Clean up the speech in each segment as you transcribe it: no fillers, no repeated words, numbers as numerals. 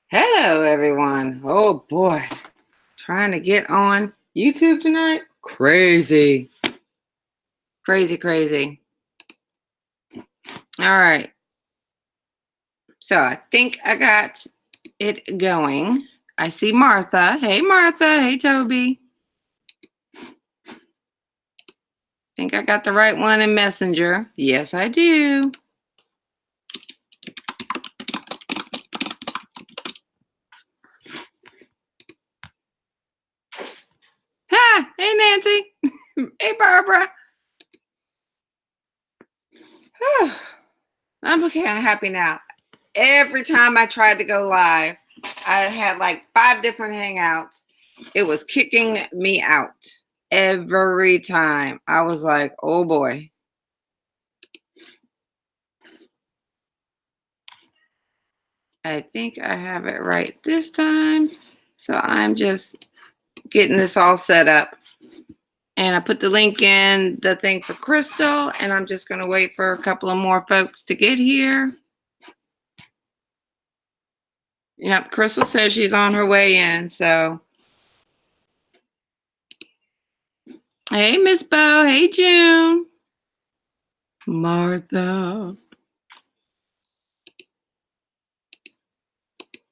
Hello, everyone. Oh boy, trying to get on YouTube tonight. Crazy, crazy, crazy. All right. So I think I got it going. I see Martha. Hey, Martha. Hey, Toby. Think I got the right one in Messenger. Yes, I do. Hi. Hey, Nancy. Hey, Barbara. I'm okay. I'm happy now. Every time I tried to go live, I had like 5 different hangouts. It was kicking me out every time. I was like, oh boy. I think I have it right this time. So I'm just getting this all set up. And I put the link in the thing for Crystal, and I'm just going to wait for a couple of more folks to get here. Yep, Crystal says she's on her way in, so. Hey, Miss Bo. Hey, June. Martha.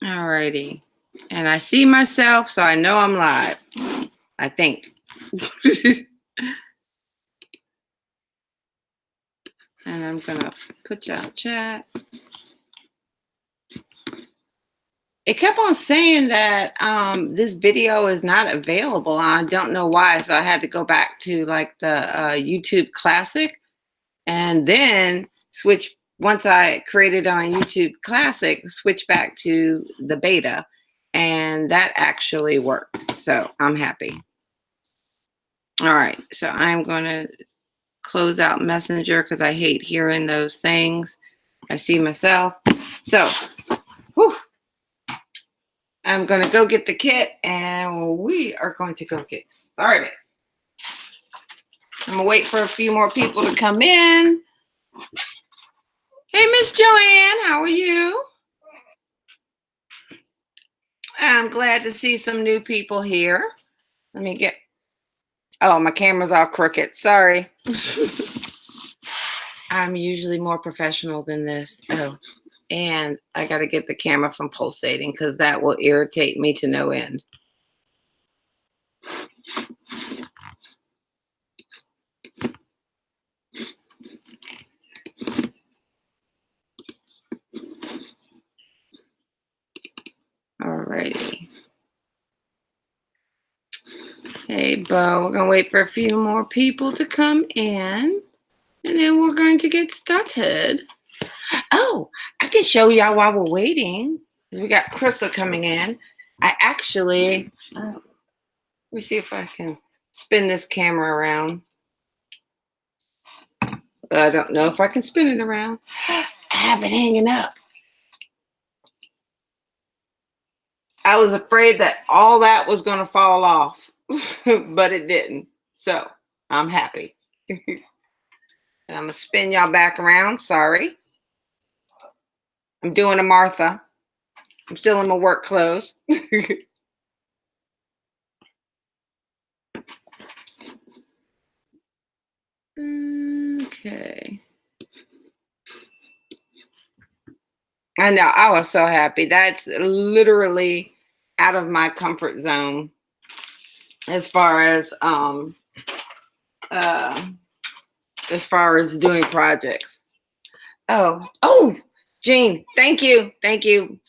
All righty. And I see myself, so I know I'm live. I think. And I'm going to put you out chat. It kept on saying that this video is not available. I don't know why. So I had to go back to like the YouTube Classic and then switch. Once I created on YouTube Classic, switch back to the beta. And that actually worked. So I'm happy. All right. So I'm going to close out Messenger because I hate hearing those things. I see myself. So, whew, I'm going to go get the kit and we are going to go get started. I'm going to wait for a few more people to come in. Hey, Miss Joanne, how are you? I'm glad to see some new people here. Let me get, oh, my camera's all crooked. Sorry. I'm usually more professional than this. Oh, and I got to get the camera from pulsating because that will irritate me to no end. Alrighty. Hey, Bo, we're going to wait for a few more people to come in, and then we're going to get started. Oh, I can show y'all while we're waiting, because we got Crystal coming in. I actually, let me see if I can spin this camera around. I don't know if I can spin it around. I have it hanging up. I was afraid that all that was going to fall off, but it didn't. So I'm happy. And I'm going to spin y'all back around. Sorry. I'm doing a Martha. I'm still in my work clothes. Okay. I know. I was so happy. That's literally out of my comfort zone as far as doing projects. Oh, Jean, thank you. I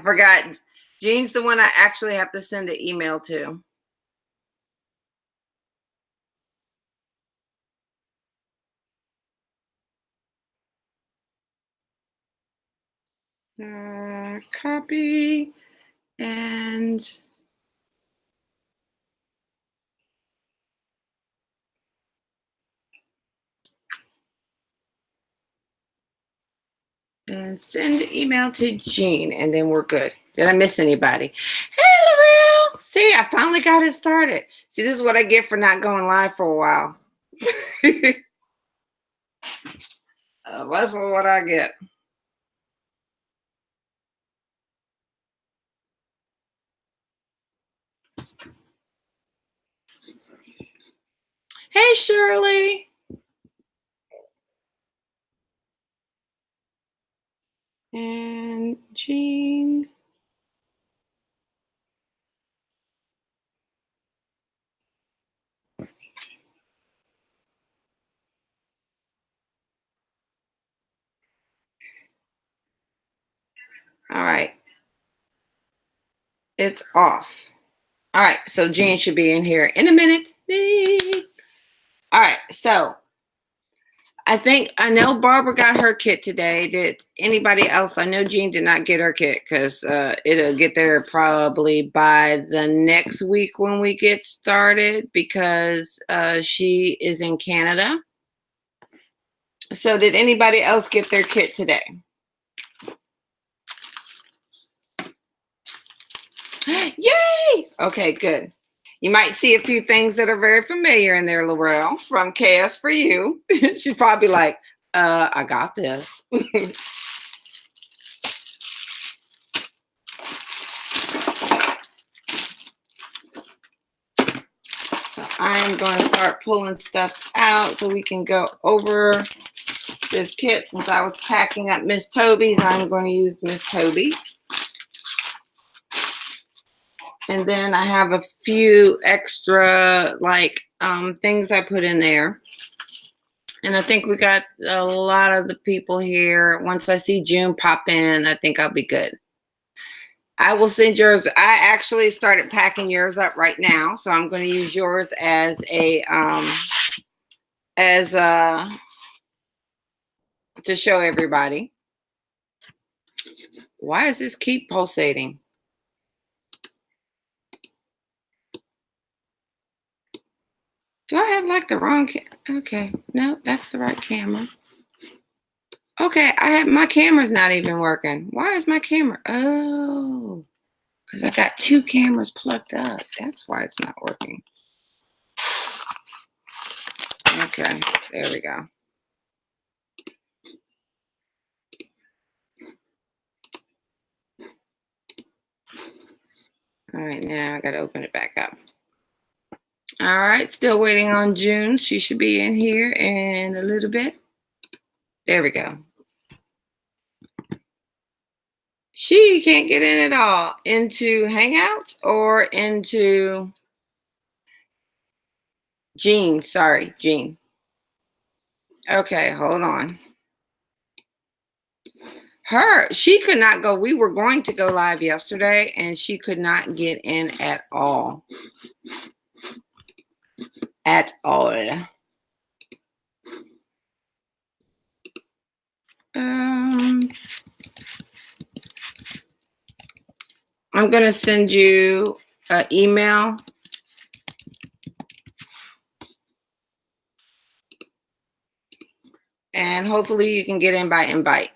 forgot. Jean's the one I actually have to send an email to. Copy and send email to Jean, and then we're good. Did I miss anybody? Hey, Laurel. See, I finally got it started. See, this is what I get for not going live for a while. That's what I get. Hey, Shirley. And Jean. All right. It's off. All right. So Jean should be in here in a minute. All right. So I know Barbara got her kit today. Did anybody else? I know Jean did not get her kit because it'll get there probably by the next week when we get started because she is in Canada. So did anybody else get their kit today? Yay! Okay, good. You might see a few things that are very familiar in there, Laurel, from Chaos for You. She's probably like, I got this. I'm going to start pulling stuff out so we can go over this kit. Since I was packing up Miss Toby's, I'm going to use Miss Toby. And then I have a few extra things I put in there. And I think we got a lot of the people here. Once I see June pop in, I think I'll be good. I will send yours. I actually started packing yours up right now. So I'm going to use yours as to show everybody. Why does this keep pulsating? Do I have like the wrong okay, no, that's the right camera. Okay, my camera's not even working. Why is my camera? Oh, because I got two cameras plugged up. That's why it's not working. Okay, there we go. All right, now I got to open it back up. All right, still waiting on June. She should be in here in a little bit. There we go. She can't get in at all into Hangouts or into Jean. Sorry, Jean. Okay, hold on. She could not go. We were going to go live yesterday and she could not get in at all. At all. I'm going to send you an email. And hopefully you can get in by invite.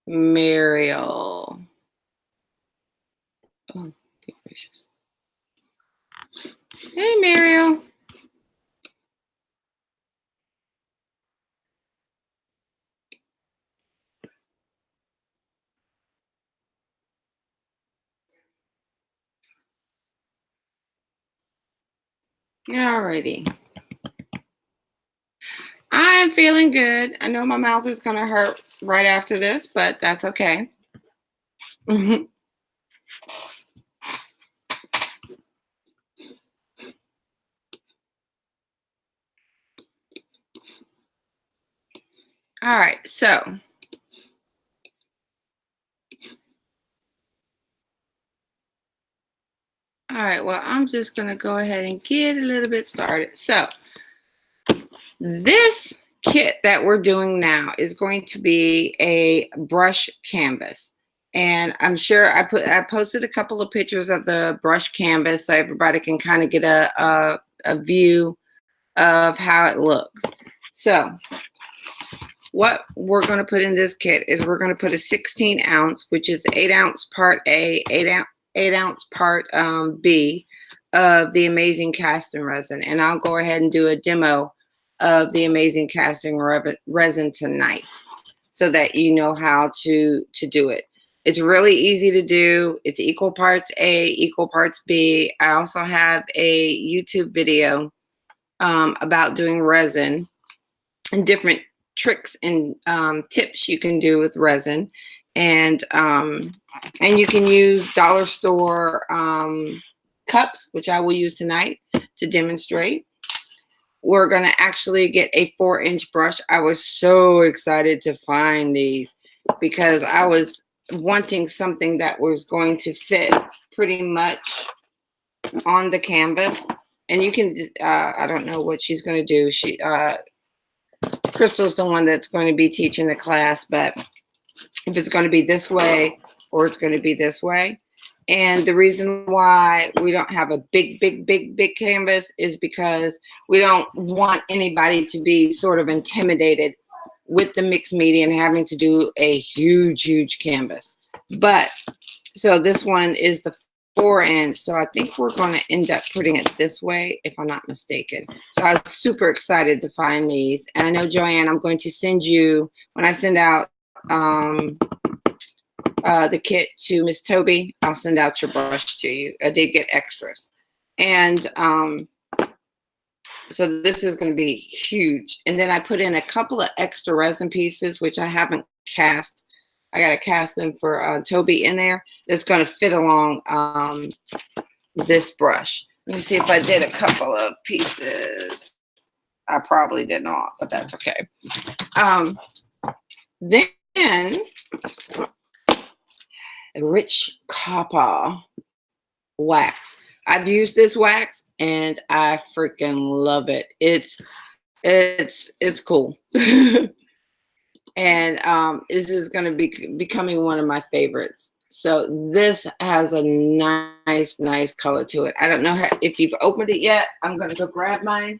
Mariel. Oh, good gracious. Hey, Mariel. Alrighty. I'm feeling good. I know my mouth is going to hurt right after this, but that's okay. All right, so all right, well, I'm just going to go ahead and get a little bit started. So this kit that we're doing now is going to be a brush canvas. And I'm sure I posted a couple of pictures of the brush canvas so everybody can kind of get a view of how it looks. So what we're going to put in this kit is we're going to put a 16 ounce, which is 8 ounce part A, 8 ounce part B of the Amazing Casting Resin. And I'll go ahead and do a demo of the Amazing Casting Resin tonight so that you know how to do it. It's really easy to do. It's equal parts A, equal parts B. I also have a YouTube video about doing resin and different tricks and tips you can do with resin. And you can use dollar store cups, which I will use tonight to demonstrate. We're going to actually get a 4-inch brush. I was so excited to find these because I was wanting something that was going to fit pretty much on the canvas. And you can, I don't know what she's going to do. Crystal's the one that's going to be teaching the class, but if it's going to be this way or it's going to be this way. And the reason why we don't have a big canvas is because we don't want anybody to be sort of intimidated with the mixed media and having to do a huge canvas. But so this one is the 4-inch. So I think we're going to end up putting it this way, if I'm not mistaken. So I was super excited to find these. And I know, Joanne, I'm going to send you, when I send out the kit to Miss Toby, I'll send out your brush to you. I did get extras. And so this is going to be huge. And then I put in a couple of extra resin pieces, which I haven't cast. I got to cast them for Toby in there. That's going to fit along this brush. Let me see if I did a couple of pieces. I probably did not, but that's okay. Then rich copper wax. I've used this wax and I freaking love it. It's cool. And this is going to be becoming one of my favorites. So this has a nice color to it. I don't know if you've opened it yet. I'm going to go grab mine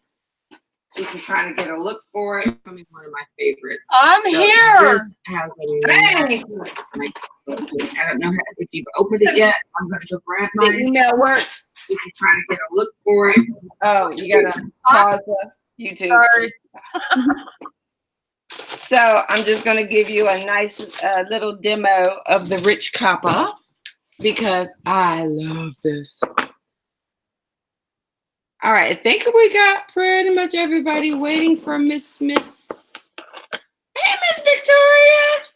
so you can kind of get a look for it. It's becoming one of my favorites. I'm here. This has a nice color to it. I don't know if you've opened it yet. I'm going to go grab mine. The email worked. You can try to get a look for it. Oh, you got to pause the YouTube. Sorry. So I'm just going to give you a nice little demo of the rich copper because I love this. All right, I think we got pretty much everybody waiting for Miss. Hey, Miss Victoria.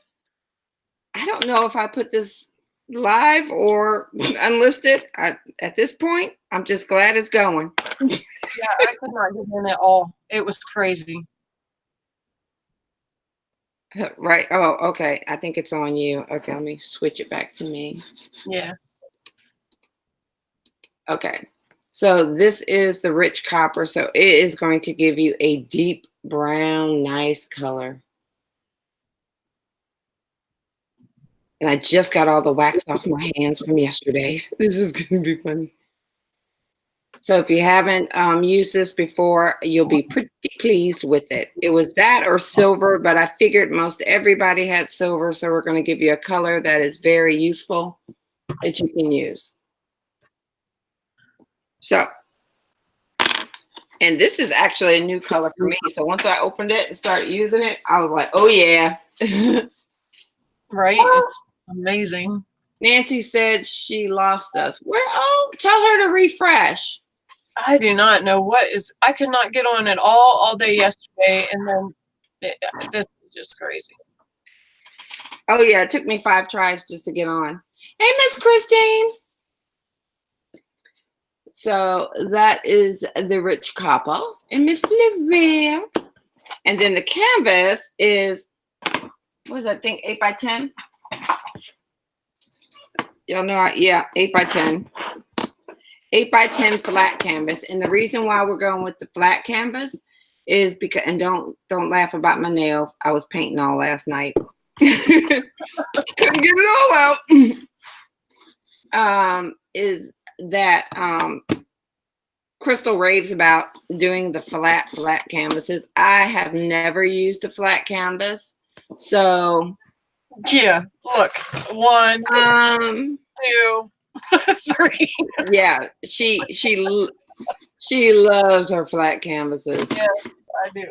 I don't know if I put this live or unlisted. At this point, I'm just glad it's going. Yeah, I could not get in at all. It was crazy. Right. Oh, okay. I think it's on you. Okay, let me switch it back to me. Yeah. Okay. So this is the rich copper. So it is going to give you a deep brown, nice color. And I just got all the wax off my hands from yesterday. This is going to be funny. So if you haven't used this before, you'll be pretty pleased with it. It was that or silver, but I figured most everybody had silver. So we're going to give you a color that is very useful that you can use. So, and this is actually a new color for me. So once I opened it and started using it, I was like, oh yeah. Right? It's amazing. Nancy said she lost us. Where? Oh, tell her to refresh. I do not know what is. I could not get on at all day yesterday, and then this is just crazy. Oh yeah, it took me 5 tries just to get on. Hey, Miss Christine. So that is the rich copper and Miss Livia. And then the canvas is, what is that thing, 8 by 10? Y'all know, yeah, 8 by 10. 8 by 10 flat canvas. And the reason why we're going with the flat canvas is because, and don't laugh about my nails. I was painting all last night. Couldn't get it all out. Is that Crystal raves about doing the flat canvases. I have never used a flat canvas. So yeah, look, 1, 2, 3. Yeah, she loves her flat canvases. Yes, I do.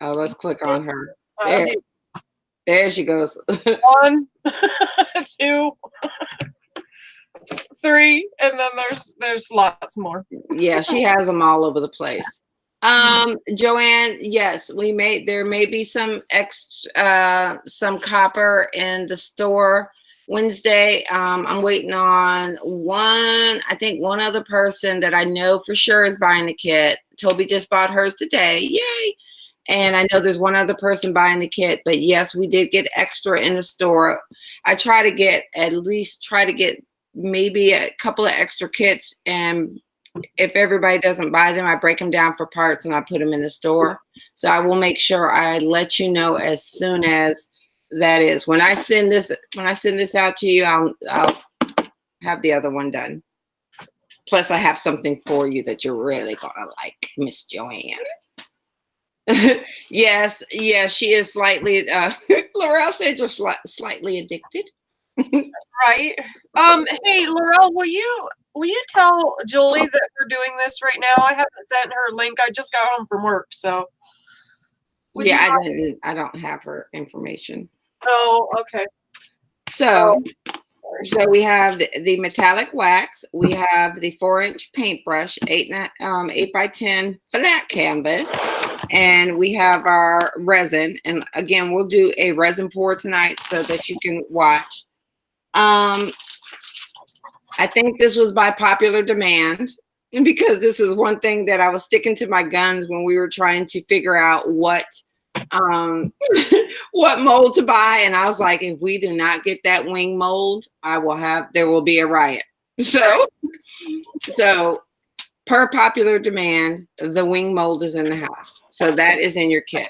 Oh, let's click on her. I do. There she goes. 1, 2, 3, and then there's lots more. Yeah, she has them all over the place. Joanne, yes, there may be some some copper in the store Wednesday. I'm waiting on I think one other person that I know for sure is buying the kit. Toby just bought hers today. Yay. And I know there's one other person buying the kit, but yes, we did get extra in the store. I try to get maybe a couple of extra kits, and if everybody doesn't buy them, I break them down for parts and I put them in the store. So I will make sure I let you know as soon as that is. When I send this out to you, I'll have the other one done. Plus, I have something for you that you're really gonna like, Miss Joanne. Yes, she is slightly. Laurel said you're slightly addicted. Right. Hey, Laurel, will you tell Julie that we're doing this right now? I haven't sent her a link. I just got home from work, so. Yeah, I don't have her information. Oh, okay. So we have the metallic wax. We have the 4-inch paintbrush, 8 by 10 flat canvas, and we have our resin. And again, we'll do a resin pour tonight so that you can watch. I think this was by popular demand, because this is one thing that I was sticking to my guns when we were trying to figure out what what mold to buy. And I was like, if we do not get that wing mold, there will be a riot. So per popular demand, the wing mold is in the house. So that is in your kit.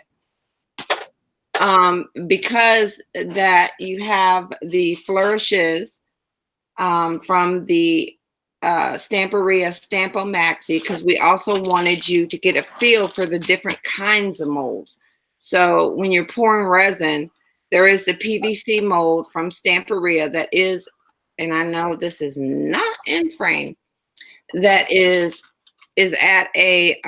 Because that you have the flourishes from the Stamperia Stampo Maxi, because we also wanted you to get a feel for the different kinds of molds. So when you're pouring resin, there is the PVC mold from Stamperia that is, and I know this is not in frame, that is at a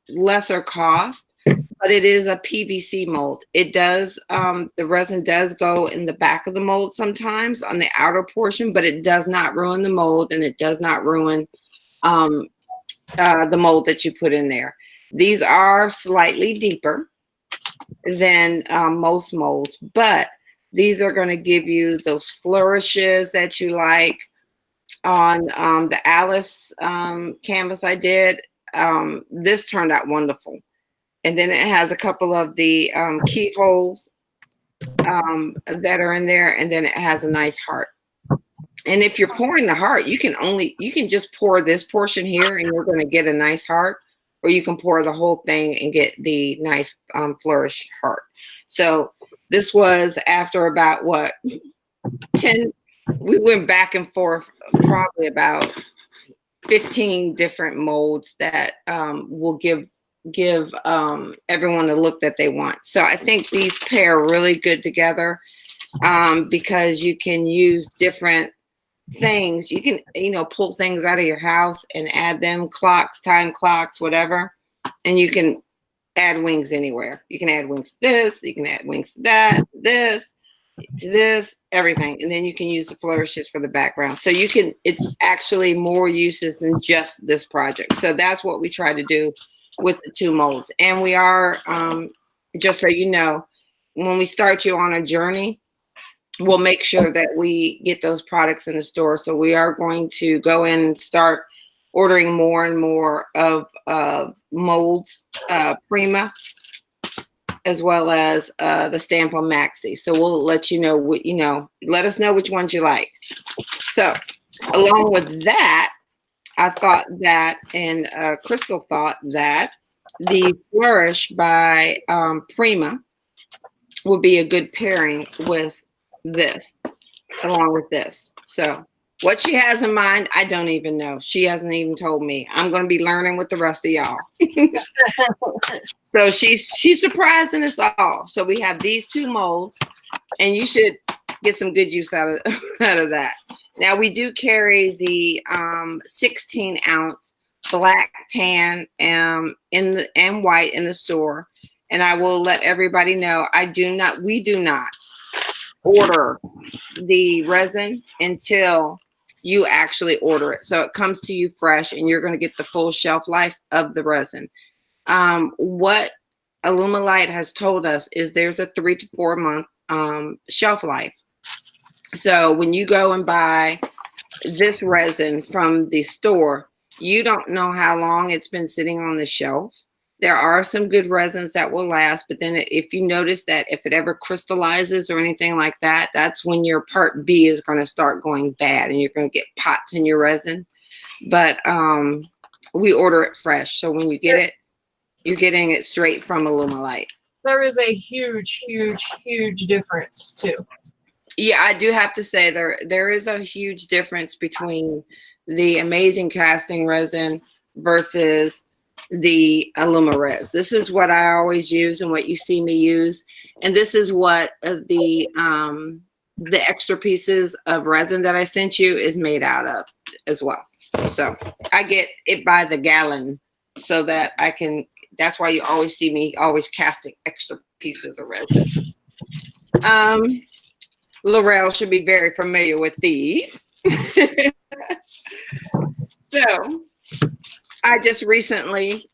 lesser cost, but it is a PVC mold. It does, the resin does go in the back of the mold sometimes on the outer portion, but it does not ruin the mold, and it does not ruin the mold that you put in there. These are slightly deeper than most molds, but these are going to give you those flourishes that you like. On the Alice canvas I did, this turned out wonderful. And then it has a couple of the keyholes that are in there, and then it has a nice heart. And if you're pouring the heart, you can just pour this portion here and you're going to get a nice heart, or you can pour the whole thing and get the nice flourish heart. So this was after about 10, we went back and forth probably about 15 different molds that will give everyone the look that they want. So I think these pair really good together, because you can use different things. You can, pull things out of your house and add them, clocks, time clocks, whatever. And you can add wings anywhere. You can add wings to this, you can add wings to that, to this, everything. And then you can use the flourishes for the background. So it's actually more uses than just this project. So that's what we try to do with the 2 molds. And we are, just so you know, when we start you on a journey, we'll make sure that we get those products in the store. So we are going to go in and start ordering more and more of molds, Prima, as well as the Stampo Maxi. So we'll let you know let us know which ones you like. So along with that, I thought that, and Crystal thought that the Flourish by Prima would be a good pairing with this, along with this. So what she has in mind, I don't even know. She hasn't even told me. I'm going to be learning with the rest of y'all. So she's surprising us all. So we have these 2 molds, and you should get some good use out of that. Now we do carry the 16-ounce black, tan, and white in the store. and I will let everybody know, we do not order the resin until you actually order it. So it comes to you fresh and you're going to get the full shelf life of the resin. What Alumilite has told us is there's a 3 to 4 month shelf life. So when you go and buy this resin from the store, you don't know how long it's been sitting on the shelf. There are some good resins that will last, but then if you notice that if it ever crystallizes or anything like that, that's when your part B is going to start going bad and you're going to get pots in your resin. But we order it fresh. So when you get it, you're getting it straight from Alumilite. There is a huge, huge, huge difference too. Yeah, I do have to say there is a huge difference between the amazing casting resin versus the Alumarez. This is what I always use and what you see me use. And this is what the extra pieces of resin that I sent you is made out of as well. So I get it by the gallon so that I can, that's why you always see me always casting extra pieces of resin. Laurel should be very familiar with these. So I just recently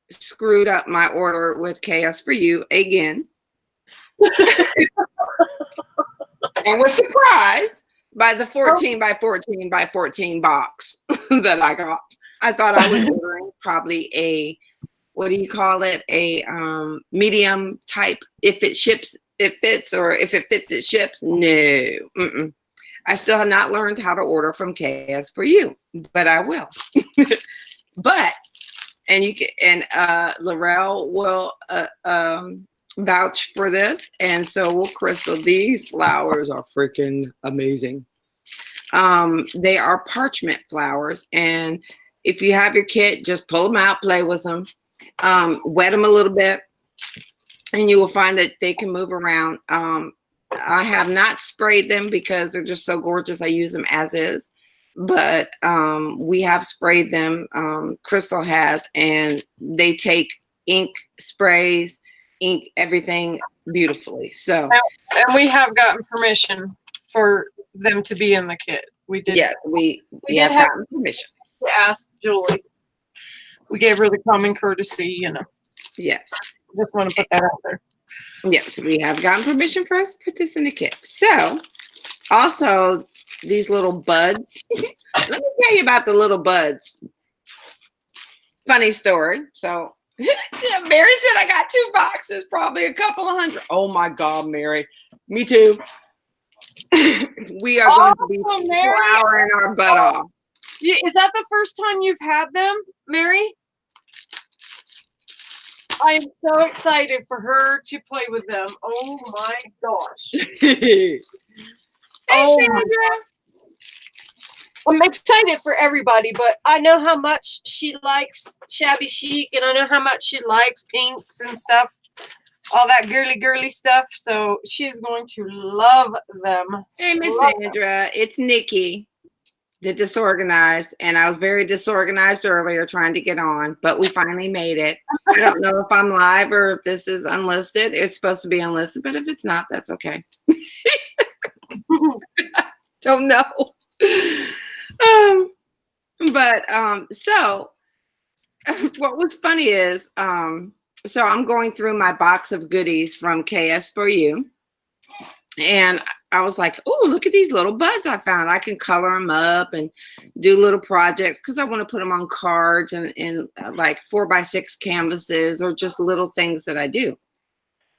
screwed up my order with Chaos for You again. And was surprised by the 14 by 14 by 14 box that I got. I thought I was ordering probably a, what do you call it? A medium type. If it ships, it fits, or if it fits, it ships. No. I still have not learned how to order from KS for You, but I will. But, and you can, and Laurel will vouch for this, and so will Crystal. These flowers are freaking amazing. They are parchment flowers, and if you have your kit, just pull them out, play with them, wet them a little bit, and you will find that they can move around. I have not sprayed them because they're just so gorgeous. I use them as is, but we have sprayed them. Crystal has, and they take ink sprays, ink everything beautifully. So, and we have gotten permission for them to be in the kit. We did. Yeah, we did have permission to ask Julie. We gave her the common courtesy, you know. Yes. Just want to put that out there. Yes, we have gotten permission for us to put this in the kit. So, also these little buds. Let me tell you about the little buds. Funny story. So, Mary said I got 2 boxes, probably a couple of hundred. Oh my God, Mary. Me too. We are going to be flowering our butt off. Is that the first time you've had them, Mary? I am so excited for her to play with them. Oh my gosh. Hey, Sandra. I'm excited for everybody, but I know how much she likes shabby chic, and I know how much she likes pinks and stuff, all that girly stuff. So she's going to love them. Hey, Miss Sandra, it's Nikki, the disorganized, and I was very disorganized earlier trying to get on, but we finally made it. I don't know if I'm live or if this is unlisted. It's supposed to be unlisted, but if it's not, that's okay. Don't know. So what was funny is, so I'm going through my box of goodies from KS for You, and I was like, oh, look at these little buds I found. I can color them up and do little projects because I want to put them on cards and like 4x6 canvases or just little things that I do.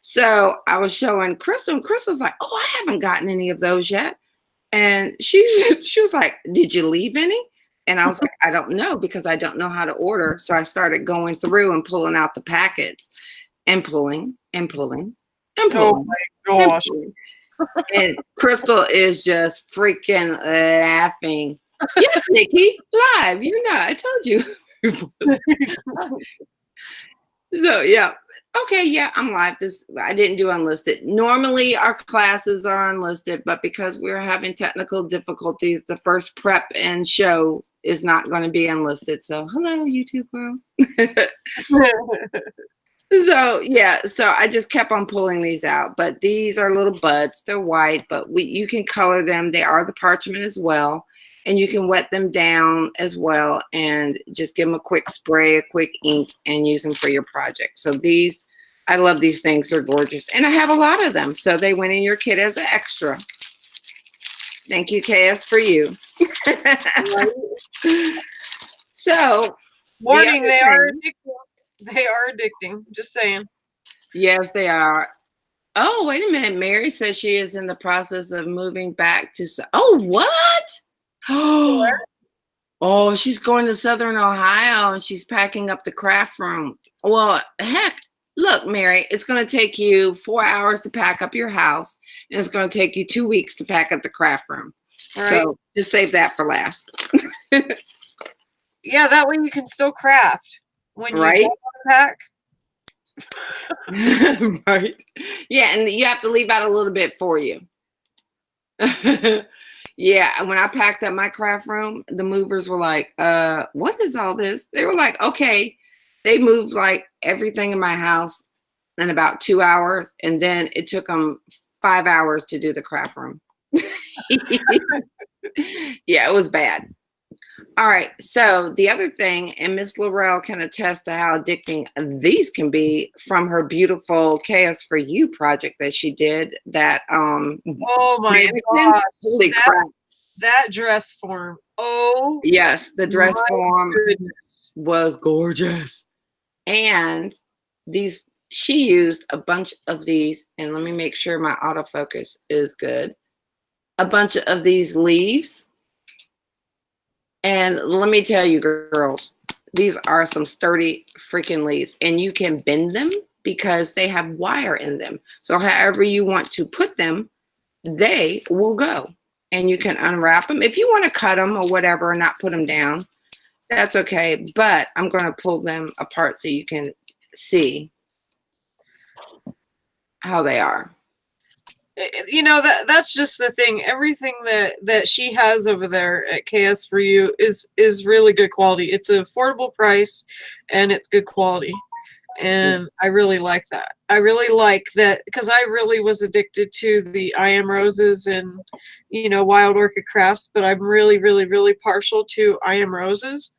So I was showing Crystal, and Crystal's like, oh, I haven't gotten any of those yet. And she was like, did you leave any? And I was like, I don't know, because I don't know how to order. So I started going through and pulling out the packets and pulling and pulling and pulling. Oh my gosh. And Crystal is just freaking laughing. Yes, Nikki, live. You know, I told you. So yeah. Okay, yeah, I'm live. This I didn't do unlisted. Normally our classes are unlisted, but because we're having technical difficulties, the first prep and show is not going to be unlisted. So hello, YouTube world. So yeah, so I just kept on pulling these out, but these are little buds. They're white, but you can color them. They are the parchment as well, and you can wet them down as well, and just give them a quick spray, a quick ink, and use them for your project. So these, I love these things. They're gorgeous, and I have a lot of them. So they went in your kit as an extra. Thank you, KS, for you. So Warning, they are addicting. They are addicting. Just saying. yes, they are. Oh, wait a minute. Mary says she is in the process of moving back to. Oh, what? Oh, she's going to Southern Ohio and she's packing up the craft room. Well, heck, look, Mary, it's going to take you 4 hours to pack up your house, and it's going to take you 2 weeks to pack up the craft room. Right. So just save that for last. Yeah, that way you can still craft when you Right? don't want to pack. Right. Yeah, and you have to leave out a little bit for you. Yeah, when I packed up my craft room, the movers were like, what is all this? They were like, okay. They moved like everything in my house in about 2 hours, and then it took them 5 hours to do the craft room. Yeah, it was bad. All right, so the other thing, and Miss Laurel can attest to how addicting these can be from her beautiful Chaos for You project that she did. That Oh my mannequin. god, Holy crap! that dress form. Oh Yes, the dress my form goodness. was gorgeous, and these she used a bunch of these. And let me make sure my autofocus is good. A bunch of these leaves. And let me tell you, girls, these are some sturdy freaking leaves, and you can bend them because they have wire in them. So however you want to put them, they will go, and you can unwrap them. If you want to cut them or whatever and not put them down, that's okay. But I'm going to pull them apart so you can see how they are. You know, that's just the thing. Everything that she has over there at KS for You is really good quality. It's an affordable price and it's good quality, and I really like that. I really like that because I really was addicted to the I Am Roses and, you know, Wild Orchid Crafts, but I'm really partial to I Am Roses,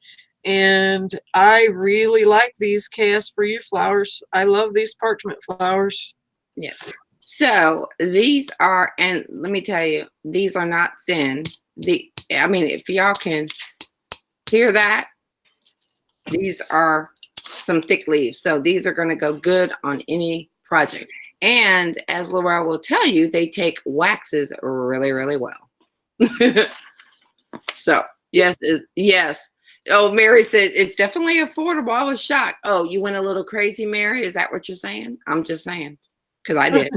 and I really like these KS for You flowers. I love these parchment flowers. Yes. So these are, and let me tell you, these are not thin. I mean, if y'all can hear that, these are some thick leaves. So these are going to go good on any project. And as Laura will tell you, they take waxes really well. So yes, yes. Oh, Mary said it's definitely affordable. I was shocked. Oh, you went a little crazy, Mary? Is that what you're saying? I'm just saying, because I did.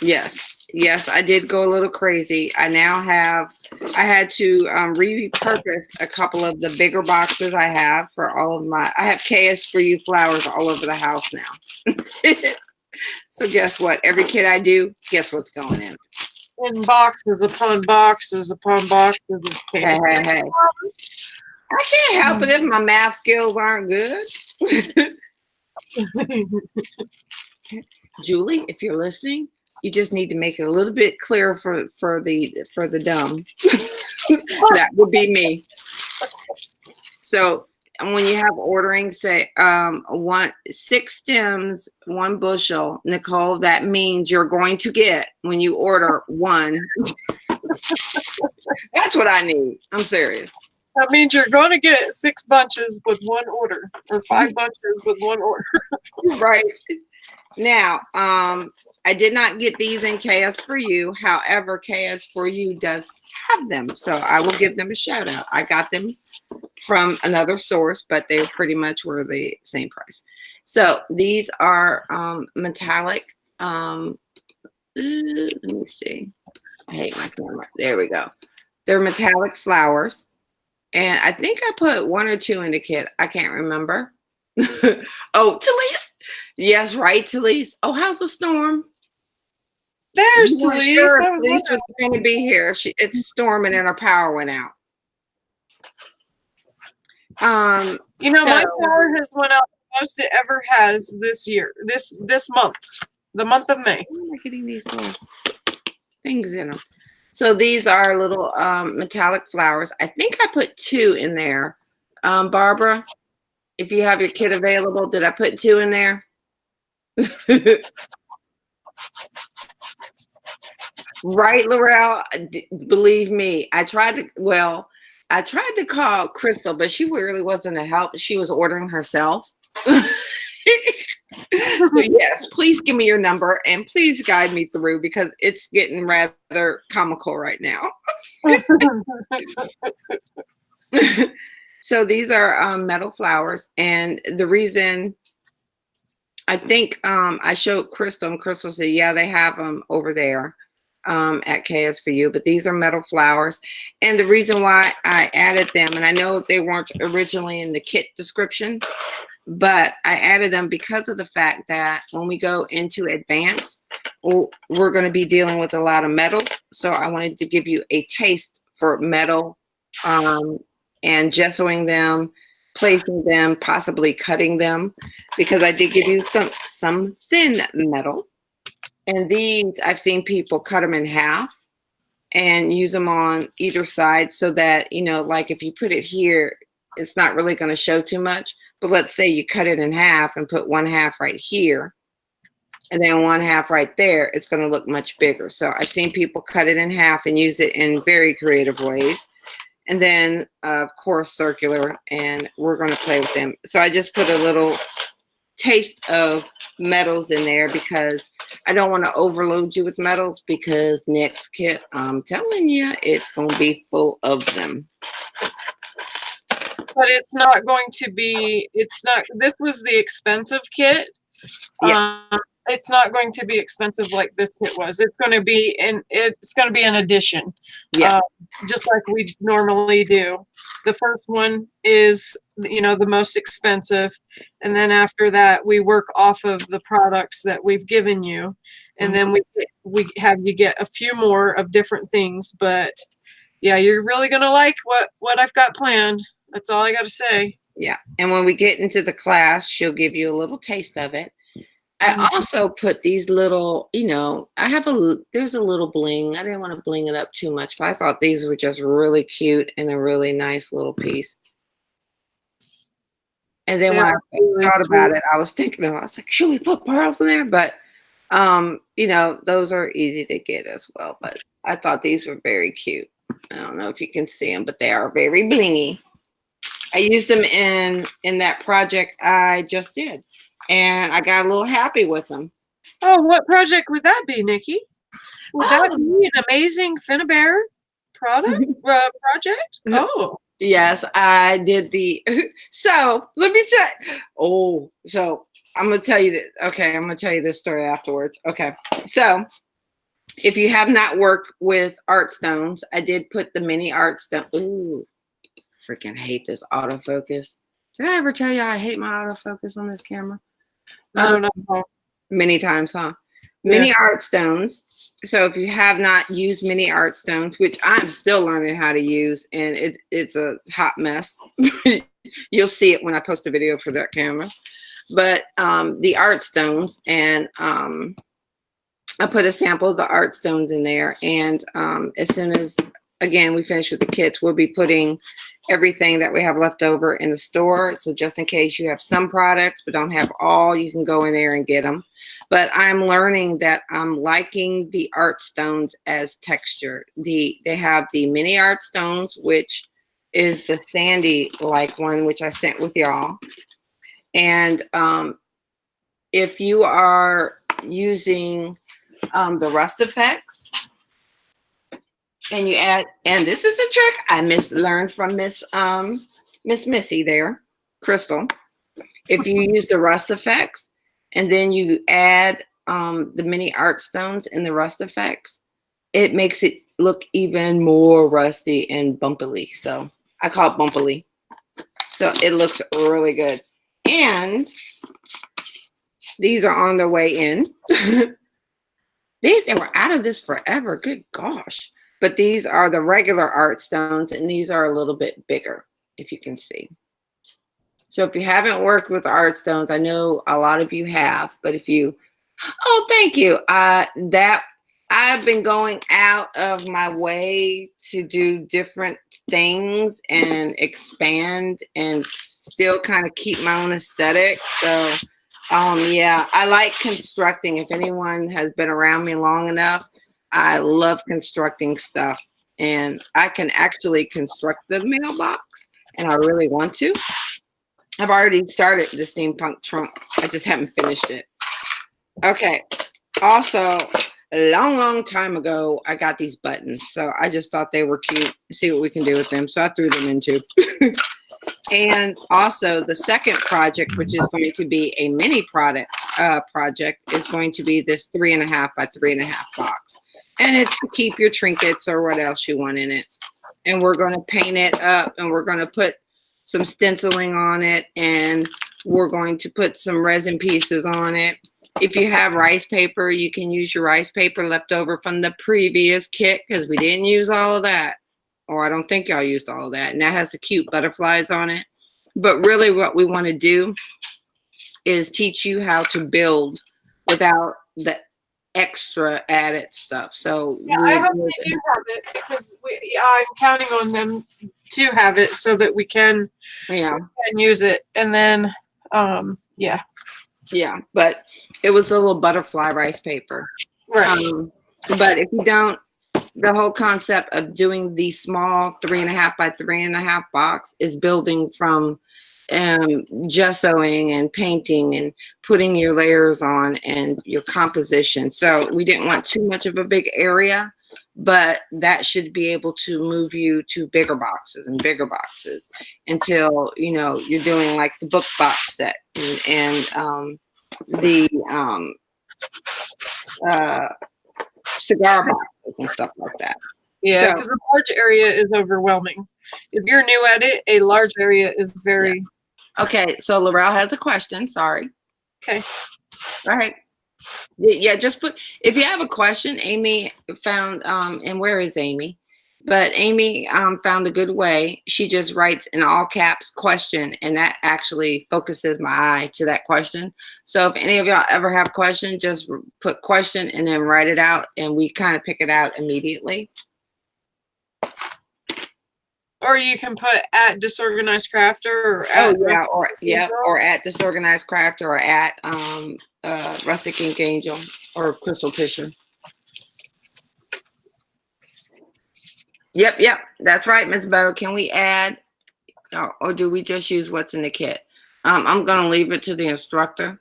Yes, I did go a little crazy. I had to repurpose a couple of the bigger boxes I have for all of I have KS for You flowers all over the house now. So guess what? Every kit I do, guess what's going in? And boxes upon boxes upon boxes of Hey. I can't help it if my math skills aren't good. Julie, if you're listening, you just need to make it a little bit clearer for the dumb. That would be me. So when you have ordering, say 6 stems, 1 bushel, Nicole, that means you're going to get, when you order 1. That's what I need. I'm serious. That means you're going to get 6 bunches with 1 order, or 5 bunches with 1 order. Right. Now, I did not get these in KS for You. However, KS for You does have them, so I will give them a shout out. I got them from another source, but they pretty much were the same price. So these are metallic. Let me see. I hate my camera. There we go. They're metallic flowers. And I think I put 1 or 2 in the kit. I can't remember. Oh, Talise. Yes, right, Talise. Oh, how's the storm? There's You weren't Talise. sure if I was Talise was wondering. going to be here. It's storming and her power went out. You know, So, my power has went out the most it ever has this year, this month, the month of May. why am I getting these little things in them? So these are little metallic flowers. I think I put 2 in there. Barbara, if you have your kit available, did I put 2 in there? Right, Laurel? Believe me, I tried to call Crystal, but she really wasn't a help. She was ordering herself. So yes, please give me your number and please guide me through because it's getting rather comical right now. So these are metal flowers, and the reason I think I showed Crystal, and Crystal said, yeah, they have them over there at KS for you, but these are metal flowers. And the reason why I added them, and I know they weren't originally in the kit description, but I added them because of the fact that when we go into advanced, we're going to be dealing with a lot of metals. So I wanted to give you a taste for metal and gessoing them, placing them, possibly cutting them, because I did give you some thin metal. And these, I've seen people cut them in half and use them on either side so that, you know, like if you put it here, it's not really going to show too much. But let's say you cut it in half and put 1/2 right here and then 1/2 right there, it's going to look much bigger. So I've seen people cut it in half and use it in very creative ways. And then, of course, circular, and we're going to play with them. So I just put a little taste of metals in there because I don't want to overload you with metals because next kit, I'm telling you, it's going to be full of them. But it's not going to be, this was the expensive kit. Yeah. It's not going to be expensive like this kit was. It's going to be an addition. Yeah. Just like we normally do. The first one is, you know, the most expensive. And then after that, we work off of the products that we've given you. And then we have you get a few more of different things. But yeah, you're really going to like what I've got planned. That's all I got to say. Yeah. And when we get into the class, she'll give you a little taste of it. I also put these little, you know, there's a little bling. I didn't want to bling it up too much, but I thought these were just really cute and a really nice little piece. And then when I thought about it, I was like, should we put pearls in there? But, you know, those are easy to get as well. But I thought these were very cute. I don't know if you can see them, but they are very blingy. I used them in that project I just did. And I got a little happy with them. Oh, what project would that be, Nikki? Would that be an amazing Finnabair project? Oh. Yes, I did so let me so I'm going to tell you that. Okay, I'm going to tell you this story afterwards. Okay, so if you have not worked with art stones, I did put the mini art stone. Ooh, freaking hate this autofocus. Did I ever tell you I hate my autofocus on this camera? I don't know. Many times, huh? Yeah. Mini art stones. So if you have not used mini art stones, which I'm still learning how to use, and it's a hot mess. You'll see it when I post a video for that camera. But the art stones, and I put a sample of the art stones in there. And as soon as, again, we finish with the kits, we'll be putting everything that we have left over in the store. So just in case you have some products but don't have all, you can go in there and get them. But I'm learning that I'm liking the art stones as texture. They have the mini art stones, which is the sandy like one, which I sent with y'all. And if you are using the Rust effects, and you add, and this is a trick I learned from Miss Missy there, Crystal. If you use the Rust effects and then you add the mini art stones in the Rust effects, it makes it look even more rusty and bumpily. So I call it bumpily. So it looks really good. And these are on their way in. They were out of this forever. Good gosh. But these are the regular art stones, and these are a little bit bigger, if you can see. So if you haven't worked with art stones, I know a lot of you have, but if you, oh, thank you. That I've been going out of my way to do different things and expand and still kind of keep my own aesthetic. So yeah, I like constructing. If anyone has been around me long enough, I love constructing stuff. And I can actually construct the mailbox, and I really want to. I've already started the steampunk trunk. I just haven't finished it. Okay. Also, a long time ago, I got these buttons. So I just thought they were cute. See what we can do with them. So I threw them in too. And also the second project, which is going to be a mini project, is going to be this 3.5 by 3.5 box. And it's to keep your trinkets or what else you want in it. And we're going to paint it up, and we're going to put some stenciling on it, and we're going to put some resin pieces on it. If you have rice paper, you can use your rice paper left over from the previous kit, because we didn't use all of that. Or I don't think y'all used all of that. And that has the cute butterflies on it. But really what we want to do is teach you how to build without the extra added stuff. So yeah, I hope they do have it, because I'm counting on them to have it so that we can use it. And then yeah, but it was a little butterfly rice paper, right? But if you don't, the whole concept of doing the small 3.5 by 3.5 box is building from gessoing and painting and putting your layers on and your composition. So we didn't want too much of a big area, but that should be able to move you to bigger boxes and bigger boxes until, you know, you're doing like the book box set and the cigar boxes and stuff like that. Yeah, because the large area is overwhelming. If you're new at it, a large area is very... Yeah. Okay, so Laurel has a question. Sorry. Okay. All right. Yeah, just put, if you have a question, Amy found, and where is Amy? But Amy found a good way. She just writes in all caps question, and that actually focuses my eye to that question. So if any of y'all ever have questions, just put question and then write it out, and we kind of pick it out immediately. Or you can put at Disorganized Crafter, or at or at Disorganized Crafter, or at Rustic Ink Angel, or Crystal Tissue. Yep, that's right, Ms. Bo. Can we add, or do we just use what's in the kit? I'm gonna leave it to the instructor.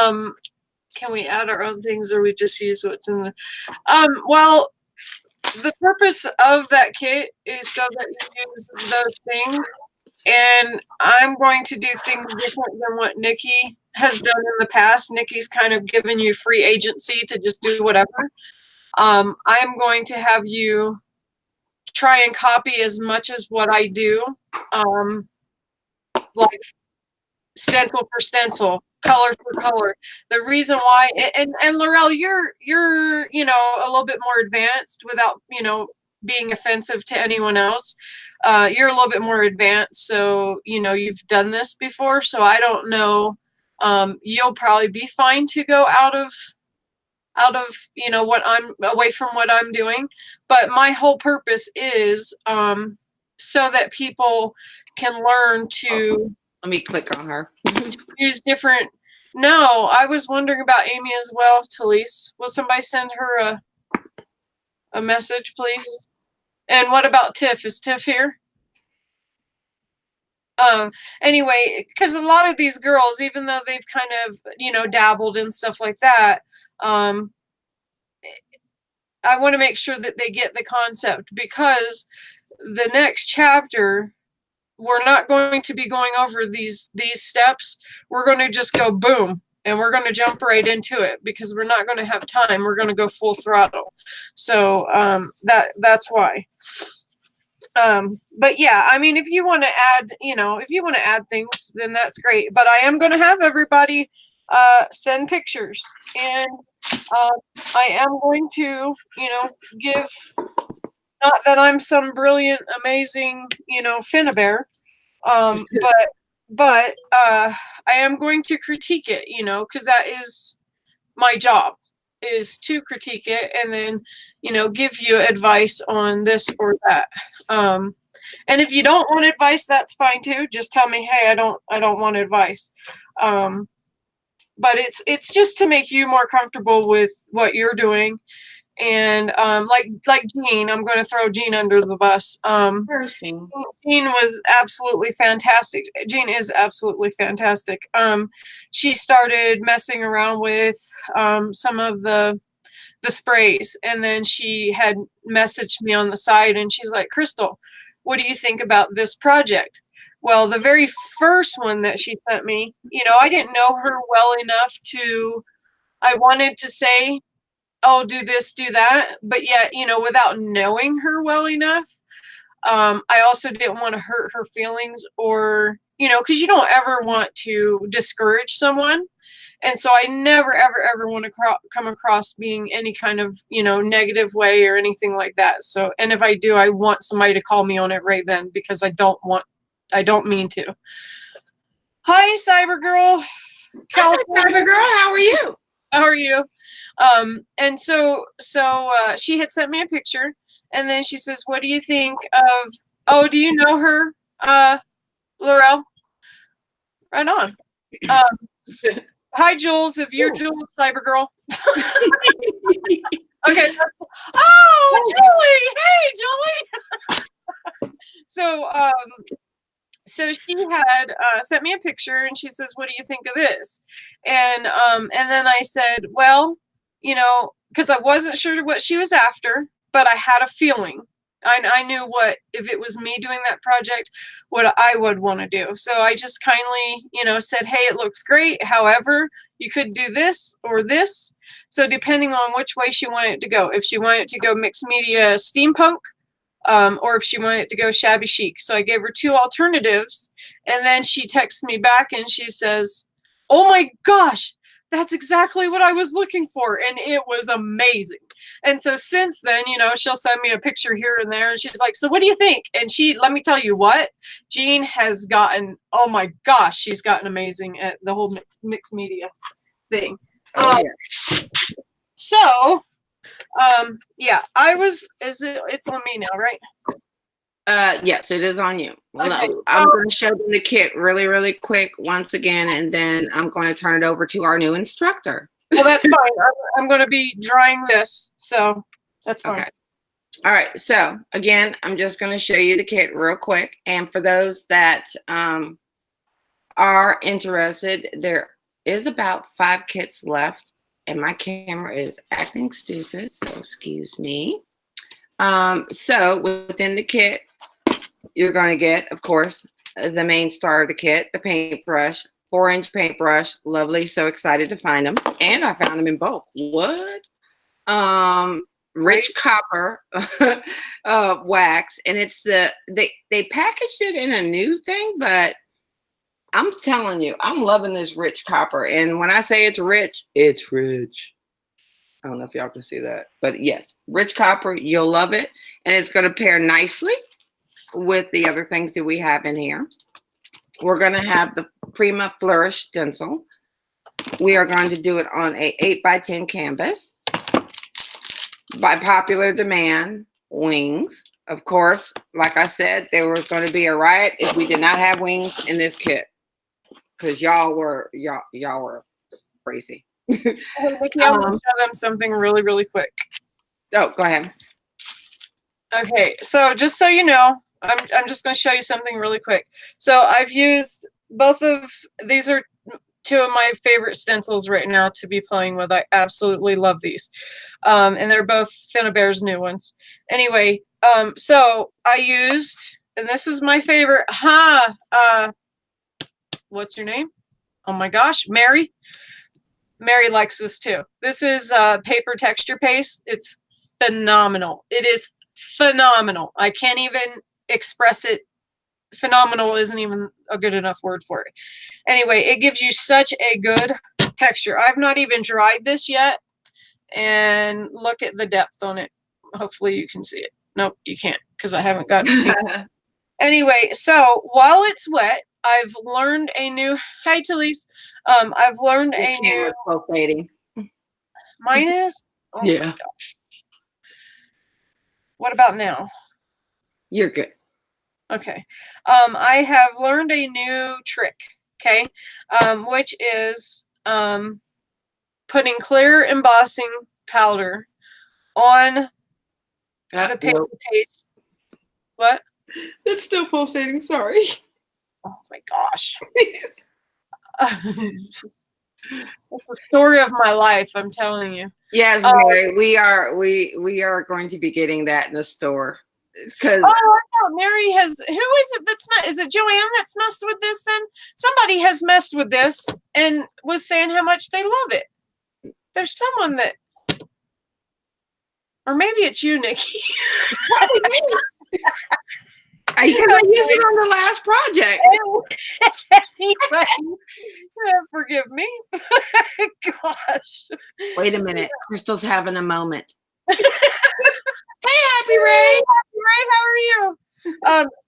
Can we add our own things, or we just use what's in the? Well, the purpose of that kit is so that you use those things, and I'm going to do things different than what Nikki has done in the past. Nikki's kind of given you free agency to just do whatever. I'm going to have you try and copy as much as what I do, like stencil for stencil, color for color. The reason why, and Laurel, you're you know, a little bit more advanced without, you know, being offensive to anyone else. You're a little bit more advanced, so you know you've done this before. So I don't know. You'll probably be fine to go out of you know what I'm away from what I'm doing. But my whole purpose is so that people can learn to. Let me click on her. Use different. No, I was wondering about Amy as well, Talise. Will somebody send her a message, please? And what about Tiff? Is Tiff here? Anyway, because a lot of these girls, even though they've kind of, you know, dabbled in stuff like that, I want to make sure that they get the concept, because the next chapter, we're not going to be going over these steps. We're going to just go boom, and we're going to jump right into it, because we're not going to have time. We're going to go full throttle. So that's why. But yeah, I mean, if you want to add, if you want to add things, then that's great. But I am going to have everybody send pictures, and I am going to, give, not that I'm some brilliant, amazing, Finnabear, but I am going to critique it, because that is my job, is to critique it and then, give you advice on this or that. And if you don't want advice, that's fine too. Just tell me, hey, I don't want advice. But it's just to make you more comfortable with what you're doing. And like Jean, I'm going to throw Jean under the bus. Jean was absolutely fantastic. Jean is absolutely fantastic. She started messing around with some of the sprays, and then she had messaged me on the side, and she's like, Crystal, what do you think about this project? Well, the very first one that she sent me, I didn't know her well enough I wanted to say, oh, do this, do that, but yet, without knowing her well enough, I also didn't want to hurt her feelings, or, because you don't ever want to discourage someone. And so I never, ever, ever want to come across being any kind of, negative way or anything like that. So, and if I do, I want somebody to call me on it right then, because I don't mean to. Hi, Cyber Girl. California. Cyber Girl, how are you? How are you? And so she had sent me a picture, and then she says, what do you think of, oh, do you know her, Laurel? Right on. Hi, Jules, if you're Jules, Cyber Girl. Okay. Oh, Julie. Hey, Julie. So she had sent me a picture, and she says, what do you think of this? And then I said, well, because I wasn't sure what she was after, but I had a feeling. I knew if it was me doing that project, what I would want to do. So I just kindly, said, hey, it looks great. However, you could do this or this. So depending on which way she wanted it to go, if she wanted to go mixed media steampunk, or if she wanted to go shabby chic. So I gave her two alternatives, and then she texts me back and she says, oh my gosh, that's exactly what I was looking for. And it was amazing. And so since then, she'll send me a picture here and there, and she's like, so what do you think? And let me tell you what, Jean has gotten, oh my gosh, she's gotten amazing at the whole mixed media thing. So yeah, it's on me now, right? Yes, it is on you. Well, okay. I'm going to show them the kit really, really quick once again, and then I'm going to turn it over to our new instructor. Well, that's fine. I'm going to be drawing this, so that's fine. Okay. All right. So again, I'm just going to show you the kit real quick. And for those that are interested, there is about 5 kits left, and my camera is acting stupid, so excuse me. So within the kit, you're going to get, of course, the main star of the kit, the paintbrush, 4-inch paintbrush. Lovely. So excited to find them. And I found them in bulk. What? Rich copper wax. And it's they packaged it in a new thing, but I'm telling you, I'm loving this rich copper. And when I say it's rich, it's rich. I don't know if y'all can see that, but yes, rich copper, you'll love it. And it's going to pair nicely with the other things that we have in here. We're going to have the Prima Flourish stencil. We are going to do it on a 8x10 canvas. By popular demand, wings. Of course, like I said, there was going to be a riot if we did not have wings in this kit, because y'all were crazy. I'm going to show them something really, really quick. Oh, go ahead. Okay, so just so you know, I'm just going to show you something really quick. So I've used both of these. Are 2 of my favorite stencils right now to be playing with. I absolutely love these. And they're both Finnabear's new ones. Anyway, so I used, and this is my favorite. What's your name? Oh my gosh, Mary. Mary likes this too. This is paper texture paste. It's phenomenal. It is phenomenal. I can't even express it. Phenomenal isn't even a good enough word for it. Anyway, it gives you such a good texture. I've not even dried this yet, and look at the depth on it. Hopefully you can see it. Nope, you can't because I haven't got it. Anyway, so while it's wet, I've learned a new, hi Talise, I've learned a new, pulsating. mine is? Oh my Yeah. gosh. What about now? You're good. Okay. I have learned a new trick, okay, which is putting clear embossing powder on the paper Nope. paste. What? It's still pulsating. Sorry. Oh my gosh. It's the story of my life, I'm telling you. Yes, Mary, we are going to be getting that in the store. Because I know Mary has. Who is it that's is it Joanne that's messed with this? Then somebody has messed with this and was saying how much they love it. There's someone that, or maybe it's you, Nikki. I couldn't use it on the last project. Anyway, forgive me. Gosh. Wait a minute. Crystal's having a moment. Hey, Happy Ray. Happy Ray, how are you?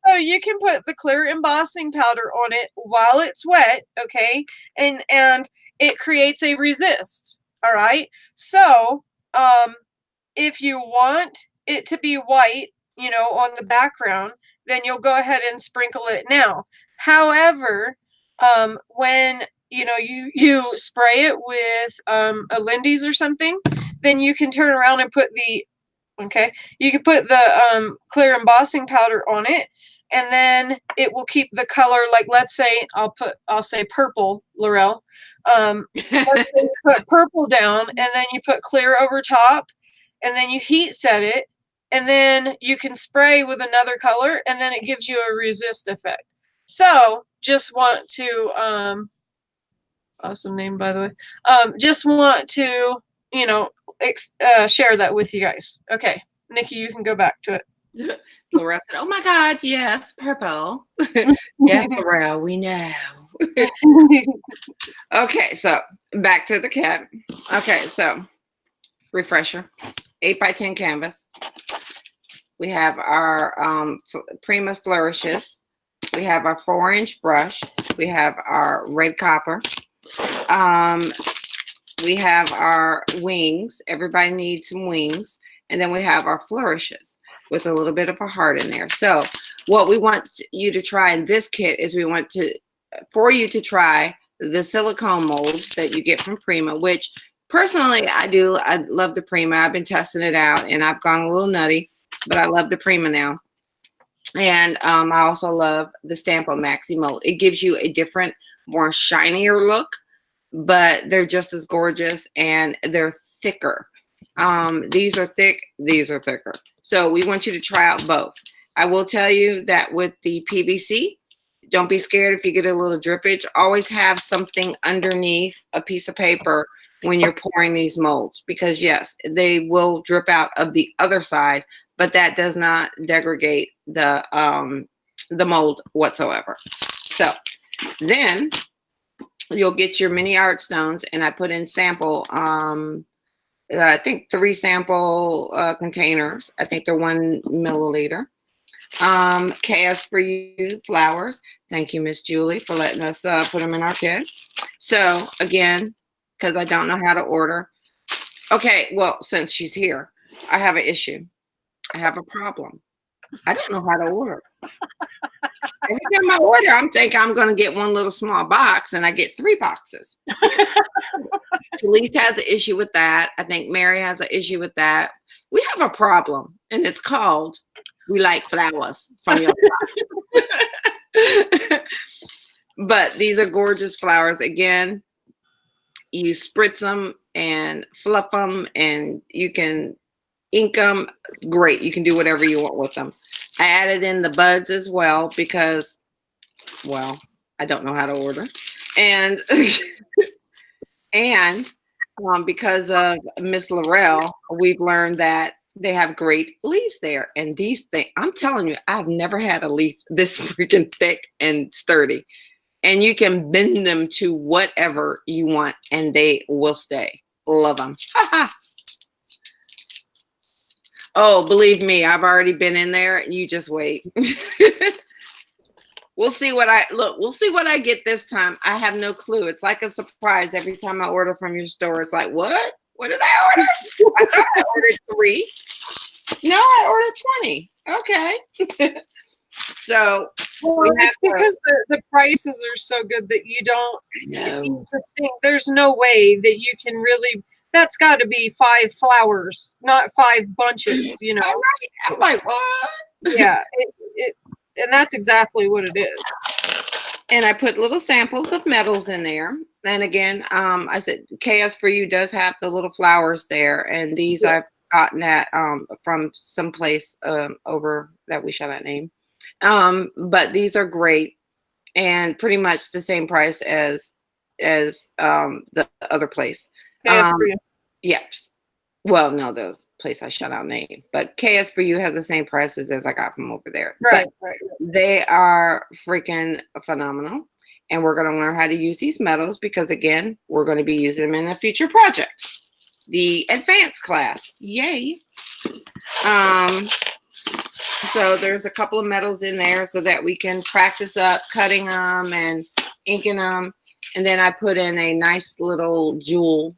So you can put the clear embossing powder on it while it's wet, okay? And it creates a resist. All right. So if you want it to be white, you know, on the background, then you'll go ahead and sprinkle it now. However, when you know you spray it with a Lindy's or something, then you can turn around and put the you can put the clear embossing powder on it, and then it will keep the color. Like, let's say I'll say purple, Laurel. Let's say you put purple down, and then you put clear over top, and then you heat set it, and then you can spray with another color, and then it gives you a resist effect. So just want to awesome name, by the way. Just want to, you know, share that with you guys. Okay, Nikki, you can go back to it. Laura said, "Oh my God, yes, purple." Yes, Laura, we know. Okay, so back to the cat. Okay, so refresher, 8x10 canvas. We have our Prima Flourishes. We have our 4-inch brush. We have our red copper. We have our wings. Everybody needs some wings. And then we have our flourishes with a little bit of a heart in there. So what we want you to try in this kit is we want for you to try the silicone molds that you get from Prima, which personally I do. I love the Prima. I've been testing it out and I've gone a little nutty, but I love the Prima now. And I also love the Stampo Maxi mold. It gives you a different, more shinier look, but they're just as gorgeous and they're thicker. These are thick, these are thicker. So we want you to try out both. I will tell you that with the PVC, don't be scared if you get a little drippage. Always have something underneath a piece of paper when you're pouring these molds, because yes, they will drip out of the other side, but that does not degrade the mold whatsoever. So then you'll get your mini art stones, and I put in sample, I think 3 sample containers. I think they're 1 milliliter. KS for you flowers. Thank you, Miss Julie, for letting us put them in our kit. So again, because I don't know how to order. Okay, well, since she's here, I have an issue. I have a problem. I don't know how to order. Every time I order, I'm thinking I'm going to get one little small box, and I get 3 boxes. Talise has an issue with that. I think Mary has an issue with that. We have a problem, and it's called "We Like Flowers" from your But these are gorgeous flowers. Again, you spritz them and fluff them, and you can ink them. Great. You can do whatever you want with them. I added in the buds as well because, well, I don't know how to order. And and because of Miss Laurel, we've learned that They have great leaves there. And these things, I'm telling you, I've never had a leaf this freaking thick and sturdy. And you can bend them to whatever you want and they will stay. Love them. Oh, believe me, I've already been in there. You just wait. We'll see what I get this time. I have no clue. It's like a surprise every time I order from your store. It's like, what? What did I order? I thought I ordered 3. No, I ordered 20. Okay. So it's because the prices are so good that you don't no. think there's no way that you can really. That's got to be 5 flowers, not 5 bunches. You know. I'm like, what? Yeah. And that's exactly what it is. And I put little samples of metals in there. And again, I said KS for You does have the little flowers there, and these I've gotten at from someplace over that we shall not name. But these are great and pretty much the same price as the other place. KS for You. Yes. Well, no, the place I shall not name, but KS for You has the same prices as I got from over there. Right. They are freaking phenomenal. And we're going to learn how to use these metals because, again, we're going to be using them in a future project. The advanced class. Yay. So there's a couple of metals in there so that we can practice up cutting them and inking them. And then I put in a nice little jewel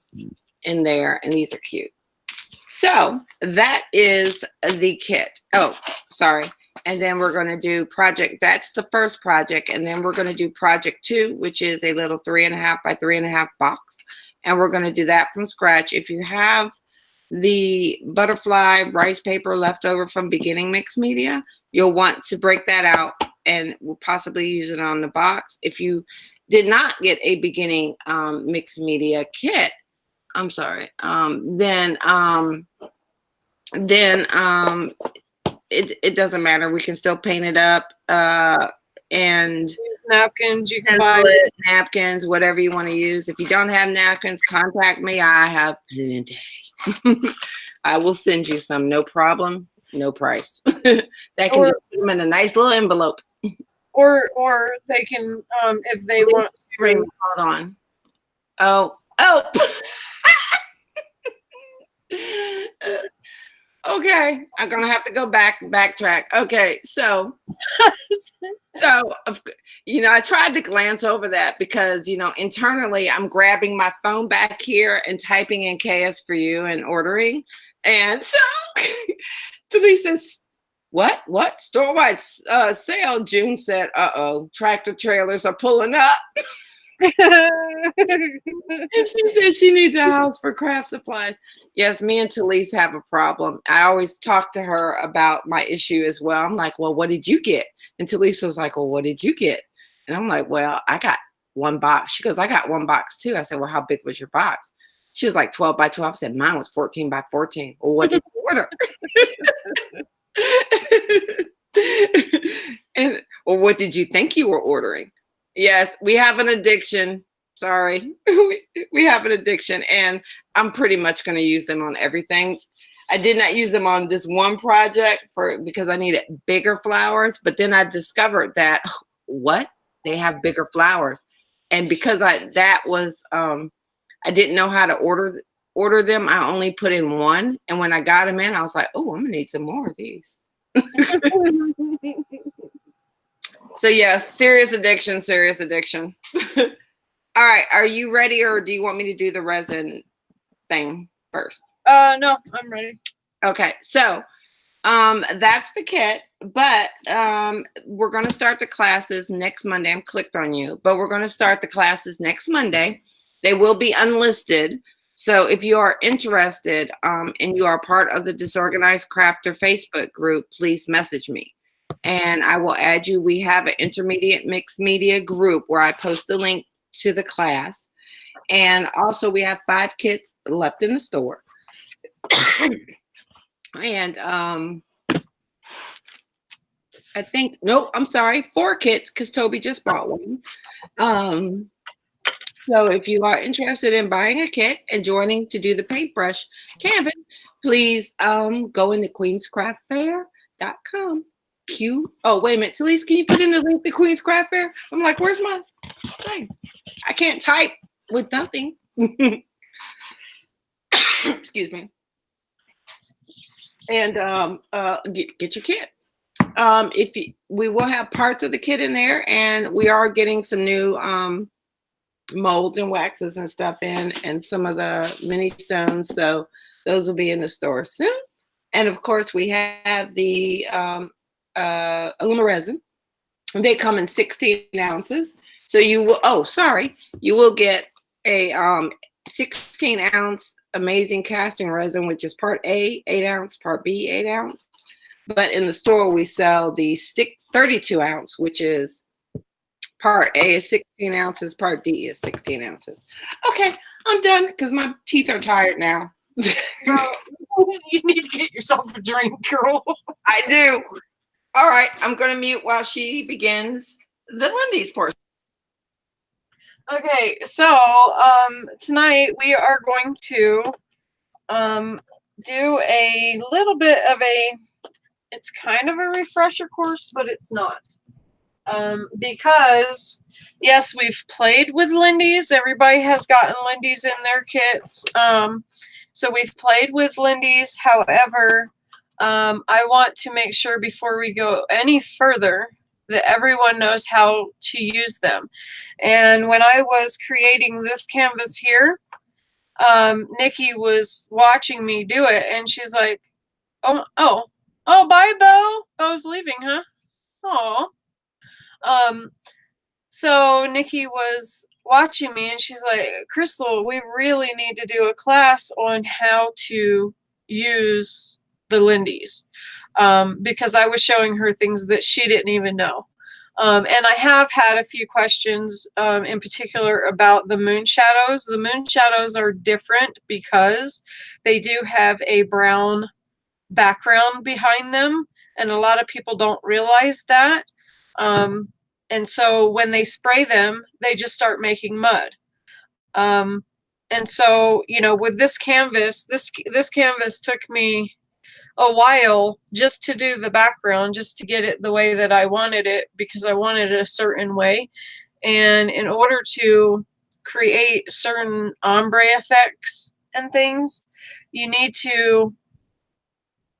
in there, and these are cute. So that is the kit. Oh, sorry. And then we're going to do project. That's the first project. And then we're going to do project 2, which is a little 3.5 by 3.5 box. And we're going to do that from scratch. If you have the butterfly rice paper left over from beginning mixed media, you'll want to break that out and we'll possibly use it on the box. If you did not get a beginning mixed media kit, I'm sorry, then it doesn't matter. We can still paint it up and use napkins. You can buy napkins, whatever you want to use. If you don't have napkins, contact me. I have plenty. I will send you some, no problem, no price. That can just put them in a nice little envelope. Or they can, if they want to. Hold on. Oh. Okay, I'm gonna have to go backtrack. Okay, so I tried to glance over that because internally I'm grabbing my phone back here and typing in KS for You and ordering, and so Denise says, "What? Store-wide sale?" June said, "Uh-oh, tractor trailers are pulling up." And she said she needs a house for craft supplies. Yes, me and Talise have a problem. I always talk to her about my issue as well. I'm like, well, what did you get? And Talise was like, well, what did you get? And I'm like, well, I got 1 box. She goes, I got 1 box too. I said, well, how big was your box? She was like 12 by 12. I said, mine was 14 by 14. Well, what did you order? And well, what did you think you were ordering? Yes, we have an addiction. Sorry. We have an addiction, and I'm pretty much going to use them on everything. I did not use them on this one project because I needed bigger flowers, but then I discovered that they have bigger flowers. And because I didn't know how to order them, I only put in 1, and when I got them in, I was like, oh, I'm going to need some more of these. So yes, serious addiction. All right, are you ready, or do you want me to do the resin thing first? No, I'm ready. Okay, so that's the kit, but we're going to start the classes next Monday. I'm clicked on you, but we're going to start the classes next Monday. They will be unlisted. So if you are interested and you are part of the Disorganized Crafter Facebook group, please message me and I will add you. We have an intermediate mixed media group where I post the link to the class. And also we have 5 kits left in the store. And I think, nope, I'm sorry, 4 kits because Toby just bought one. So if you are interested in buying a kit and joining to do the paintbrush canvas, please go into queenscraftfair.com. Oh, wait a minute. Talise, can you put in the link to Queen's Craft Fair? I'm like, where's my thing? I can't type with nothing. Excuse me. And get your kit. We will have parts of the kit in there, and we are getting some new molds and waxes and stuff in, and some of the mini stones. So those will be in the store soon. And of course, we have the Aluma resin. They come in 16 ounces. So you will, you will get a 16-ounce amazing casting resin, which is part A, 8 ounce, part B, 8 ounce. But in the store, we sell the 32 ounce, which is part A is 16 ounces, part D is 16 ounces. Okay, I'm done because my teeth are tired now. Girl, you need to get yourself a drink, girl. I do. All right, I'm going to mute while she begins the Lindy's portion. Okay, so tonight we are going to do a little bit of it's kind of a refresher course, but it's not. Because, yes, we've played with Lindy's. Everybody has gotten Lindy's in their kits. So we've played with Lindy's. However, I want to make sure before we go any further that everyone knows how to use them. And when I was creating this canvas here, Nikki was watching me do it, and she's like, oh, bye, Bo. Bo's leaving, huh? Oh. So Nikki was watching me, and she's like, Crystal, we really need to do a class on how to use the Lindy's. Because I was showing her things that she didn't even know. And I have had a few questions in particular about the moon shadows. The moon shadows are different because they do have a brown background behind them, and a lot of people don't realize that. And so when they spray them, they just start making mud. And so, you know, with this canvas, this canvas took me a while just to do the background, just to get it the way that I wanted it, because I wanted it a certain way. And in order to create certain ombre effects and things, you need to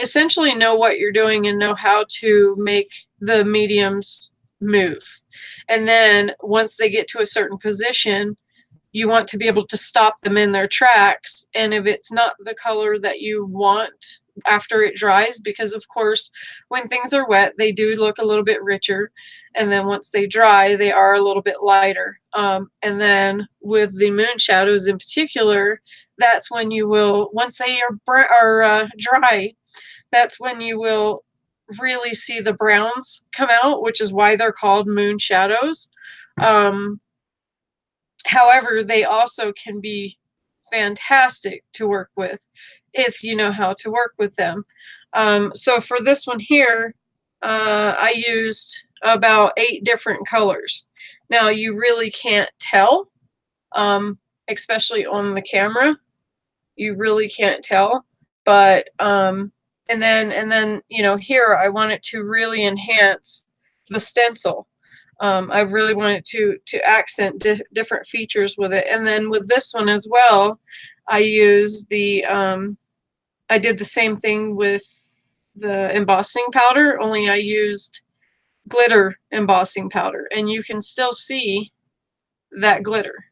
essentially know what you're doing and know how to make the mediums move. And then once they get to a certain position, you want to be able to stop them in their tracks. And if it's not the color that you want after it dries, because of course when things are wet they do look a little bit richer, and then once they dry they are a little bit lighter. And then with the moon shadows in particular, that's when you will, once they are dry, that's when you will really see the browns come out, which is why they're called moon shadows. However, they also can be fantastic to work with if you know how to work with them. So for this one here, I used about 8 different colors. Now you really can't tell, especially on the camera. You really can't tell, but and then you know, here I want it to really enhance the stencil. I really wanted to accent different features with it. And then with this one as well, I used the I did the same thing with the embossing powder, only I used glitter embossing powder, and you can still see that glitter.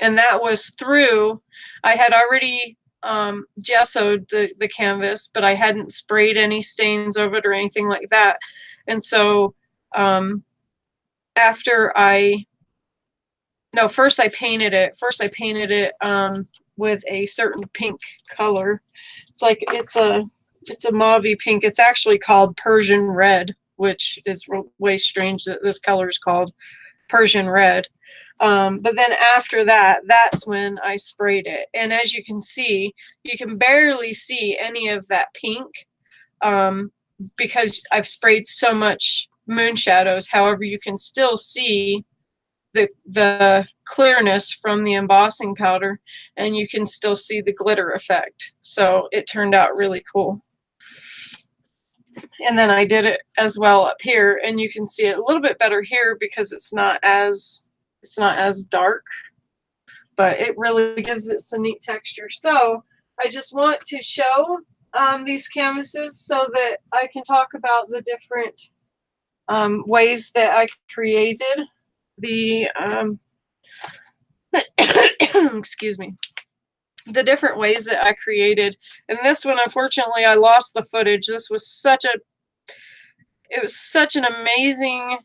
And that was through, I had already gessoed the canvas, but I hadn't sprayed any stains over it or anything like that. And so first I painted it. First I painted it with a certain pink color. It's a mauve-y pink. It's actually called Persian red, which is way strange that this color is called Persian red. But then after that, that's when I sprayed it. And as you can see, you can barely see any of that pink because I've sprayed so much moon shadows. However, you can still see the clearness from the embossing powder, and you can still see the glitter effect. So it turned out really cool. And then I did it as well up here, and you can see it a little bit better here because it's not as dark, but it really gives it some neat texture. So I just want to show these canvases so that I can talk about the different ways that I created the excuse me, the different ways that I created. And this one, unfortunately, I lost the footage. This was such an amazing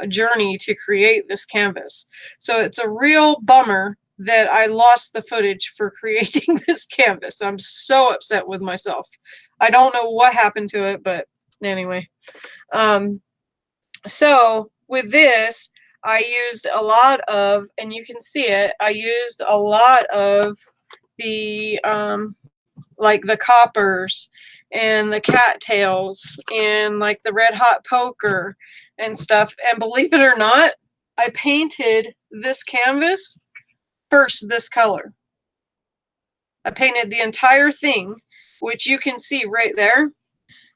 journey to create this canvas. So it's a real bummer that I lost the footage for creating this canvas. I'm so upset with myself. I don't know what happened to it, but anyway. So with this, I used a lot of, and you can see it, I used a lot of the like the coppers and the cattails and like the red hot poker and stuff. And believe it or not, I painted this canvas first this color. I painted the entire thing, which you can see right there.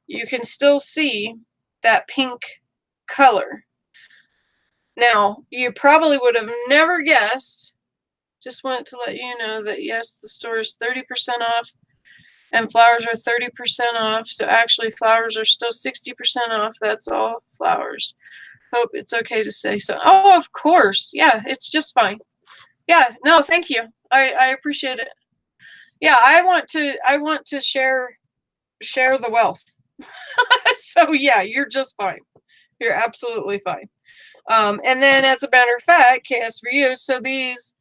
You can still see that pink color. Now, you probably would have never guessed. Just wanted to let you know that yes, the store is 30% off and flowers are 30% off. So actually flowers are still 60% off. That's all flowers. Hope it's okay to say so. Oh, of course. Yeah, it's just fine. Yeah, no, thank you. I appreciate it. Yeah, I want to share the wealth. So yeah, you're just fine. You're absolutely fine. And then as a matter of fact, KS for you. So these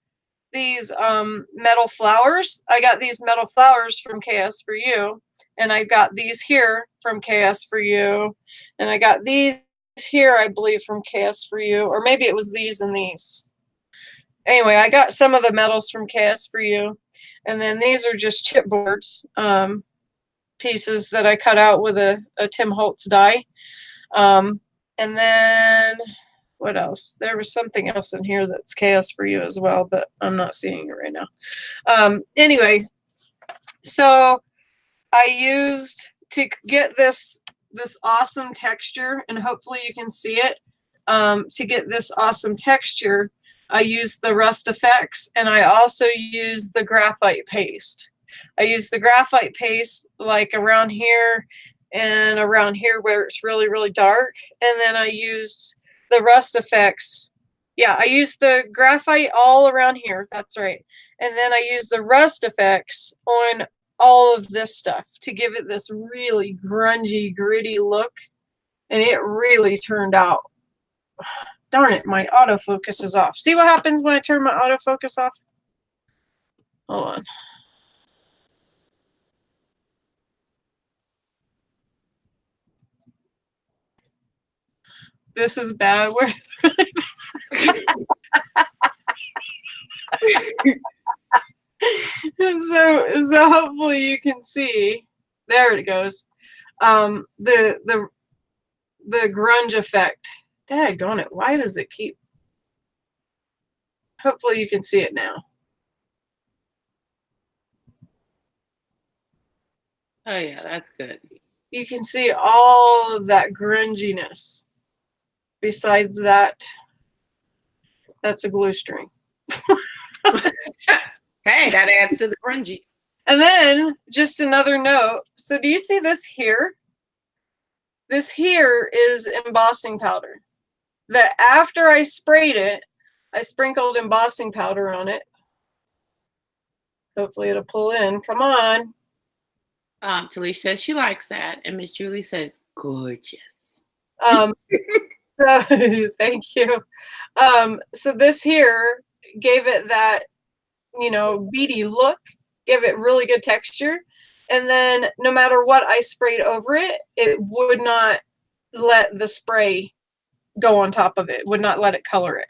metal flowers, I got these metal flowers from KS for you, and I got these here from KS for you, and I got these here, I believe, from KS for you, or maybe it was these and these. Anyway, I got some of the metals from KS for you, and then these are just chipboards, pieces that I cut out with a Tim Holtz die. And then what else? There was something else in here that's chaos for you as well, but I'm not seeing it right now. Anyway, so I used to get this awesome texture, and hopefully you can see it. To get this awesome texture, I used the Rust Effects, and I also used the graphite paste. I used the graphite paste like around here and around here where it's really, really dark. And then I used the Rust Effects. Yeah, I used the graphite all around here. That's right. And then I used the Rust Effects on all of this stuff to give it this really grungy, gritty look. And it really turned out. Darn it, my autofocus is off. See what happens when I turn my autofocus off? Hold on. This is bad. So hopefully you can see. There it goes. The grunge effect. Daggone it. Why does it keep? Hopefully you can see it now. Oh yeah, that's good. You can see all of that grunginess. Besides that, that's a glue string. Hey, that adds to the grungy. And then just another note. So do you see this here? This here is embossing powder. That after I sprayed it, I sprinkled embossing powder on it. Hopefully it'll pull in. Come on. Talisha says she likes that, and Miss Julie says gorgeous. So thank you. So this here gave it that, you know, beady look, gave it really good texture. And then no matter what I sprayed over it, it would not let the spray go on top of it, would not let it color it.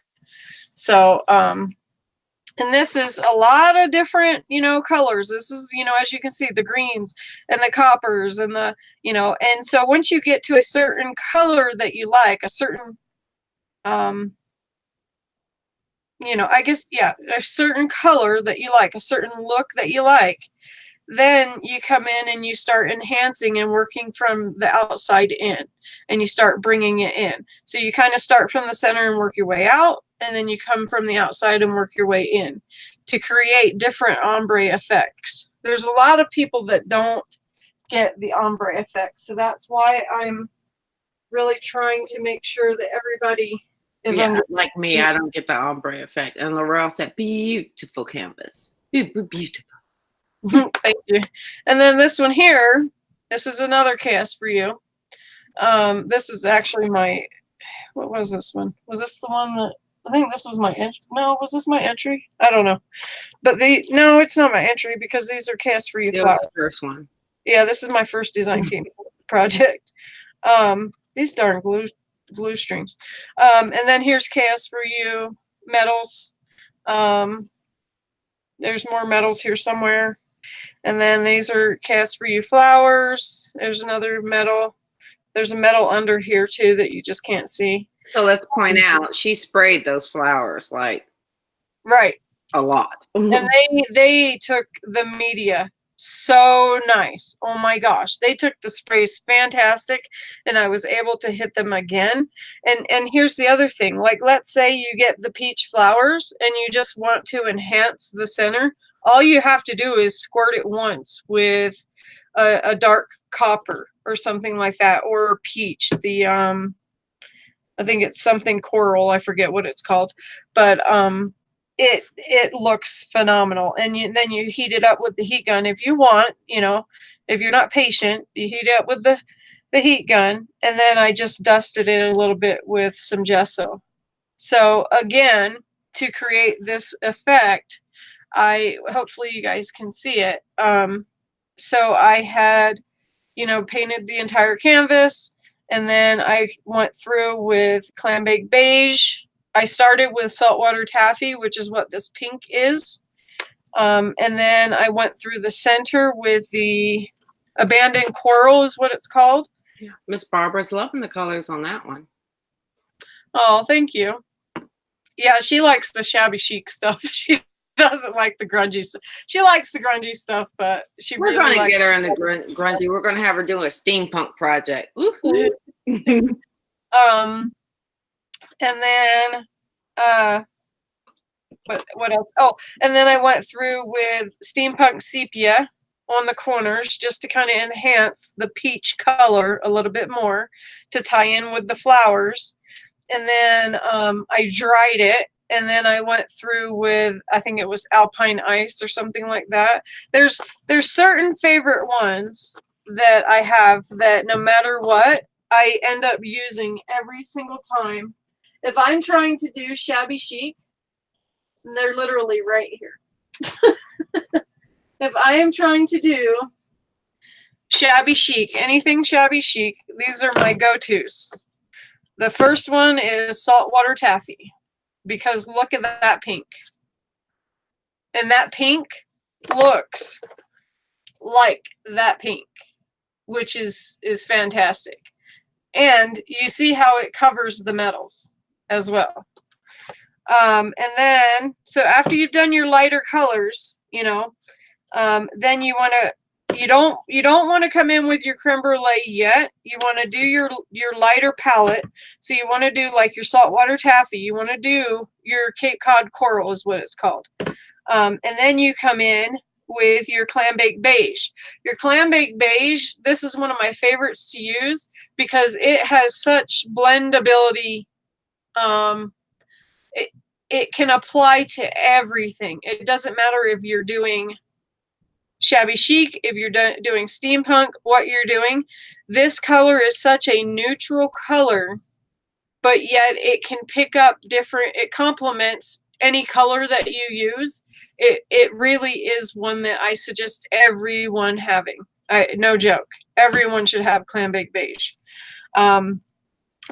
So, and this is a lot of different, you know, colors. This is, you know, as you can see, the greens and the coppers and the, you know, and so once you get to a certain color that you like, a certain you know, I guess, yeah, a certain color that you like, a certain look that you like, then you come in and you start enhancing and working from the outside in, and you start bringing it in. So you kind of start from the center and work your way out, and then you come from the outside and work your way in to create different ombre effects. There's a lot of people that don't get the ombre effect, so that's why I'm really trying to make sure that everybody is Yeah, under. like me, I don't get the ombre effect. And Laurel said, beautiful canvas. Beautiful. Thank you. And then this one here, this is another cast for you. This is actually my, what was this one? Was this the one that, I think this was my entry. No, was this my entry? I don't know. But no, it's not my entry because these are cast for you flowers. The first one. Yeah, this is my first design team project. These darn glue strings. And then here's cast for you metals. There's more metals here somewhere. And then these are cast for you flowers. There's another metal. There's a metal under here too that you just can't see. So let's point out, she sprayed those flowers like right a lot. And they took the media so nice. Oh my gosh, they took the sprays fantastic, and I was able to hit them again. And here's the other thing, like let's say you get the peach flowers and you just want to enhance the center. All you have to do is squirt it once with a dark copper or something like that, or peach. The I think it's something coral, I forget what it's called, but it looks phenomenal. And then you heat it up with the heat gun if you want, you know. If you're not patient, you heat it up with the heat gun, and then I just dusted it a little bit with some gesso. So again, to create this effect, hopefully you guys can see it. So I had, you know, painted the entire canvas, and then I went through with clam baked beige. I started with saltwater taffy, which is what this pink is. And then I went through the center with the abandoned coral is what it's called. Yeah. Miss Barbara's loving the colors on that one. Oh, thank you. Yeah, she likes the shabby chic stuff. She doesn't like the grungy stuff. She likes the grungy stuff, but we're really going to likes get her in the grungy. We're going to have her do a steampunk project. And then what else? Oh, and then I went through with steampunk sepia on the corners just to kind of enhance the peach color a little bit more to tie in with the flowers. And then I dried it, and then I went through with, I think it was alpine ice or something like that. There's certain favorite ones that I have that no matter what, I end up using every single time. If I'm trying to do shabby chic, they're literally right here. If I am trying to do shabby chic, anything shabby chic, these are my go-tos. The first one is saltwater taffy, because look at that pink. And that pink looks like that pink, which is fantastic. And you see how it covers the metals as well. And then, so after you've done your lighter colors, you know, then you want to, you don't want to come in with your creme brulee yet. You want to do your lighter palette. So you want to do like your saltwater taffy. You want to do your Cape Cod coral is what it's called. And then you come in with your clam baked beige. Your clam baked beige, this is one of my favorites to use because it has such blendability. It can apply to everything. It doesn't matter if you're doing shabby chic, if you're doing steampunk, what you're doing. This color is such a neutral color, but yet it can pick up different, it complements any color that you use. It really is one that I suggest everyone having. No joke. Everyone should have clam baked beige.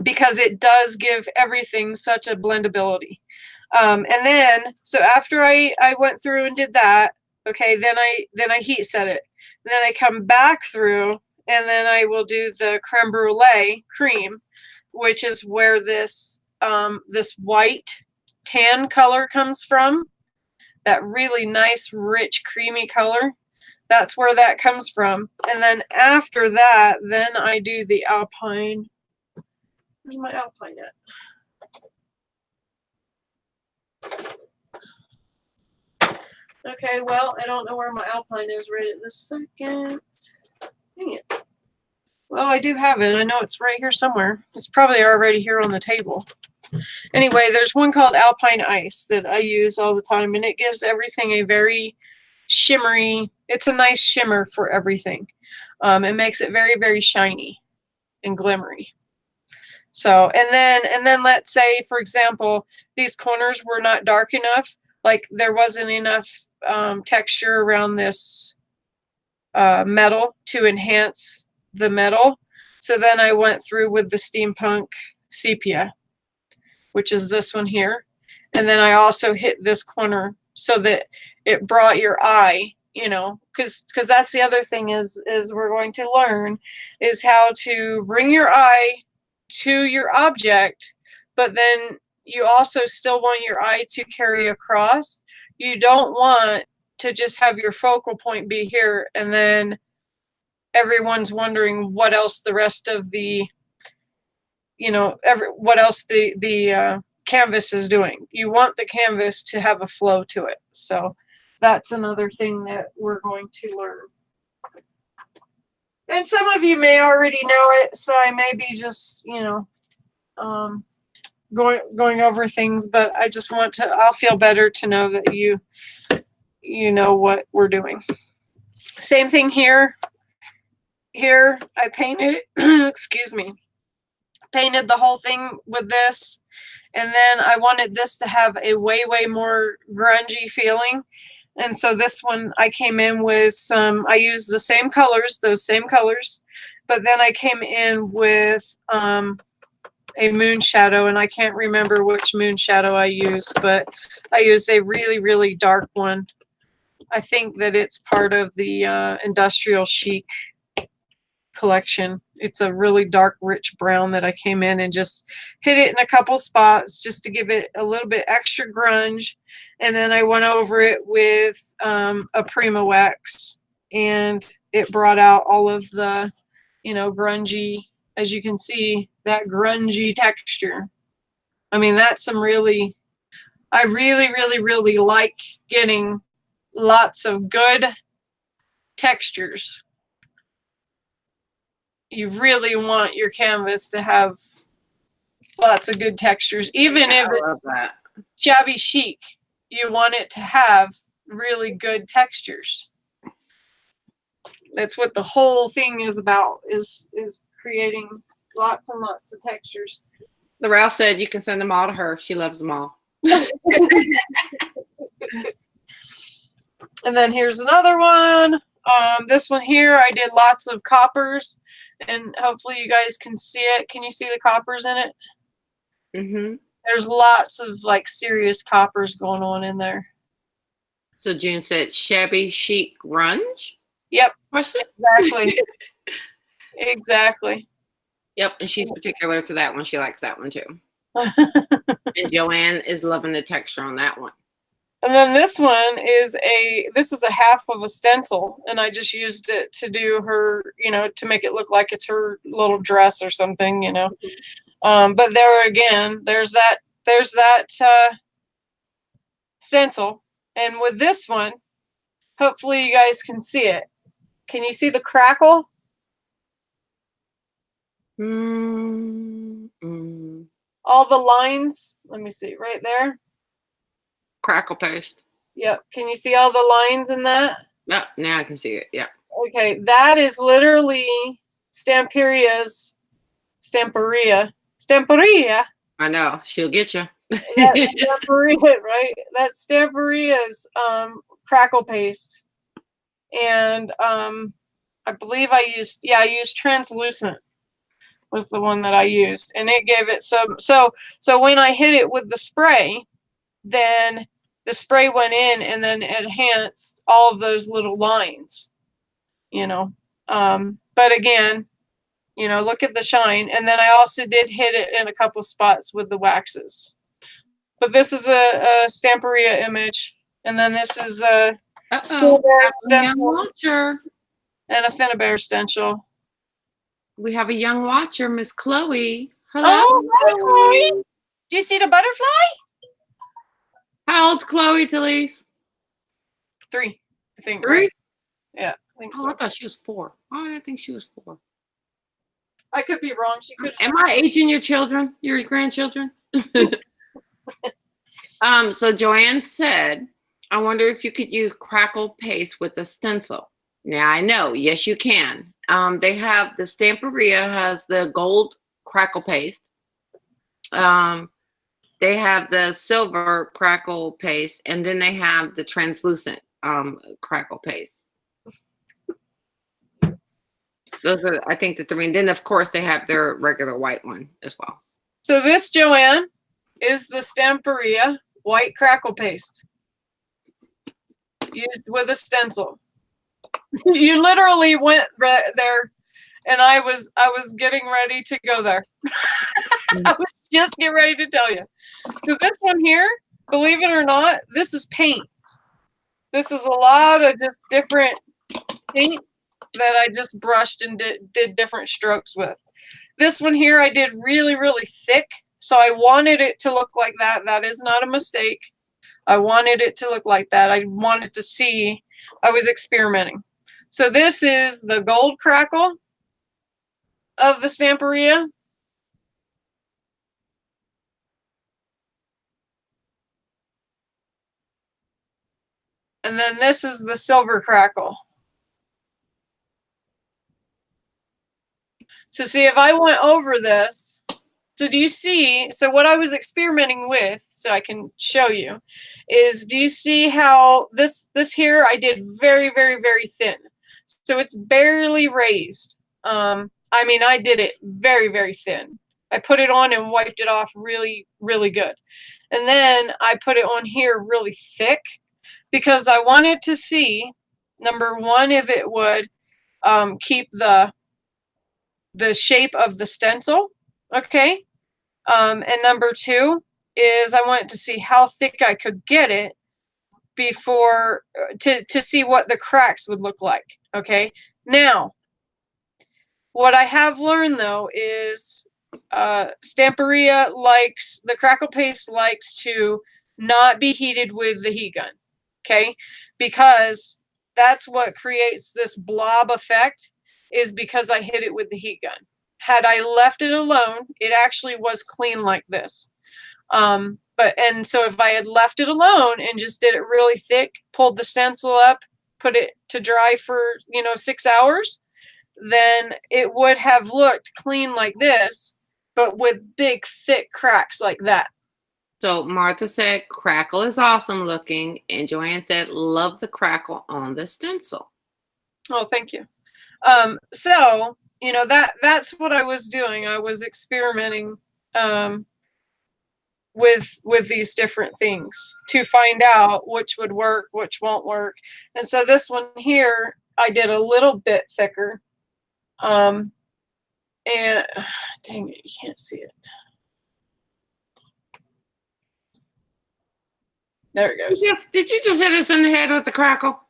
Because it does give everything such a blendability. And then, so after I went through and did that, okay, then I heat set it. And then I come back through, and then I will do the creme brulee cream, which is where this this white tan color comes from. That really nice, rich, creamy color. That's where that comes from. And then after that, then I do the Alpine. Where's my Alpine at? Okay, well, I don't know where my Alpine is right at this second. Dang it. Well, I do have it. I know it's right here somewhere. It's probably already here on the table. Anyway, there's one called Alpine Ice that I use all the time, and it gives everything a very shimmery, it's a nice shimmer for everything. It makes it very, very shiny and glimmery. So, and then let's say, for example, these corners were not dark enough, like there wasn't enough texture around this metal to enhance the metal. So then I went through with the Steampunk Sepia, which is this one here. And then I also hit this corner so that it brought your eye, you know, because that's the other thing is we're going to learn is how to bring your eye to your object, but then you also still want your eye to carry across. You don't want to just have your focal point be here and then everyone's wondering what else the rest of the, you know, what else the canvas is doing. You want the canvas to have a flow to it. So that's another thing that we're going to learn. And some of you may already know it, so I may be just, you know, going over things, but I just want to, I'll feel better to know that you know what we're doing. Same thing here. Here I painted, excuse me, painted the whole thing with this. And then I wanted this to have a way, way more grungy feeling. And so this one I came in with some, I used the same colors, those same colors, but then I came in with a moon shadow, and I can't remember which moon shadow I used, but I used a really, really dark one. I think that it's part of the Industrial Chic collection. It's a really dark, rich brown that I came in and just hit it in a couple spots just to give it a little bit extra grunge. And then I went over it with a Prima wax, and it brought out all of the, you know, grungy, as you can see, that grungy texture. I mean, that's some really, I really, really, really like getting lots of good textures. You really want your canvas to have lots of good textures. Even if it's shabby chic, you want it to have really good textures. That's what the whole thing is about, is creating lots and lots of textures. Laurel said you can send them all to her. She loves them all. And then here's another one. This one here, I did lots of coppers, and hopefully you guys can see it. Can you see the coppers in it? Mm-hmm. There's lots of like serious coppers going on in there. So June said shabby chic grunge? Yep. Exactly. Exactly. Yep, and she's particular to that one. She likes that one too. And Joanne is loving the texture on that one. And then this one is a half of a stencil, and I just used it to do her, you know, to make it look like it's her little dress or something, you know. But there again, there's that stencil. And with this one, hopefully you guys can see it. Can you see the crackle? Mm-hmm. All the lines, let me see, right there. Crackle paste. Yep. Can you see all the lines in that? Yep, now I can see it. Yeah. Okay, that is literally Stamperia. I know. She'll get you. Stamperia, right? That's Stamperia's crackle paste. And I believe I used translucent was the one that I used, and it gave it some, so when I hit it with the spray, then the spray went in and then enhanced all of those little lines, you know. But again, you know, look at the shine. And then I also did hit it in a couple spots with the waxes. But this is a Stamperia image. And then this is a Uh-oh, we have a young stencil watcher. and a Finnebear stencil. We have a young watcher, Miss Chloe. Hello. Oh, hi, Chloe. Do you see the butterfly? How old's Chloe, Talise? 3, I think. 3? Right? Yeah, I think Oh, so. I thought she was 4. Oh, I didn't think she was 4. I could be wrong. She could. Am I aging your children, your grandchildren? So Joanne said, I wonder if you could use crackle paste with a stencil. Now I know, yes, you can. They have the Stamperia has the gold crackle paste. They have the silver crackle paste, and then they have the translucent crackle paste. Those are, I think, the 3. And then, of course, they have their regular white one as well. So this, Joanne, is the Stamperia white crackle paste used with a stencil. You literally went there, and I was getting ready to go there. I was just getting ready to tell you. So this one here, believe it or not, this is paint. This is a lot of just different paint that I just brushed and did different strokes with. This one here I did really, really thick. So I wanted it to look like that. That is not a mistake. I wanted it to look like that. I wanted to see. I was experimenting. So this is the gold crackle of the Stamperia. And then this is the silver crackle. So see, if I went over this, so do you see, so what I was experimenting with, so I can show you, is do you see how this here I did very, very, very thin. So it's barely raised. I mean, I did it very, very thin. I put it on and wiped it off really, really good. And then I put it on here really thick because I wanted to see, number one, if it would keep the shape of the stencil, okay? And number 2 is I wanted to see how thick I could get it before to see what the cracks would look like, okay? Now, what I have learned though is Stamperia likes, the crackle paste likes to not be heated with the heat gun, okay? Because that's what creates this blob effect, is because I hit it with the heat gun. Had I left it alone, it actually was clean like this. And so if I had left it alone and just did it really thick, pulled the stencil up, put it to dry for, 6 hours, then it would have looked clean like this, but with big, thick cracks like that. So Martha said, crackle is awesome looking. And Joanne said, love the crackle on the stencil. Oh, thank you. So, that's what I was doing. I was experimenting with these different things to find out which would work, which won't work. And so this one here, I did a little bit thicker. And dang it, you can't see it. There it goes. Did you just hit us in the head with the crackle?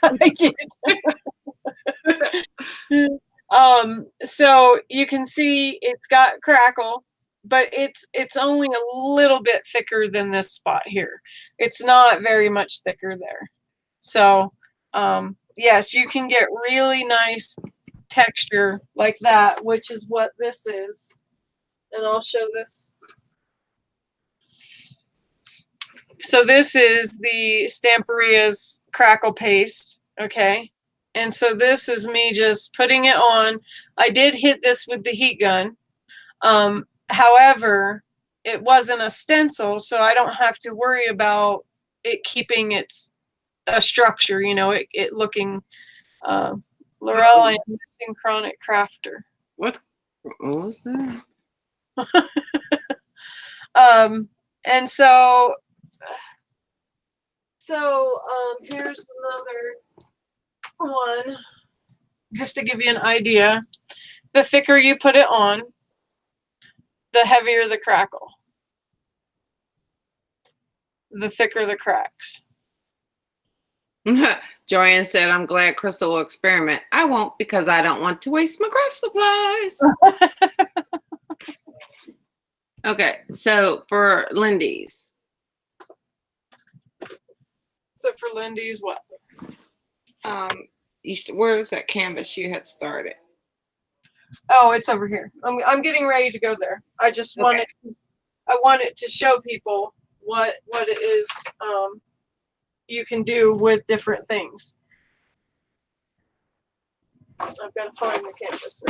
I did. So you can see it's got crackle, but it's only a little bit thicker than this spot here. It's not very much thicker there. So yes, you can get really nice texture like that, which is what this is. And I'll show this. So this is the Stamperia's crackle paste, okay? And so this is me just putting it on. I did hit this with the heat gun. However, it wasn't a stencil, so I don't have to worry about it keeping a structure, it looking, Laurel, I am missing Chronic Crafter. What was that? And so here's another one, just to give you an idea. The thicker you put it on, the heavier the crackle. the thicker the cracks. Joanne said, I'm glad Crystal will experiment. I won't because I don't want to waste my craft supplies. Okay, so for Lindy's. So for Lindy's, what? Where's that canvas you had started? Oh, it's over here. I'm getting ready to go there. I just wanted I wanted to show people what it is you can do with different things. I've got to find the canvas.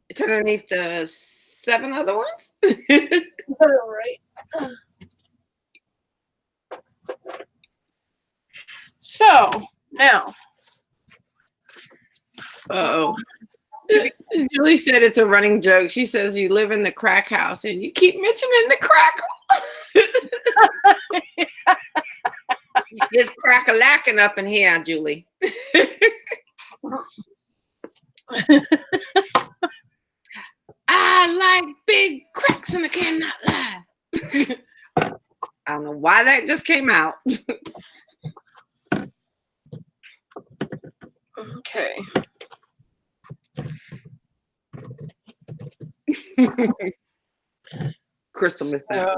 It's underneath the 7 other ones. All right. So now. Uh-oh. Julie said it's a running joke. She says you live in the crack house and you keep mentioning the crackle. It's crack-a-lacking up in here, Julie. I like big cracks and I cannot lie. I don't know why that just came out. Okay. Crystal missed that.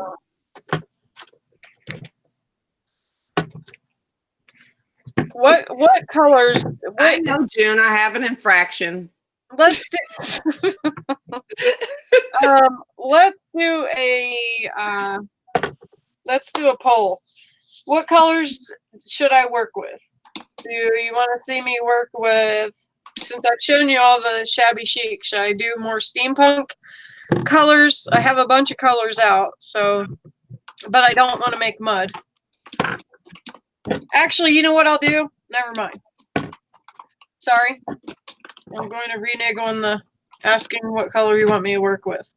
What colors? I know, June. I have an infraction. Let's do. Let's do a poll. What colors should I work with? Do you want to see me work with? Since I've shown you all the shabby chic, should I do more steampunk colors? I have a bunch of colors out, so, but I don't want to make mud. Actually, you know what I'll do? Never mind. Sorry. I'm going to renege on the asking what color you want me to work with.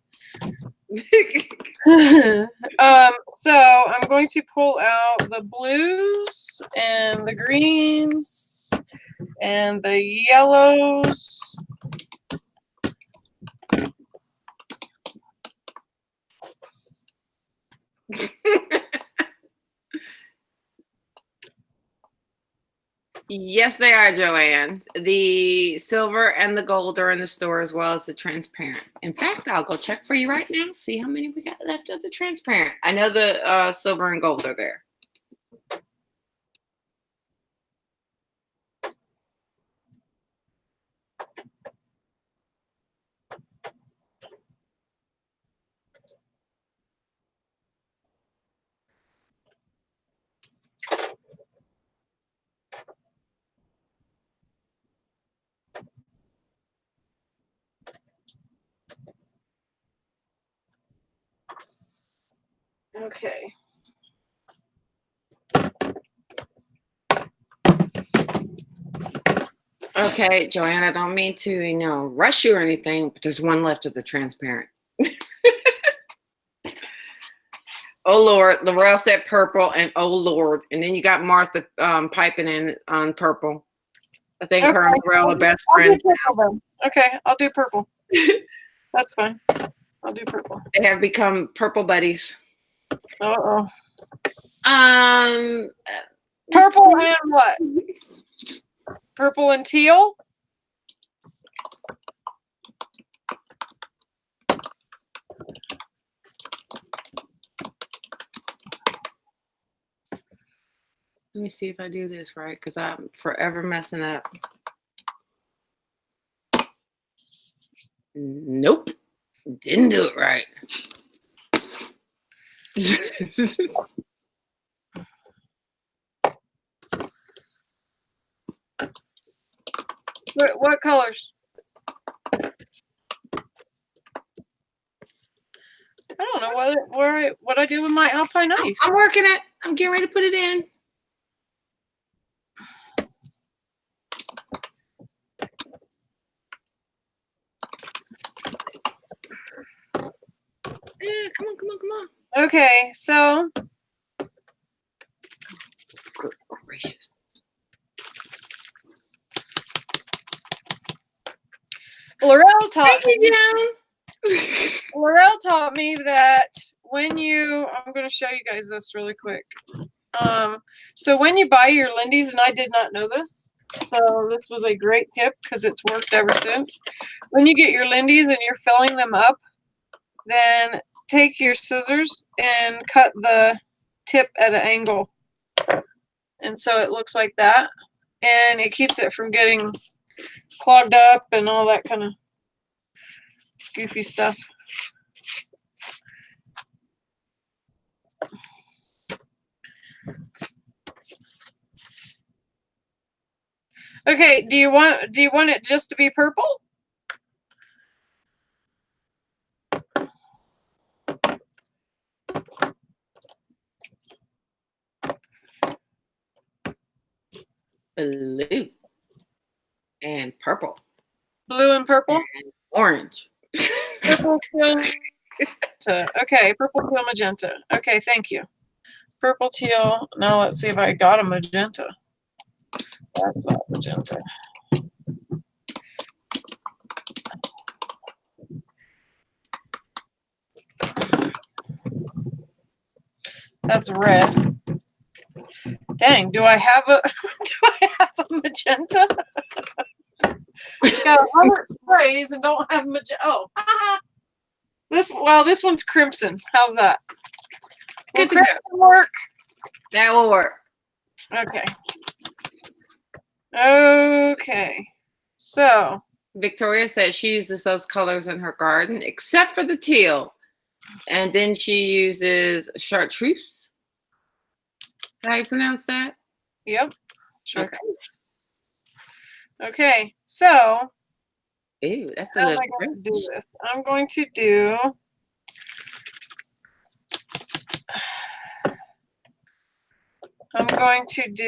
So I'm going to pull out the blues and the greens and the yellows. Yes, they are, Joanne. The silver and the gold are in the store as well as the transparent. In fact, I'll go check for you right now, see how many we got left of the transparent. I know the silver and gold are there. Okay. Okay, Joanne, I don't mean to, rush you or anything, but there's one left of the transparent. Oh, Lord. Laurel said purple, and oh, Lord. And then you got Martha piping in on purple. I think her and Laurel are best friends. Okay, I'll do purple. That's fine. I'll do purple. They have become purple buddies. Uh-oh. Purple and what? Purple and teal? Let me see if I do this right, because I'm forever messing up. Nope. Didn't do it right. What colors? I don't know what I do with my alpine ice. I'm working it. I'm getting ready to put it in. Yeah, come on. Okay, so. Good gracious. Laurel taught Thank you, Joan. Laurel taught me that I'm going to show you guys this really quick. So when you buy your Lindy's, and I did not know this, so this was a great tip because it's worked ever since. When you get your Lindy's and you're filling them up, then take your scissors and cut the tip at an angle. And so it looks like that. And it keeps it from getting clogged up and all that kind of goofy stuff. Okay, do you want it just to be purple? Blue and purple. Blue and purple? And orange. Purple, teal, magenta. Okay, purple, teal, magenta. Okay, thank you. Purple, teal. Now let's see if I got a magenta. That's not magenta. That's red. Dang, do I have a magenta? Got 100 sprays and don't have magenta. Oh, this one's crimson. How's that? Will crimson work? That will work. Okay. Okay. So Victoria said she uses those colors in her garden, except for the teal. And then she uses chartreuse. How you pronounce that? Yep. Sure. Okay. Okay. So Ew, that's a how am little I going to do this? I'm going to do. How am I going to do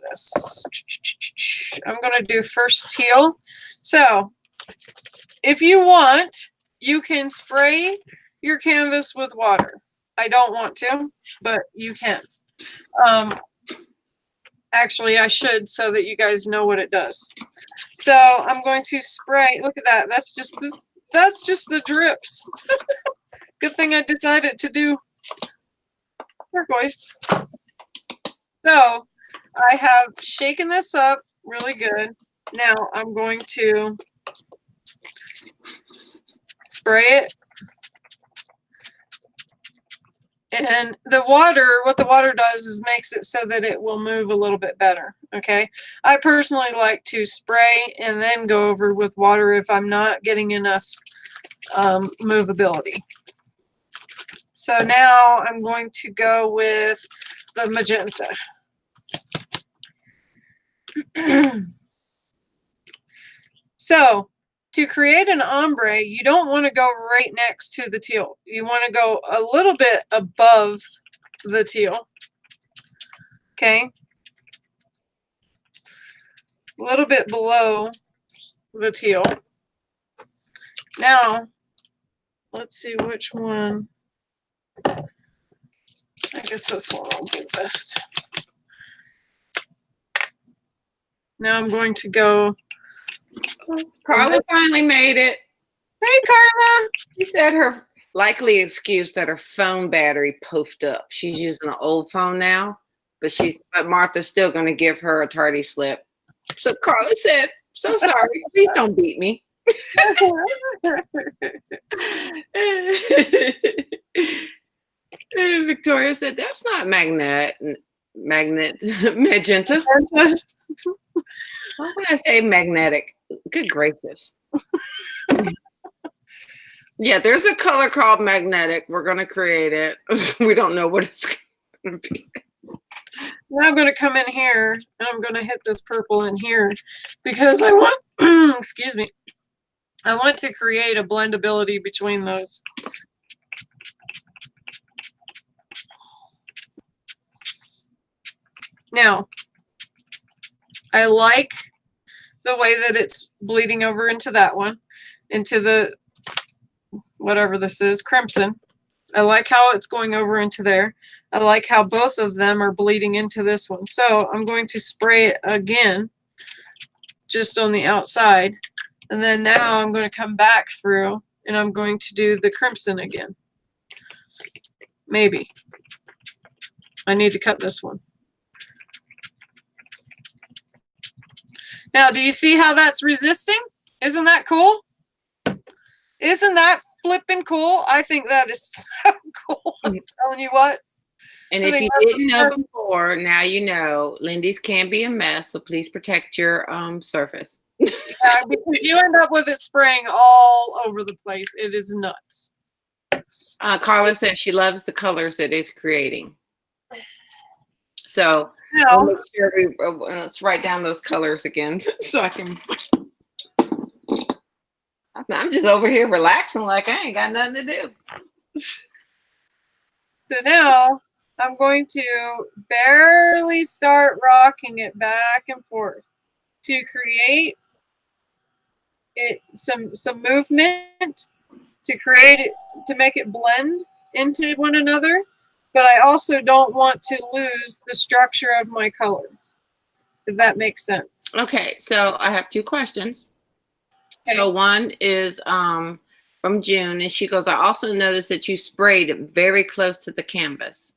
this? I'm going to do first teal. So if you want, you can spray your canvas with water. I don't want to, but you can. Actually, I should so that you guys know what it does. So I'm going to spray. Look at that. That's just the drips. Good thing I decided to do turquoise. So I have shaken this up really good. Now I'm going to spray it. And what the water does is makes it so that it will move a little bit better. Okay. I personally like to spray and then go over with water if I'm not getting enough movability. So now I'm going to go with the magenta. So to create an ombre, you don't want to go right next to the teal. You want to go a little bit above the teal. Okay. A little bit below the teal. Now, let's see which one. I guess this one will be best. Now I'm going to go. Carla finally made it. Hey, Carla. She said her likely excuse that her phone battery poofed up. She's using an old phone now, but Martha's still going to give her a tardy slip. So Carla said, "So sorry. Please don't beat me." And Victoria said, "That's not magenta." Why would I say magnetic? Good gracious. Yeah, there's a color called magnetic. We're going to create it. We don't know what it's going to be. Now I'm going to come in here and I'm going to hit this purple in here because I want, excuse me, I want to create a blendability between those. Now, I like the way that it's bleeding over into that one, into the, whatever this is, crimson. I like how it's going over into there. I like how both of them are bleeding into this one. So I'm going to spray it again, just on the outside. And then now I'm going to come back through and I'm going to do the crimson again. Maybe. I need to cut this one. Now, do you see how that's resisting? Isn't that cool? Isn't that flipping cool? I think that is so cool. I'm telling you what. And if you didn't know before, now you know. Lindy's can be a mess, so please protect your surface. Yeah, because you end up with it spraying all over the place. It is nuts. Carla says she loves the colors it is creating. So Now, we'll make sure let's write down those colors again so I can. I'm just over here relaxing like I ain't got nothing to do. So now I'm going to barely start rocking it back and forth to create it some movement, to create it, to make it blend into one another. But I also don't want to lose the structure of my color, if that makes sense. Okay, so I have two questions. Okay. So one is from June, and she goes, I also noticed that you sprayed very close to the canvas.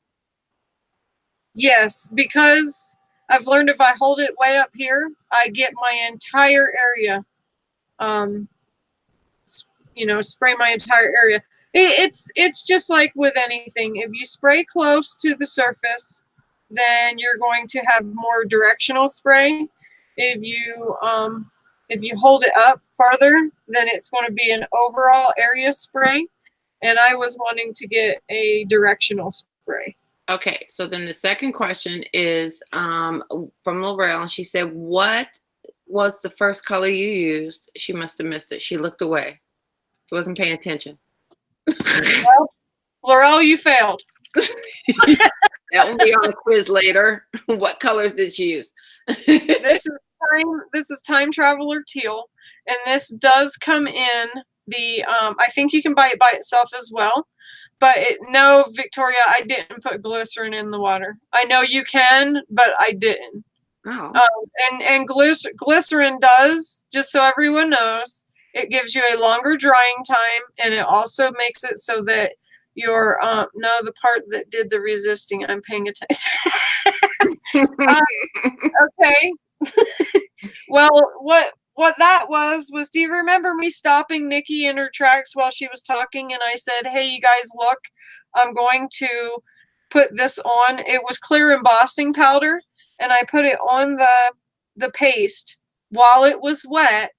Yes, because I've learned if I hold it way up here, I get my entire area, spray my entire area. It's just like with anything. If you spray close to the surface, then you're going to have more directional spray. If you hold it up farther, then it's going to be an overall area spray. And I was wanting to get a directional spray. Okay, so then the second question is from Laurel, and she said, what was the first color you used? She must have missed it. She looked away. She wasn't paying attention. Well, Laurel, you failed. That will be on the quiz later. What colors did she use? This is Time Traveler Teal, and this does come in the I think you can buy it by itself as well. But no, Victoria, I didn't put glycerin in the water. I know you can, but I didn't. Oh. And glycerin does, just so everyone knows, it gives you a longer drying time, and it also makes it so that your no, the part that did the resisting, I'm paying attention. Okay. Well, what that was, do you remember me stopping Nikki in her tracks while she was talking, and I said, hey, you guys, look, I'm going to put this on. It was clear embossing powder, and I put it on the paste while it was wet.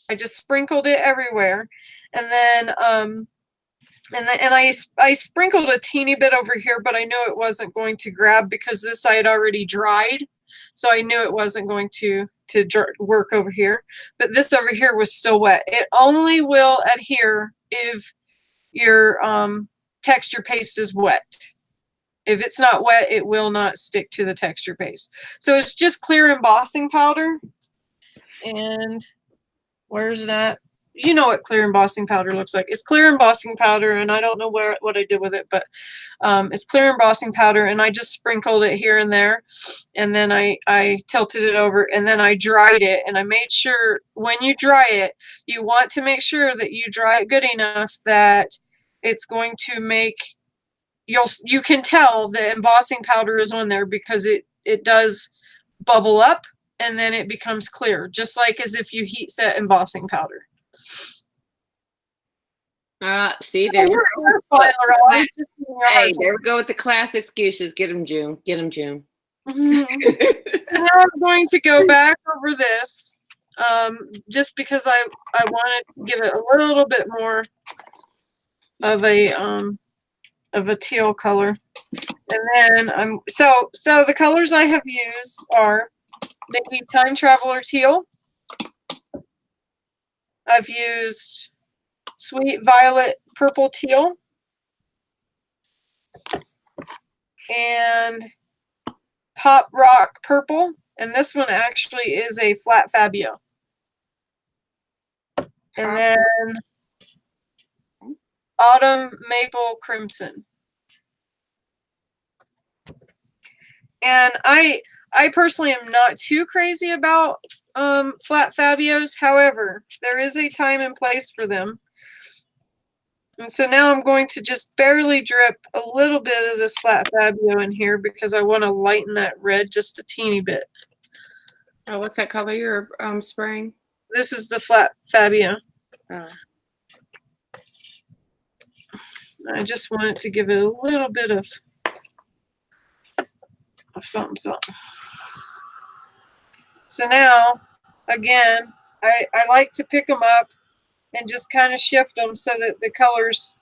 I just sprinkled it everywhere, and then I sprinkled a teeny bit over here, but I knew it wasn't going to grab because this I had already dried, so I knew it wasn't going to work over here. But this over here was still wet. It only will adhere if your texture paste is wet. If it's not wet, it will not stick to the texture paste. So it's just clear embossing powder. And where's it at? You know what clear embossing powder looks like. It's clear embossing powder, and I don't know what I did with it, but it's clear embossing powder, and I just sprinkled it here and there, and then I tilted it over, and then I dried it, and I made sure when you dry it, you want to make sure that you dry it good enough that it's going to make, you can tell the embossing powder is on there because it does bubble up, and then it becomes clear, just like as if you heat set embossing powder. See, there we go. Hey, there we go with the class excuses. Get them, June. Get them, June. Mm-hmm. Now I'm going to go back over this, just because I want to give it a little bit more of a teal color, and then so the colors I have used are maybe Time Traveler Teal. I've used Sweet Violet Purple Teal, and Pop Rock Purple, and this one actually is a flat Fabio. And then Autumn Maple Crimson. And I personally am not too crazy about flat Fabios. However, there is a time and place for them. And so now I'm going to just barely drip a little bit of this flat Fabio in here because I want to lighten that red just a teeny bit. Oh, what's that color you're spraying? This is the flat Fabio. Oh. I just wanted to give it a little bit of something, something. So now, again, I like to pick them up and just kind of shift them so that the colors,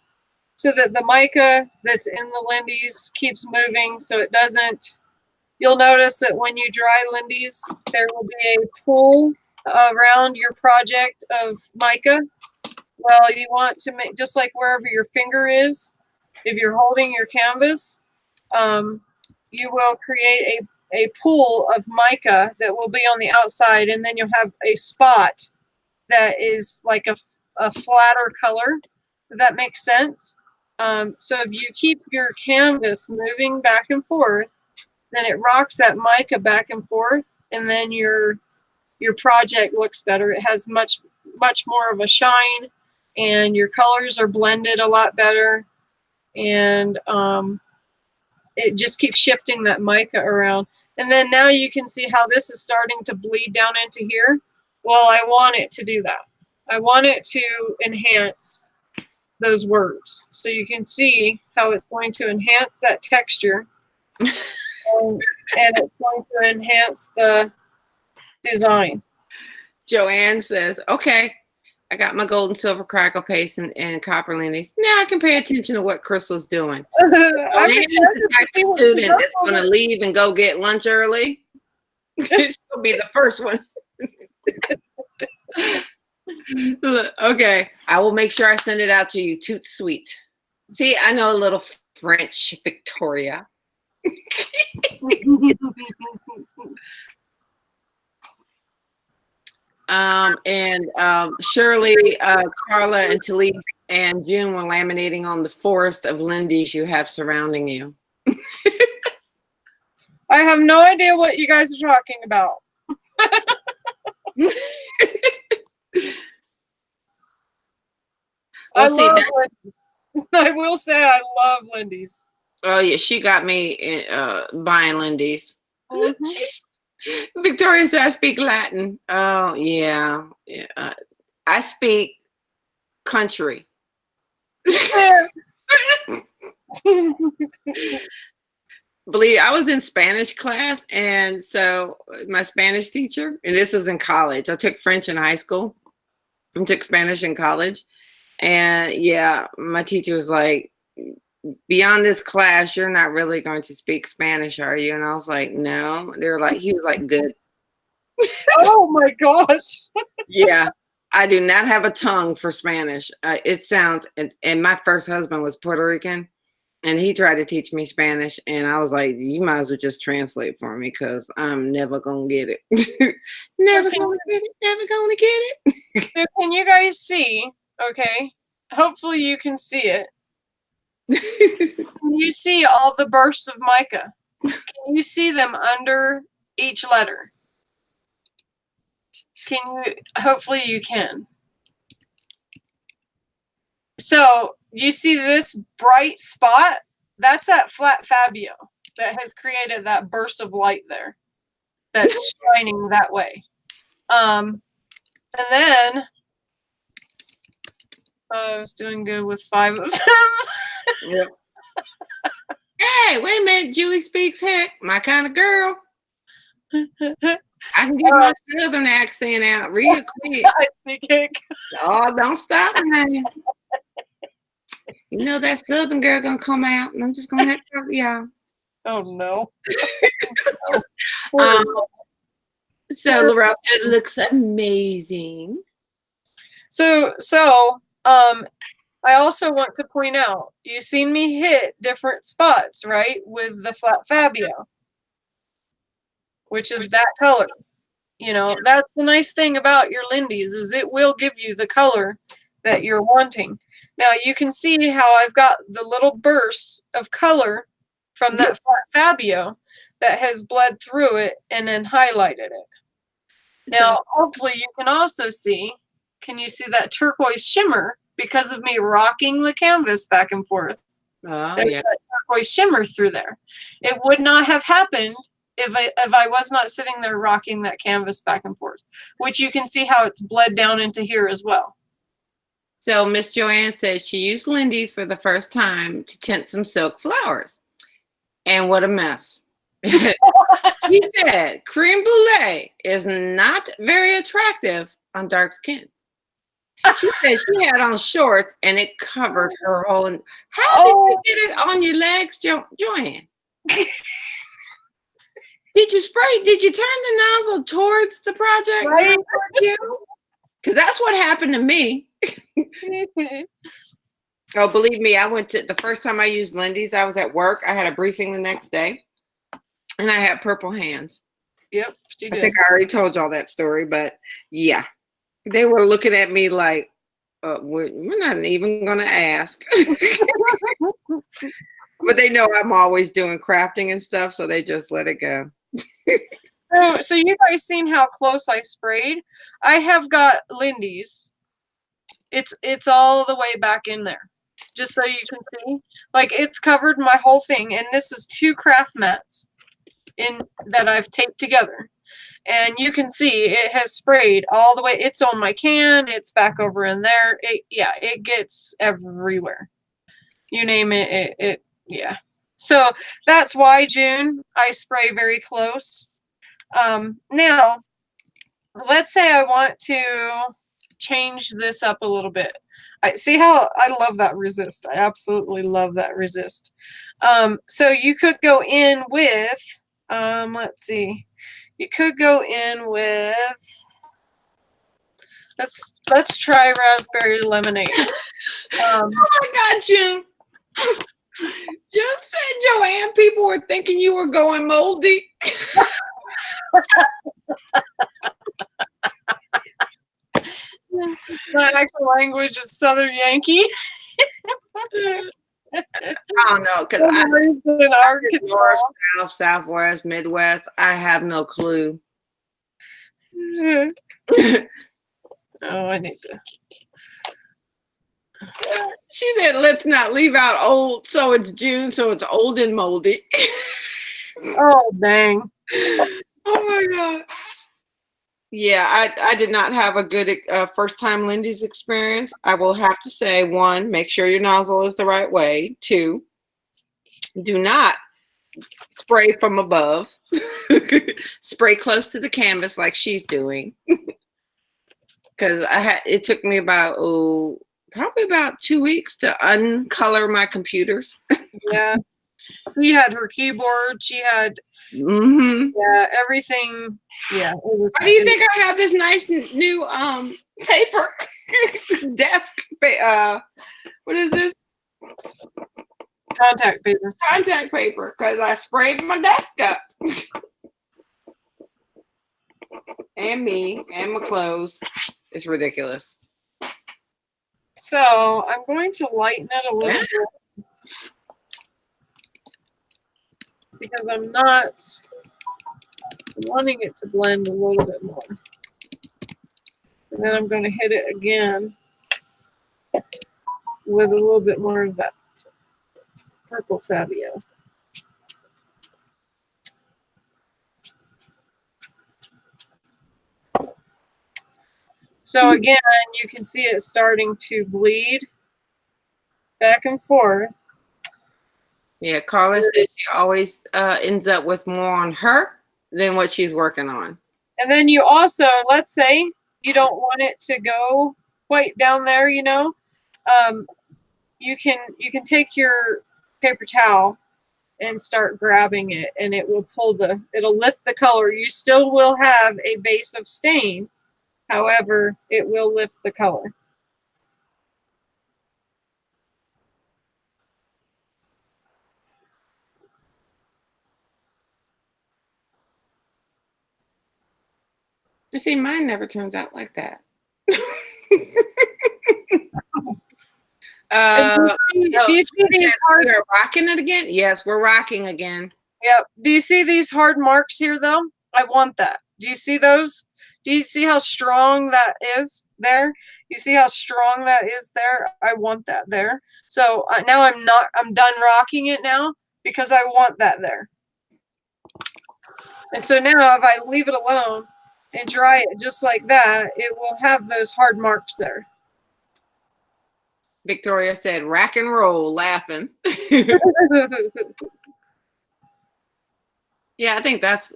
so that the mica that's in the Lindy's keeps moving so it doesn't. You'll notice that when you dry Lindy's, there will be a pool around your project of mica. Well, you want to make, just like wherever your finger is, if you're holding your canvas, you will create a pool of mica that will be on the outside, and then you'll have a spot that is like a flatter color, if that makes sense. So if you keep your canvas moving back and forth, then it rocks that mica back and forth, and then your project looks better. It has much more of a shine, and your colors are blended a lot better, and it just keeps shifting that mica around. And then now you can see how this is starting to bleed down into here. Well, I want it to do that. I want it to enhance those words. So you can see how it's going to enhance that texture. And it's going to enhance the design. Joanne says, okay, I got my gold and silver crackle paste and copper Lindy's. Now I can pay attention to what Crystal's doing. Joanne is the type of student that's going to leave and go get lunch early. She'll be the first one. Okay, I will make sure I send it out to you. Toot sweet. See, I know a little French, Victoria. Shirley, Carla, and Talise and June were laminating on the forest of Lindy's you have surrounding you. I have no idea what you guys are talking about. I love Lindy's. I will say I love Lindy's. Oh yeah, she got me buying Lindy's. Mm-hmm. Victoria said I speak Latin. Oh yeah, yeah. I speak country. Believe I was in Spanish class, and so my Spanish teacher, and this was in college. I took French in high school and took Spanish in college. And yeah, my teacher was like, beyond this class, you're not really going to speak Spanish, are you? And I was like, no. They were like, he was like, good. Oh my gosh. Yeah, I do not have a tongue for Spanish. It sounds, and my first husband was Puerto Rican, and he tried to teach me Spanish, and I was like, you might as well just translate for me because I'm never going to get it. Never going to get it. Never going to get it. So can you guys see? Okay. Hopefully you can see it. Can you see all the bursts of mica? Can you see them under each letter? Can you? Hopefully you can. So you see this bright spot? That's that flat Fabio that has created that burst of light there. That's shining that way. And then I was doing good with 5 of them. Yep. Hey, wait a minute. Julie speaks heck. My kind of girl. I can get my southern accent out real quick. I speak heck. Oh, don't stop me. You know that southern girl gonna come out, and I'm just gonna have to talk to y'all. Oh no. So Laurel, it looks amazing. So I also want to point out, you've seen me hit different spots, right? With the flat Fabio, which is that color. You know, that's the nice thing about your Lindy's is it will give you the color that you're wanting. Now you can see how I've got the little bursts of color from that flat Fabio that has bled through it and then highlighted it. Now, hopefully you can also see, can you see that turquoise shimmer because of me rocking the canvas back and forth. Oh, There's yeah. that turquoise shimmer through there. It would not have happened if I was not sitting there rocking that canvas back and forth, which you can see how it's bled down into here as well. So Miss Joanne said she used Lindy's for the first time to tint some silk flowers. And what a mess. She said creme brulee is not very attractive on dark skin. She said she had on shorts and it covered her whole. How did you get it on your legs, Joanne? Did you spray? Did you turn the nozzle towards the project? Right. Because that's what happened to me. Oh, believe me, I went to the first time I used Lindy's. I was at work. I had a briefing the next day, and I had purple hands. Yep, she did. I think I already told y'all that story, but yeah, they were looking at me like, we're not even going to ask. But they know I'm always doing crafting and stuff, so they just let it go. So you guys seen how close I sprayed? I have got Lindy's. It's all the way back in there, just so you can see. Like, it's covered my whole thing, and this is 2 craft mats that I've taped together. And you can see it has sprayed all the way. It's on my can. It's back over in there. It gets everywhere. You name it, yeah. So that's why, June, I spray very close. Now, let's say I want to change this up a little bit. See how I love that resist. I absolutely love that resist. So you could go in with, let's see. You could go in with, let's try raspberry lemonade. Oh my God, June. June said, Joanne, people were thinking you were going moldy. My actual language is Southern Yankee. I don't know, because I'm North, South, Southwest, Midwest. I have no clue. Oh, I need to. She said, let's not leave out old. So it's June, so it's old and moldy. Oh, dang. Oh my God. Yeah, I did not have a good first time Lindy's experience. I will have to say, 1, make sure your nozzle is the right way. 2, do not spray from above. Spray close to the canvas like she's doing. Because it took me about probably about 2 weeks to uncolor my computers. Yeah. She had her keyboard. She had everything. Yeah. Why do you think I have this nice new paper desk? What is this? Contact paper. Contact paper, because I sprayed my desk up. And me and my clothes. It's ridiculous. So I'm going to lighten it a little bit because I'm not wanting it to blend a little bit more. And then I'm going to hit it again with a little bit more of that purple Fabio. So again, you can see it starting to bleed back and forth. Yeah, Carla says she always ends up with more on her than what she's working on. And then you also, let's say you don't want it to go quite down there, you know, you can take your paper towel and start grabbing it, and it will it'll lift the color. You still will have a base of stain. However, it will lift the color. You see, mine never turns out like that. Do you see these hard? We're rocking it again? Yes, we're rocking again. Yep. Do you see these hard marks here, though? I want that. Do you see those? Do you see how strong that is there? You see how strong that is there? I want that there. So now I'm done rocking it now because I want that there. And so now if I leave it alone and dry it just like that, it will have those hard marks there. Victoria said, rack and roll, laughing. Yeah, I think that's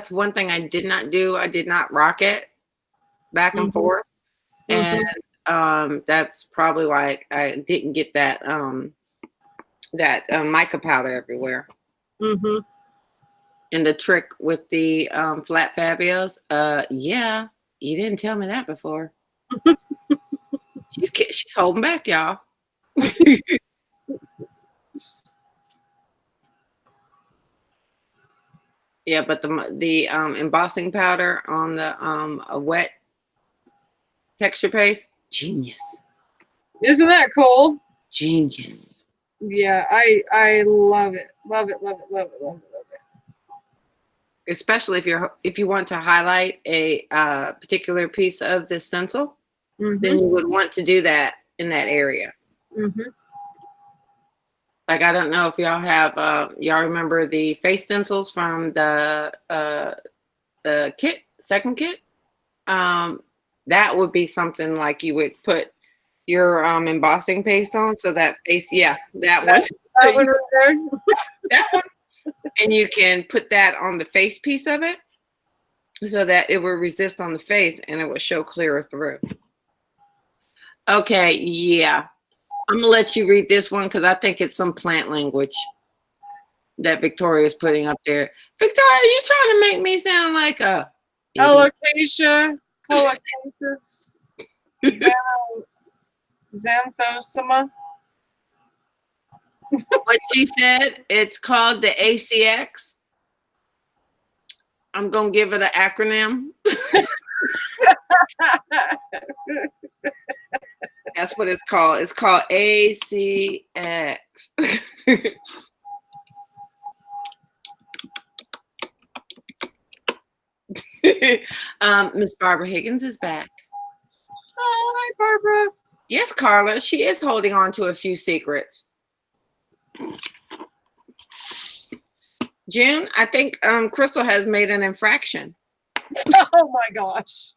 one thing I did not do. I did not rock it back and forth. And that's probably why I didn't get that mica powder everywhere. And the trick with the flat Fabios, yeah, you didn't tell me that before. She's holding back, y'all. Yeah, but the embossing powder on the a wet texture paste, genius. Isn't that cool? Genius. Yeah, I love it. Love it, love it, love it, love it, love it. Especially if you want to highlight a particular piece of the stencil, then you would want to do that in that area. Like, I don't know if y'all have y'all remember the face stencils from the second kit. That would be something like you would put your embossing paste on, so that face, yeah, that one. That one right there. That one. And you can put that on the face piece of it so that it will resist on the face and it will show clearer through. Okay, yeah. I'm gonna let you read this one because I think it's some plant language that Victoria's putting up there. Victoria, are you trying to make me sound like a Alocasia, colocasis, xanthosoma. What she said, it's called the ACX. I'm gonna give it an acronym. That's what it's called. It's called ACX. Miss Barbara Higgins is back. Oh, hi, Barbara. Yes, Carla. She is holding on to a few secrets. June, I think Crystal has made an infraction. Oh my gosh.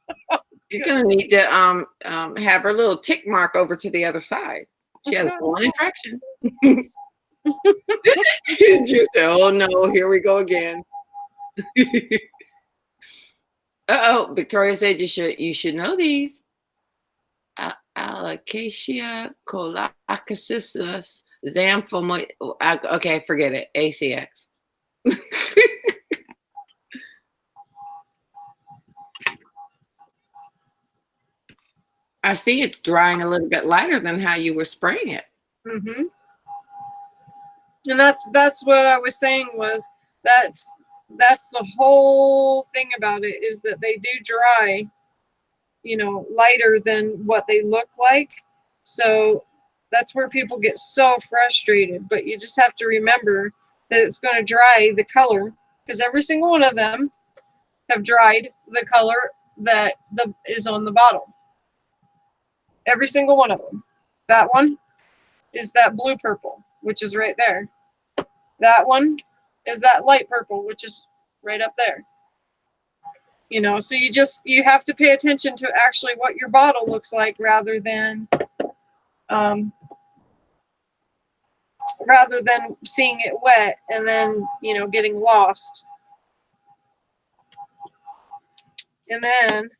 She's gonna need to have her little tick mark over to the other side. She has one infraction. June said, "Oh no, here we go again." Uh-oh, Victoria said you should know these. Alocasia, colocasis, xanthoma. Okay, forget it. ACX. I see it's drying a little bit lighter than how you were spraying it. And that's what I was saying was that's the whole thing about it is that they do dry, you know, lighter than what they look like. So that's where people get so frustrated. But you just have to remember that it's going to dry the color because every single one of them have dried the color that is on the bottle. Every single one of them. That one is that blue purple, which is right there. That one is that light purple, which is right up there. You know, so you have to pay attention to actually what your bottle looks like rather than seeing it wet and then, you know, getting lost. And then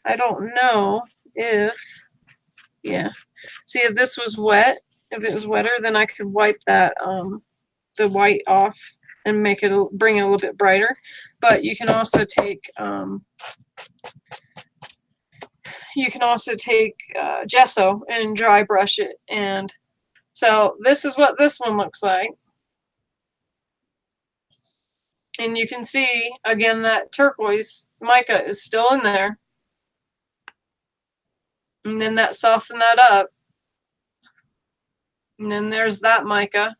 I don't know if, yeah. See, if this was wet, if it was wetter, then I could wipe that the white off and make it bring it a little bit brighter. But you can also take gesso and dry brush it. And so this is what this one looks like. And you can see again that turquoise mica is still in there. And then that softened that up. And then there's that mica.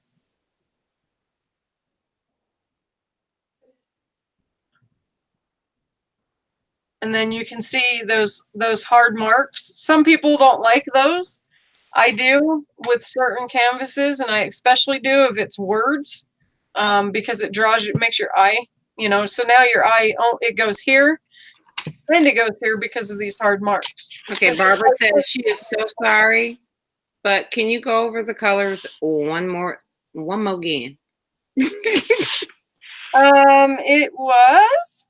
And then you can see those hard marks. Some people don't like those. I do with certain canvases, and I especially do if it's words, because it makes your eye, so now your eye, it goes here, and it goes here because of these hard marks. Okay, Barbara says she is so sorry, but can you go over the colors one more again? It was,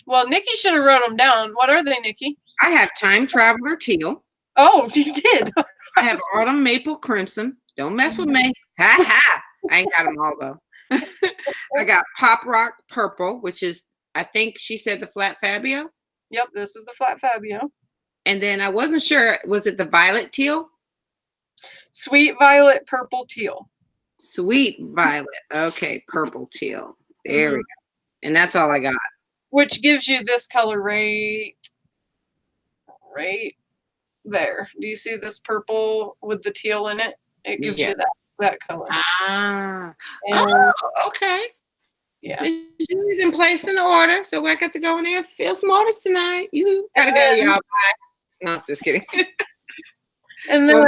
well, Nikki should have wrote them down. What are they, Nikki? I have Time Traveler Teal. Oh, you did. I have Autumn Maple Crimson. Don't mess with me. Ha ha. I ain't got them all though. I got Pop Rock Purple, which is, I think she said, the Flat Fabio. Yep, this is the Flat Fabio. And then I wasn't sure, was it the Violet Teal? Sweet Violet Purple Teal. Sweet Violet. Okay, Purple Teal. There we go. And that's all I got. Which gives you this color right there. Do you see this purple with the teal in it? It gives you that color. Ah. And, okay. Yeah. It's been placed in order, so I got to go in there and fill some orders tonight. You gotta go, y'all. Bye. No, just kidding. And then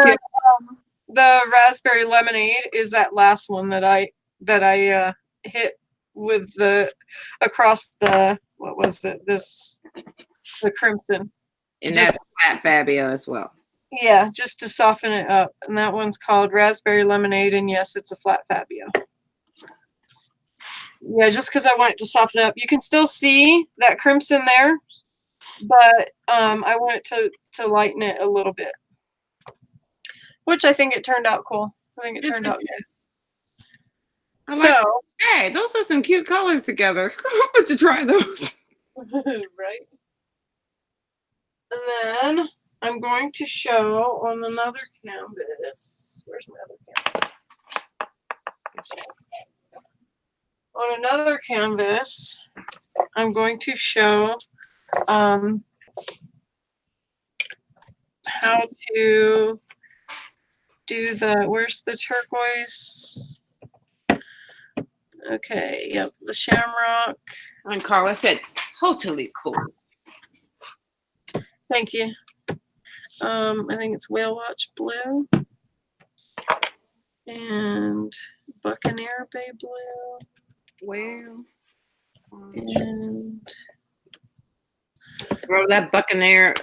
the raspberry lemonade is that last one that I hit with the across the, what was it? The crimson. And that's Flat Fabio as well. Yeah, just to soften it up. And that one's called Raspberry Lemonade, and yes, it's a Flat Fabio. Yeah, just because I want it to soften up. You can still see that crimson there, but I want it to lighten it a little bit. Which I think it turned out cool. I think it turned out good. Hey, those are some cute colors together. I'm about to try those. Right. And then I'm going to show on another canvas. Where's my other canvas? On another canvas, I'm going to show how to do where's the turquoise? Okay, yep, the shamrock. And Carla said, totally cool. Thank you. I think it's Whale Watch Blue and Buccaneer Bay Blue. Well, and bro, that Buccaneer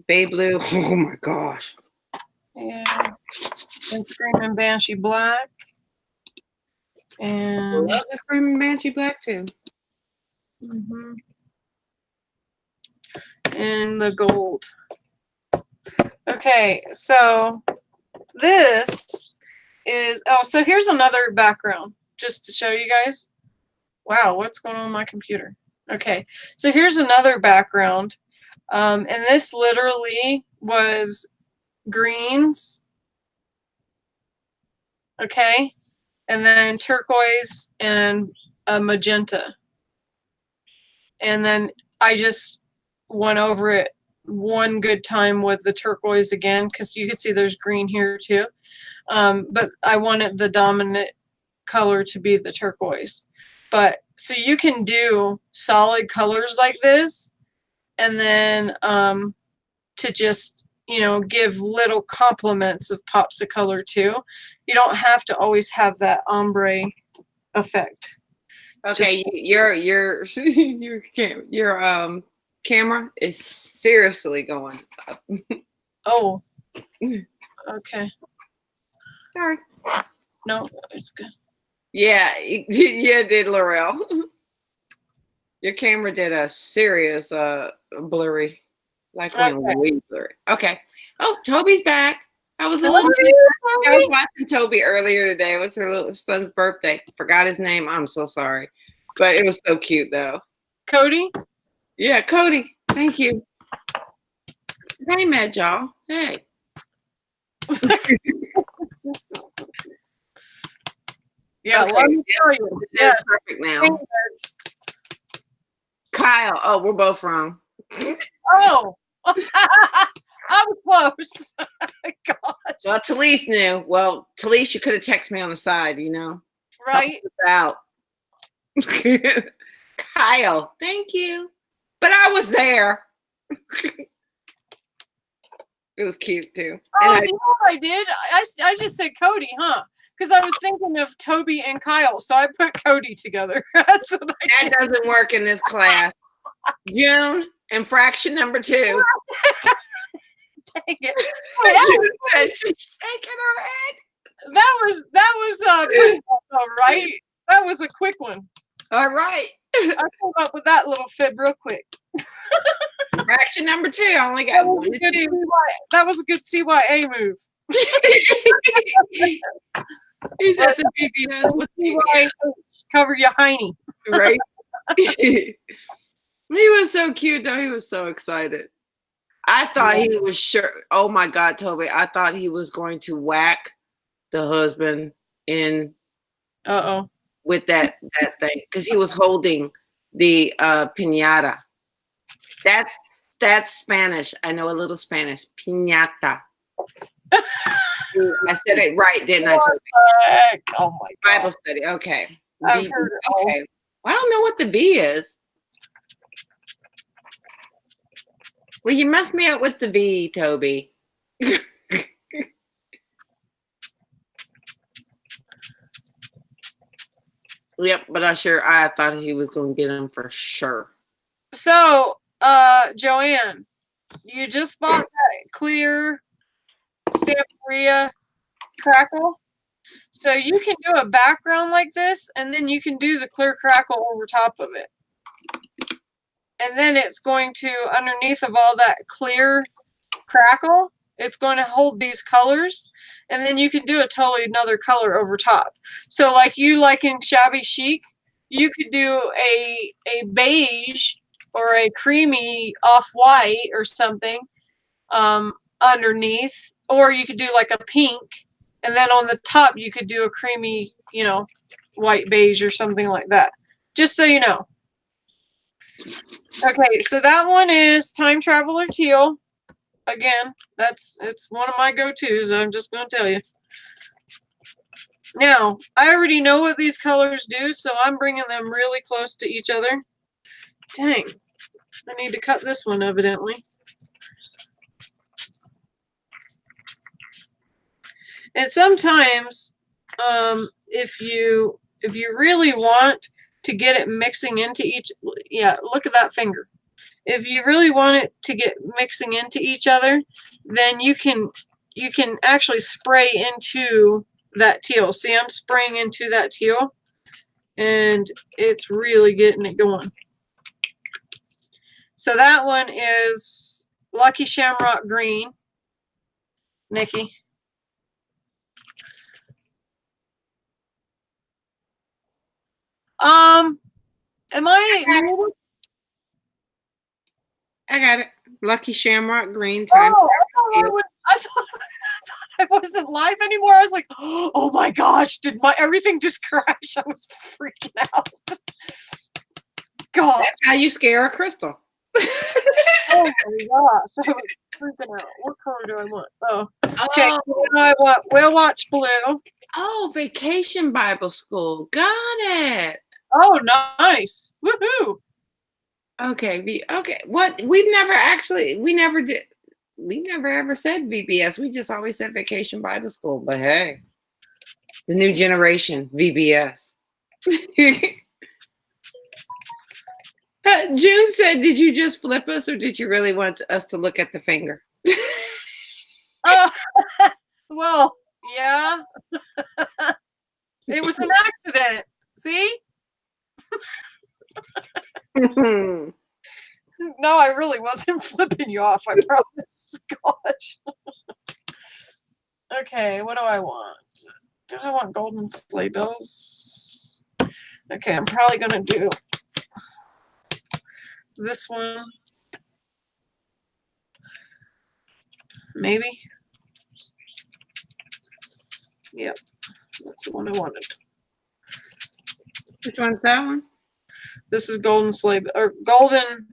Bay Blue. Oh my gosh. Yeah. And Screaming Banshee Black. And I love the Screaming Banshee Black too. And the gold. Okay, so this is, so here's another background just to show you guys. Wow, what's going on with my computer? Okay, so here's another background. And this literally was greens. Okay, and then turquoise and a magenta. And then I just went over it one good time with the turquoise again, because you can see there's green here too. But I wanted the dominant color to be the turquoise. But so you can do solid colors like this, and then to just, give little complements of pops of color too. You don't have to always have that ombre effect. Okay, your camera is seriously going up. Oh, okay. Sorry. No, it's good. Yeah, did Laurel. Your camera did a serious blurry, like way blurry. Okay. Oh, Toby's back. I was watching Toby earlier today. It was her little son's birthday. Forgot his name. I'm so sorry, but it was so cute though. Cody? Yeah, Cody. Thank you. Hey, Mad y'all. Hey. Yeah, okay. let me tell you. This is perfect now. Kyle. Oh, we're both wrong. Oh, I was close. Gosh. Well, Talise knew. Well, Talise, you could have texted me on the side, Right. Out. Kyle, thank you. But I was there. It was cute too. Oh, And you know what I did? I just said Cody, huh? Because I was thinking of Toby and Kyle, so I put Cody together. That's what I that doesn't work in this class. June, infraction number 2. dang it. June said she's shaking her head. That was pretty good, right? That was a quick one. All right. I came up with that little fib real quick. Fraction number 2. I only got 1 to 2. That was a good CYA move. He's at the BBS with CYA cover your hiney. right? He was so cute though. He was so excited. I thought he was sure. Oh my God, Toby! I thought he was going to whack the husband in with that thing because he was holding the piñata. That's Spanish. I know a little Spanish. Piñata. I said it right, didn't I, Toby? Oh my God. Bible study. Okay. I've heard it all. Okay. I don't know what the V is. Well, you messed me up with the V, Toby. Yep, but I thought he was going to get him for sure. So, Joanne, you just bought that clear Stamperia crackle. So you can do a background like this, and then you can do the clear crackle over top of it. And then it's going to, underneath of all that clear crackle, it's going to hold these colors, and then you can do a totally another color over top. So like in Shabby Chic, you could do a beige or a creamy off-white or something underneath, or you could do like a pink, and then on the top you could do a creamy, white beige or something like that. Just so you know. Okay, so that one is Time Traveler Teal. Again, it's one of my go-tos. I'm just going to tell you. Now, I already know what these colors do, so I'm bringing them really close to each other. Dang, I need to cut this one evidently. And sometimes, if you really want to get it mixing into each, look at that finger. If you really want it to get mixing into each other, then you can actually spray into that teal. See, I'm spraying into that teal, and it's really getting it going. So that one is Lucky Shamrock Green, Nikki. Am I? I got it. Lucky Shamrock Green. Time. I thought I wasn't live anymore. I was like, oh my gosh, did everything just crash? I was freaking out. God. That's how you scare a crystal. Oh my gosh, I was freaking out. What color do I want? Oh, okay. I want Whale Watch Blue. Oh, Vacation Bible School. Got it. Oh, nice. Woohoo. Okay. Okay. What? We never ever said VBS. We just always said Vacation Bible School. But hey, the new generation, VBS. June said, did you just flip us, or did you really want us to look at the finger? Well, yeah. It was an accident. See? No, I really wasn't flipping you off, I promise. Gosh. Okay, what do I want? Do I want golden sleigh bells? Okay, I'm probably going to do this one. Maybe. Yep, that's the one I wanted. Which one's that one? This is golden sleigh, or golden.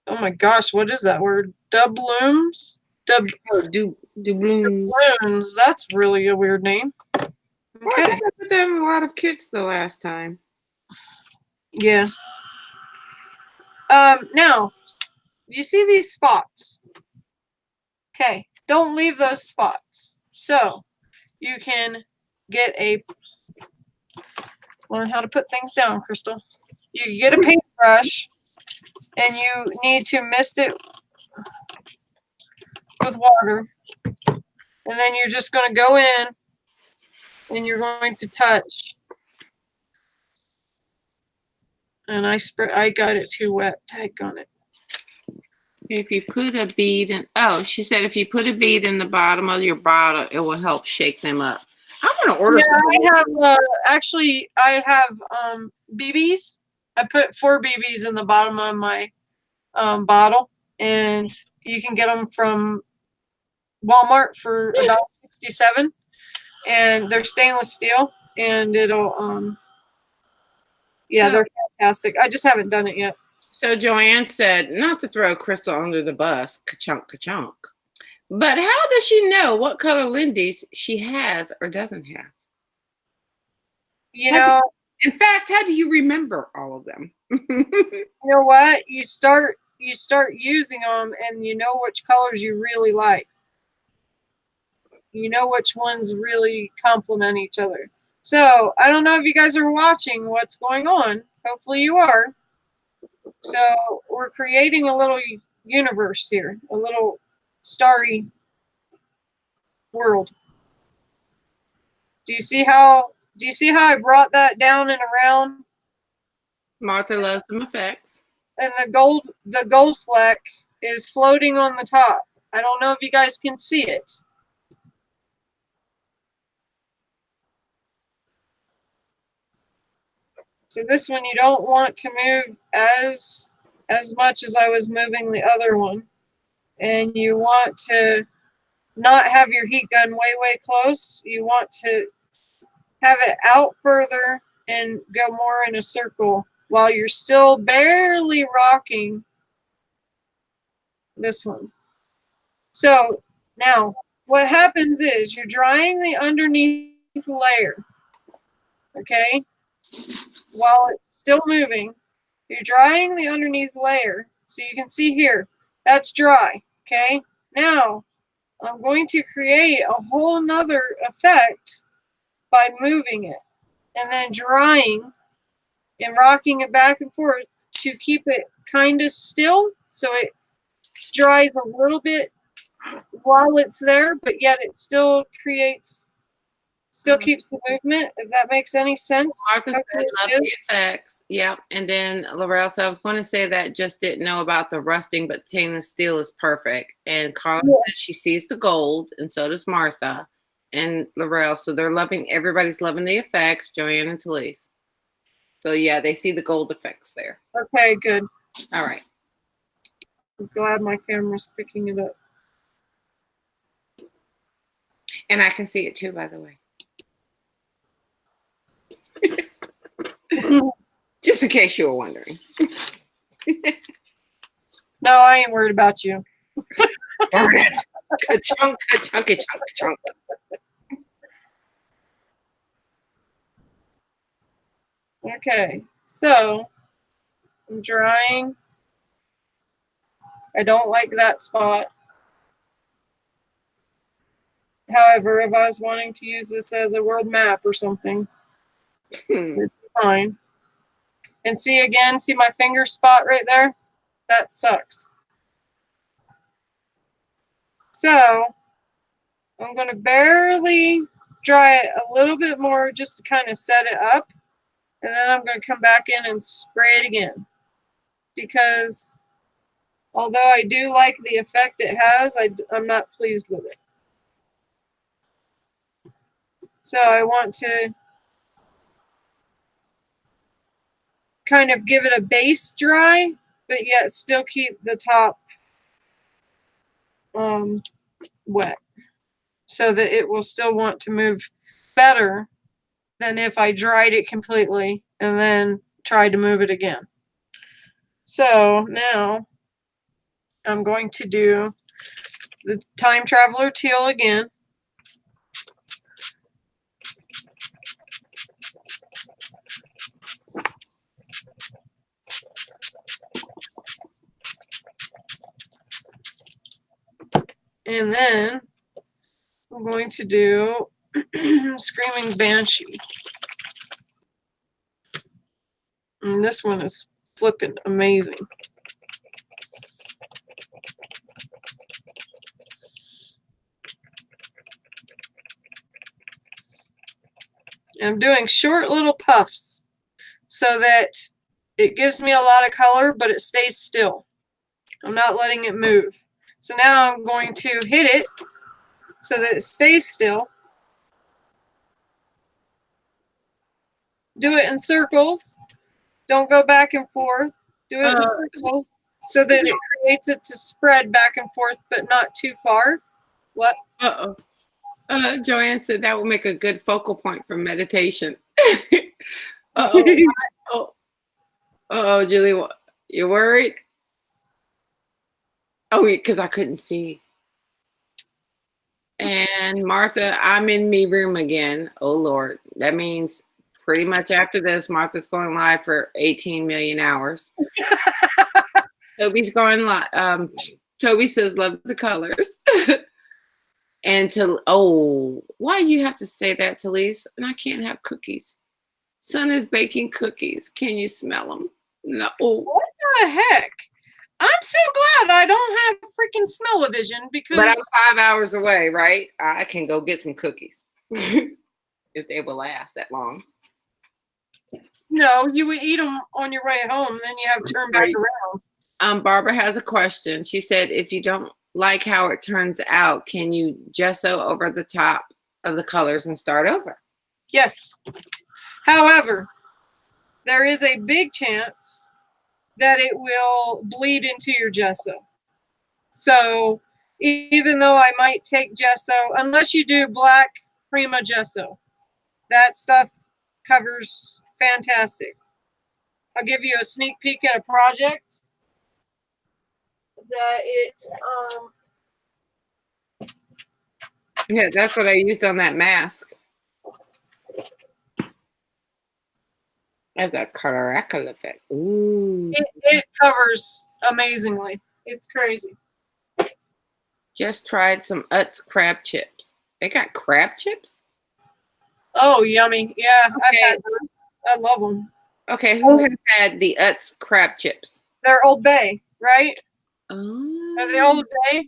Oh my gosh, what is that word? Doubloons? Doubloons. That's really a weird name. Okay. I put that in a lot of kits the last time. Yeah. Now, you see these spots? Okay, don't leave those spots. So you can get learn how to put things down, Crystal. You get a paintbrush and you need to mist it with water. And then you're just going to go in and you're going to touch. And I got it too wet. Tag on it. If you put a bead in, oh, she said if you put a bead in the bottom of your bottle, it will help shake them up. I'm gonna order. Yeah, I have actually I have BBs. I put 4 BBs in the bottom of my bottle, and you can get them from Walmart for $1.67, and they're stainless steel, and it'll yeah, they're fantastic. I just haven't done it yet. So Joanne said not to throw Crystal under the bus, ka-chunk, ka-chunk. But how does she know what color Lindy's she has or doesn't have? In fact, how do you remember all of them? You know what? You start using them, and you know which colors you really like. You know which ones really complement each other. So I don't know if you guys are watching what's going on. Hopefully you are. So we're creating a little universe here, a little starry world. Do you see how I brought that down and around? Martha loves some effects. And the gold fleck is floating on the top. I don't know if you guys can see it. So this one you don't want to move as much as I was moving the other one. And you want to not have your heat gun way close. You want to have it out further and go more in a circle while you're still barely rocking this one. So now what happens is you're drying the underneath layer, okay? While it's still moving, you're drying the underneath layer. So you can see here, that's dry, okay? Now, I'm going to create a whole nother effect by moving it and then drying and rocking it back and forth to keep it kind of still so it dries a little bit while it's there, but yet it still keeps the movement, if that makes any sense. Martha said, love the effects. Yep. And then Laurel said, I was going to say that, just didn't know about the rusting, but stainless steel is perfect. And Carla says she sees the gold, and so does Martha and Laurel. So everybody's loving the effects, Joanne and Talise. So yeah, they see the gold effects there. Okay, good. All right. I'm glad my camera's picking it up. And I can see it too, by the way. Just in case you were wondering. No, I ain't worried about you. Burn it. Ka-chunk, ka-chunk, ka-chunk, ka-chunk. Okay, so I'm drying. I don't like that spot. However, if I was wanting to use this as a world map or something, it's fine. And see my finger spot right there? That sucks. So I'm going to barely dry it a little bit more just to kind of set it up. And then I'm going to come back in and spray it again. Because although I do like the effect it has, I'm not pleased with it. So I want to kind of give it a base dry, but yet still keep the top wet, so that it will still want to move better than if I dried it completely and then tried to move it again. So now I'm going to do the Time Traveler Teal again. And then I'm going to do Screaming Banshee. And this one is flipping amazing. I'm doing short little puffs so that it gives me a lot of color, but it stays still. I'm not letting it move. So now I'm going to hit it so that it stays still. Do it in circles. Don't go back and forth. Do it in circles so that it creates it to spread back and forth, but not too far. What? Uh-oh. Joanne said that will make a good focal point for meditation. Uh-oh. Uh-oh, Julie, you worried? Oh, because I couldn't see. And Martha, I'm in me room again. Oh, Lord. That means pretty much after this, Martha's going live for 18 million hours. Toby's going live. Toby says, love the colors. And why do you have to say that, Talise? And I can't have cookies. Son is baking cookies. Can you smell them? No. What the heck? I'm so glad I don't have freaking smell-o-vision because. But I'm 5 hours away, right? I can go get some cookies if they will last that long. No, you would eat them on your way home, then you have to turn back around. Barbara has a question. She said, if you don't like how it turns out, can you gesso over the top of the colors and start over? Yes. However, there is a big chance that it will bleed into your gesso. So even though I might take gesso, unless you do black Prima gesso, that stuff covers fantastic. I'll give you a sneak peek at a project that yeah, that's what I used on that mask. As a caracal effect. Ooh. It covers amazingly. It's crazy. Just tried some Utz crab chips. They got crab chips? Oh, yummy. Yeah, okay. I've had those. I love them. Okay, who has had the Utz crab chips? They're Old Bay, right? Oh. Are they Old Bay?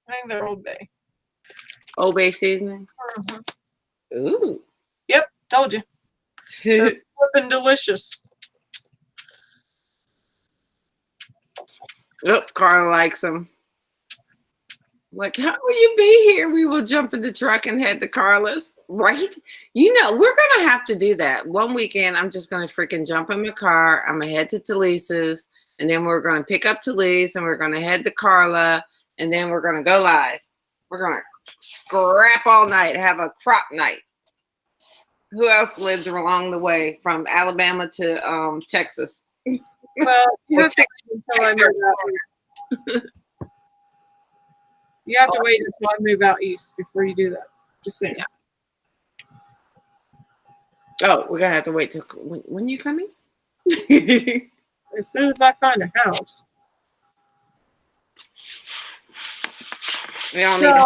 I think they're Old Bay. Old Bay seasoning? Mm-hmm. Ooh. Yep, told you. They're flipping delicious. Oh, Carl likes them. What time will you be here? We will jump in the truck and head to Carla's. Right? You know, we're going to have to do that. One weekend, I'm just going to freaking jump in my car. I'm going to head to Talisa's. And then we're going to pick up Talise. And we're going to head to Carla. And then we're going to go live. We're going to scrap all night. Have a crop night. Who else lives along the way from Alabama to Texas? Well, you have to wait until I move out east. You have to wait until I move out east before you do that. Just saying. Oh, we're gonna have to wait till when you coming? As soon as I find a house. We all need a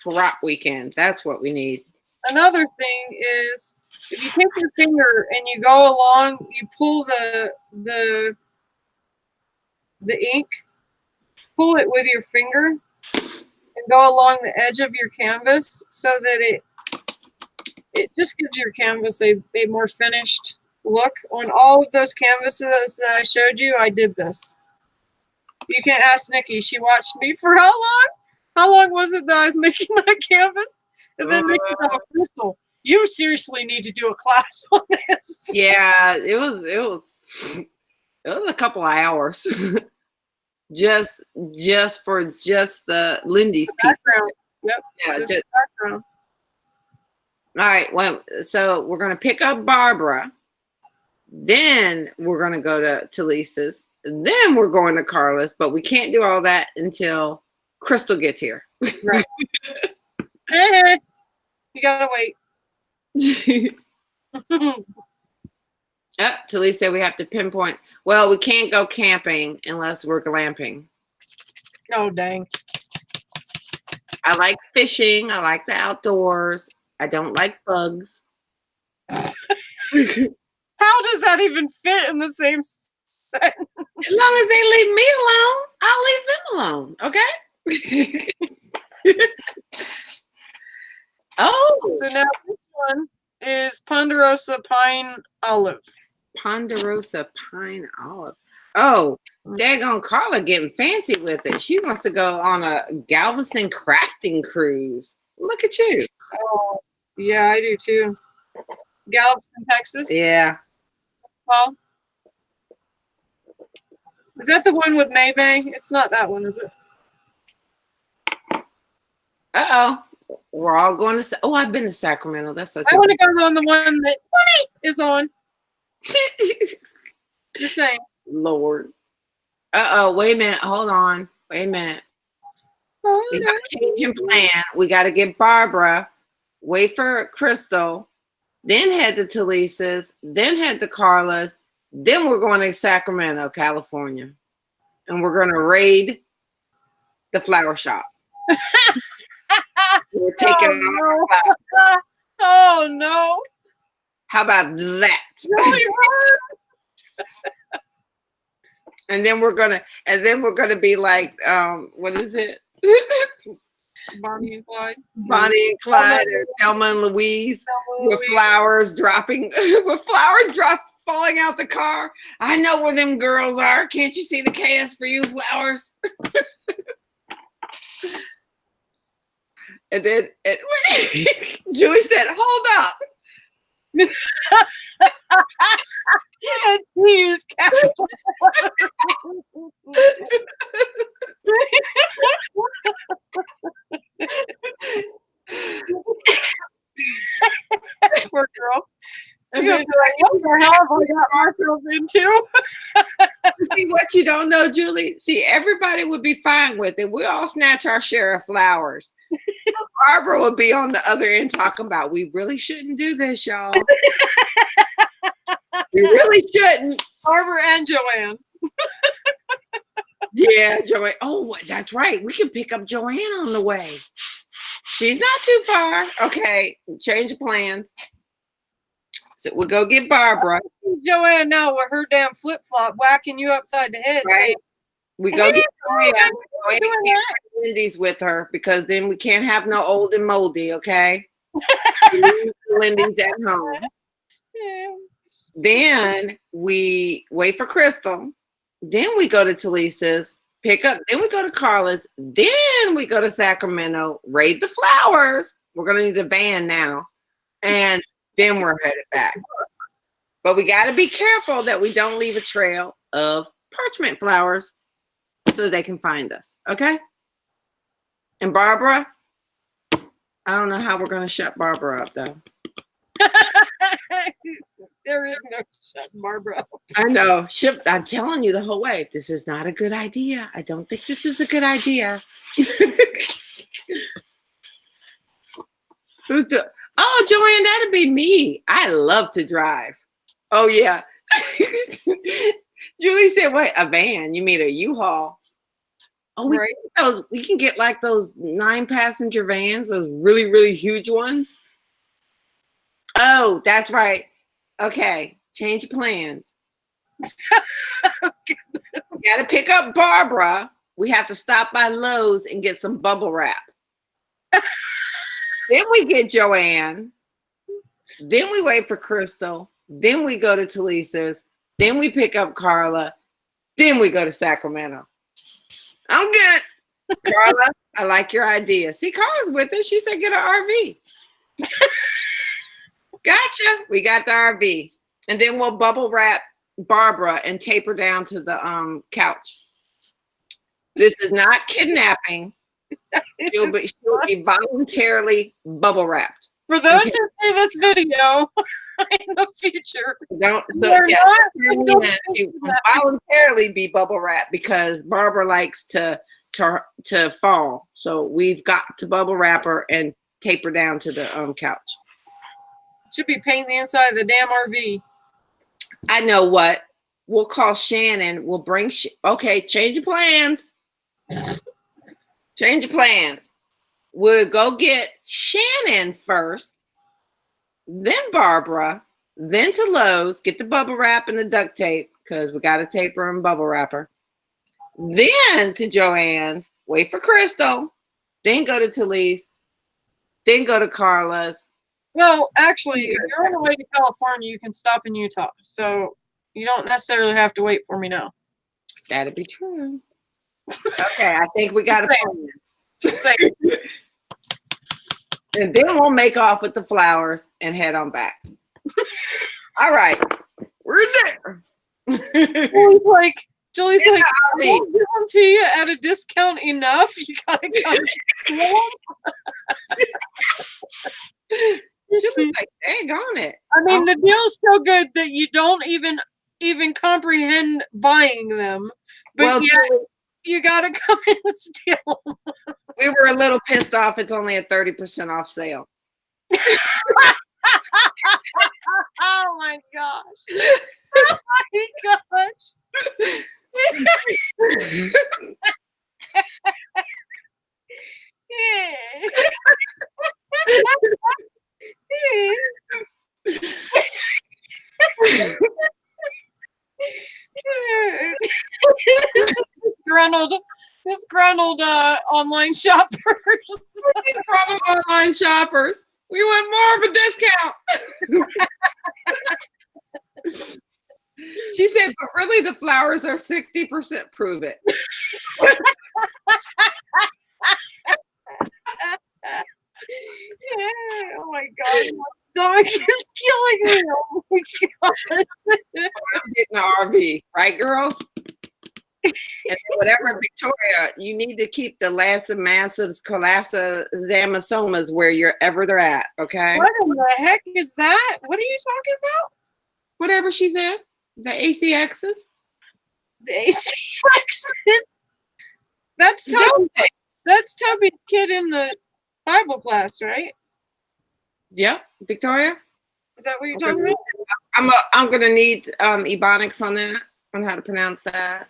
crop weekend. That's what we need. Another thing is, if you take your finger and you go along, you pull the ink, pull it with your finger, and go along the edge of your canvas so that it just gives your canvas a more finished look. On all of those canvases that I showed you, I did this. You can ask Nikki. She watched me for how long? How long was it that I was making my canvas? And then Nikki's like, Crystal, you seriously need to do a class on this. Yeah, it was a couple of hours. just for the Lindy's piece. Yep. Yeah, just background. All right. Well, so we're gonna pick up Barbara. Then we're gonna go to Talisa's. Then we're going to Carla's, but we can't do all that until Crystal gets here. Right. You gotta wait. Talisa said we have to pinpoint. Well, we can't go camping unless we're glamping. Oh, dang. I like fishing. I like the outdoors. I don't like bugs. How does that even fit in the same sentence? As long as they leave me alone, I'll leave them alone. Okay. Oh, So now this one is Ponderosa Pine Olive. Ponderosa Pine Olive. Oh, daggone Carla getting fancy with it. She wants to go on a Galveston crafting cruise. Look at you. Oh, yeah, I do too. Galveston, Texas. Yeah. Paul? Is that the one with May May? It's not that one, is it? Uh-oh. We're all going to... Oh, I've been to Sacramento. That's okay. I want to go on the one that Money is on. Just saying. Lord. Uh-oh. Wait a minute. Hold on. Wait a minute. We got to change in plan. We got to get Barbara, wait for Crystal, then head to Talisa's, then head to Carla's, then we're going to Sacramento, California. And we're going to raid the flower shop. We're taking oh, no. Oh no. How about that? And then we're gonna be like, what is it? Bonnie and Clyde. Bonnie and Clyde, or Thelma and Louise, with flowers dropping, falling out the car. I know where them girls are. Can't you see the KS for you flowers? And then Julie said, "Hold up." And she used capital. Poor girl. And You're then, like, what the hell have I got myself into? see what you don't know, Julie? See, everybody would be fine with it. We all snatch our share of flowers. Barbara would be on the other end talking about, we really shouldn't do this, y'all. We really shouldn't. Barbara and Joanne. Yeah, Joanne. Oh, that's right. We can pick up Joanne on the way. She's not too far. Okay, change of plans. So we'll go get Barbara. Joanne now with her damn flip-flop whacking you upside the head. Right. We go get Joanne. Joanne. Lindy's with her, because then we can't have no old and moldy, okay? Lindy's at home. Yeah. Then we wait for Crystal. Then we go to Talisa's, pick up. Then we go to Carla's. Then we go to Sacramento, raid the flowers. We're going to need a van now. And then we're headed back. But we got to be careful that we don't leave a trail of parchment flowers so they can find us. Okay? And Barbara, I don't know how we're going to shut Barbara up, though. There is no shut Barbara. I know. I'm telling you the whole way, this is not a good idea. I don't think this is a good idea. Who's doing? Oh, Joanne, that'd be me. I love to drive. Oh, yeah. Julie said, wait, a van? You mean a U-Haul? Oh, we can get like those 9-passenger vans, those really, really huge ones. Oh, that's right. Okay, change of plans. We got to pick up Barbara. We have to stop by Lowe's and get some bubble wrap. Then we get Joanne. Then we wait for Crystal. Then we go to Talisa's. Then we pick up Carla. Then we go to Sacramento. I'm good. Carla, I like your idea. See, Carla's with us. She said get an RV. Gotcha. We got the RV. And then we'll bubble wrap Barbara and tape her down to the couch. This is not kidnapping. She'll be voluntarily bubble wrapped. For those who see this video in the future, she will voluntarily be bubble wrapped because Barbara likes to fall. So we've got to bubble wrap her and tape her down to the couch. Should be painting the inside of the damn RV. I know what. We'll call Shannon. We'll bring. Okay, change your plans. Change your plans. would go get Shannon first, then Barbara, then to Lowe's, get the bubble wrap and the duct tape, because we got a taper and bubble wrapper. Then to Joanne's, wait for Crystal, then go to Talise, then go to Carla's. Well, actually, if you're on the way to California, you can stop in Utah. So you don't necessarily have to wait for me now. That'd be true. Okay, I think we got a plan. Just saying. And then we'll make off with the flowers and head on back. All right, we're there. Julie's like, I won't give them to you at a discount enough. You gotta come. Julie's like, dang on it. I mean, the deal's so good that you don't even comprehend buying them. But well, yeah, you gotta come in and steal them. We were a little pissed off. It's only a 30% off sale. Oh my gosh. Oh my gosh. Disgruntled online shoppers. Disgruntled online shoppers. We want more of a discount. She said, but really the flowers are 60%. Prove it. Oh my God. My stomach is killing me. Oh my God. I'm getting an RV, right, girls? And whatever, Victoria, you need to keep the Lanza Massives, Colassa, Zamasomas wherever they're at, okay? What in the heck is that? What are you talking about? Whatever she said. The ACXs. The ACXs? That's Toby's kid in the Bible class, right? Yep, Victoria. Is that what you're talking about? I'm gonna need Ebonics on that, on how to pronounce that.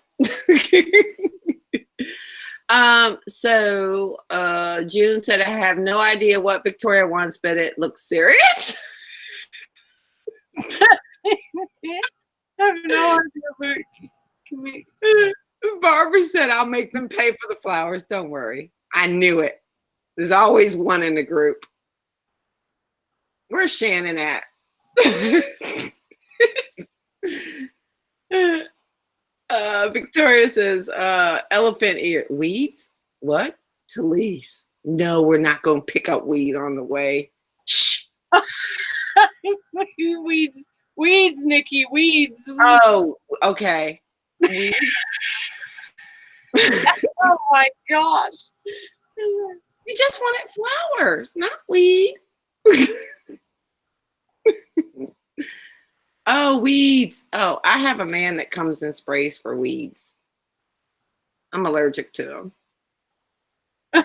So June said, I have no idea what Victoria wants, but it looks serious. I have no idea. Can we... Barbara said, I'll make them pay for the flowers. Don't worry. I knew it. There's always one in the group. Where's Shannon at? Victoria says, elephant ear. Weeds? What? Talise. No, we're not going to pick up weed on the way. Shh. Weeds, Nikki, weeds. Oh, okay. Weeds. Oh my gosh. We just wanted flowers, not weed. Oh, weeds. Oh, I have a man that comes and sprays for weeds. I'm allergic to them.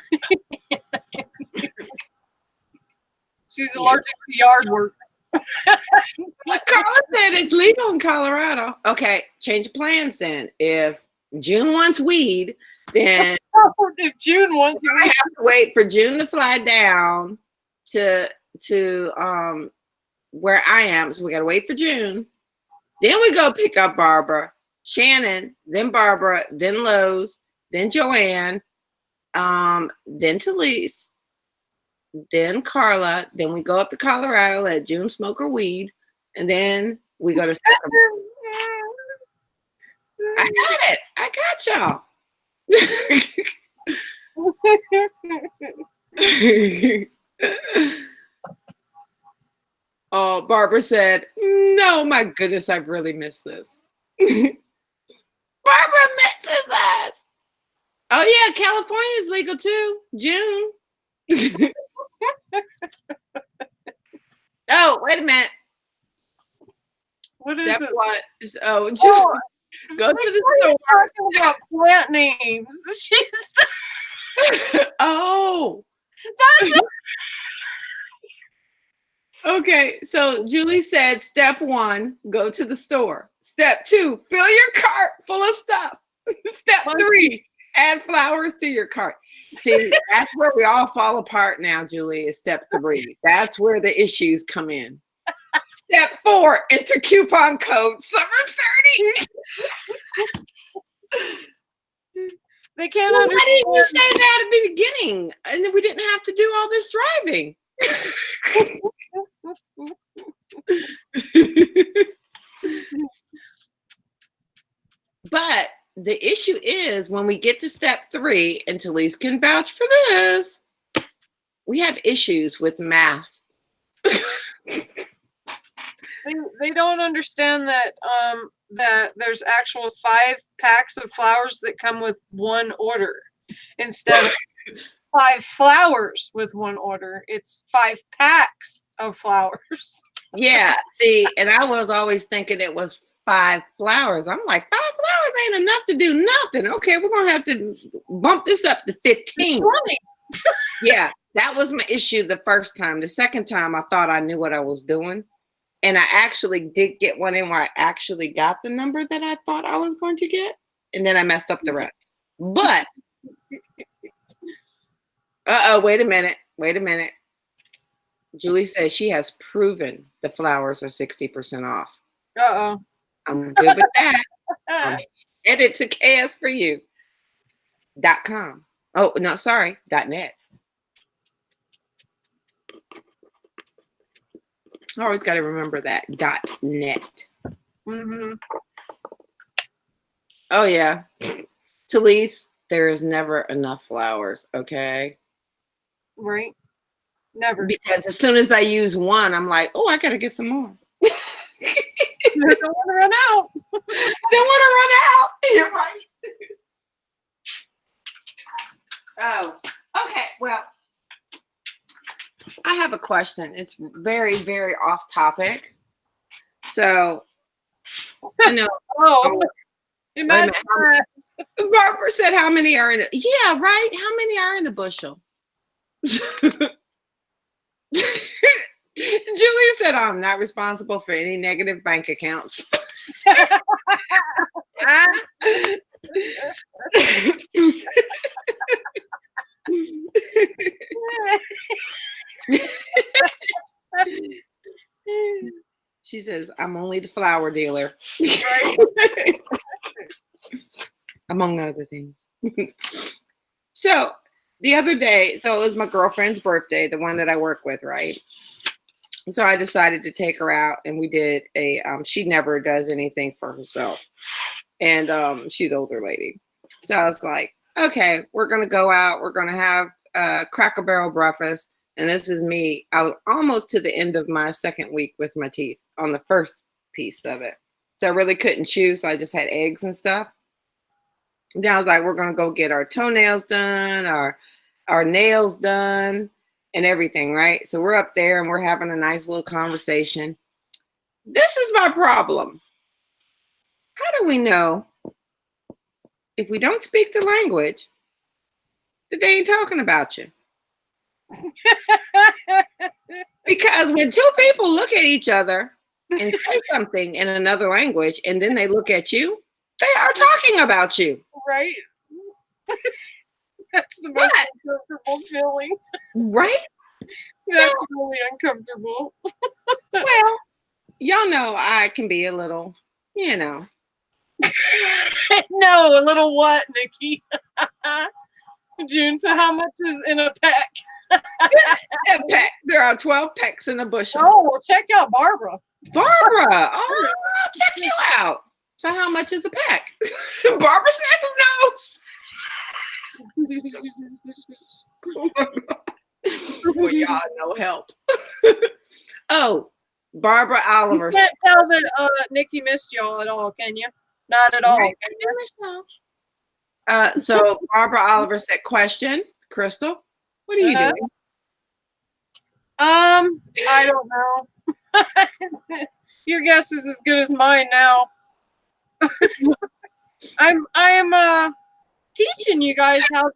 She's allergic to yard work. Carla said it's legal in Colorado. Okay, change of plans then. If June wants weed, then if June wants weed, I have to wait for June to fly down to where I am. So we gotta wait for June. Then we go pick up Barbara, Shannon, then Barbara, then Lowe's, then Joanne, then Talise, then Carla, then we go up to Colorado, let June smoke her weed, and then we go to Sacramento. I got it. I got y'all. Oh, Barbara said, no, my goodness, I've really missed this. Barbara misses us. Oh, yeah, California's legal too. June. Oh, wait a minute. What is Step it? what? Oh, June. Go to the store. Talking about plant names. She's Oh. That's it. Okay, so Julie said, step 1, go to the store. Step 2, fill your cart full of stuff. Step 3, add flowers to your cart. See, that's where we all fall apart now, Julie, is step 3. That's where the issues come in. Step 4, enter coupon code summer 30. They can't Well, why understand. didn't you say that at the beginning? And then we didn't have to do all this driving. But the issue is when we get to step 3, and Talise can vouch for this, we have issues with math. They don't understand that that there's actual 5 packs of flowers that come with one order instead of 5 flowers with one order. It's 5 packs of flowers. Yeah, see, and I was always thinking it was 5 flowers. I'm like, 5 flowers ain't enough to do nothing. Okay, we're gonna have to bump this up to 15. Yeah, that was my issue the first time. The second time, I thought I knew what I was doing. And I actually did get one in where I actually got the number that I thought I was going to get. And then I messed up the rest. But, wait a minute. Julie says she has proven the flowers are 60% off. Uh-oh. I'm good with that. Edit to ksforyou.com. Oh, no, sorry, .net. I always got to remember that. .net. Mm-hmm. Oh, yeah. Talise, there is never enough flowers, okay? Right. Never. Because as soon as I use one, I'm like, oh, I got to get some more. I don't want to run out. I don't want to run out. You're right. Oh, okay. Well, I have a question. It's very, very off topic. So, you know. Imagine that. Barbara said, how many are in it? Yeah, right. How many are in the bushel? Julia said, I'm not responsible for any negative bank accounts. She says, I'm only the flower dealer. Right. Among other things. So the other day, so it was my girlfriend's birthday, the one that I work with, right? So I decided to take her out, and we did a, she never does anything for herself. And she's an older lady. So I was like, okay, we're going to go out. We're going to have Cracker Barrel breakfast. And this is me. I was almost to the end of my second week with my teeth on the first piece of it. So I really couldn't chew. So I just had eggs and stuff. Then I was like, we're going to go get our toenails done, our nails done, and everything, right? So we're up there and we're having a nice little conversation. This is my problem. How do we know if we don't speak the language that they ain't talking about you? Because when 2 people look at each other and say something in another language and then they look at you, they are talking about you. Right. That's the most uncomfortable feeling. Right? That's really uncomfortable. Well, y'all know I can be a little, you know. No, a little what, Nikki? June, so how much is in a peck? A peck. There are 12 pecks in a bushel. Oh, well, check out Barbara. Barbara, oh, I'll check you out. So how much is a peck? Barbara said, who knows? Well, y'all no help. Oh, Barbara Oliver. You can't tell that Nikki missed y'all at all, can you? Not at all. So Barbara Oliver said, question, Crystal, what are you doing? I don't know. Your guess is as good as mine now. I'm teaching you guys how to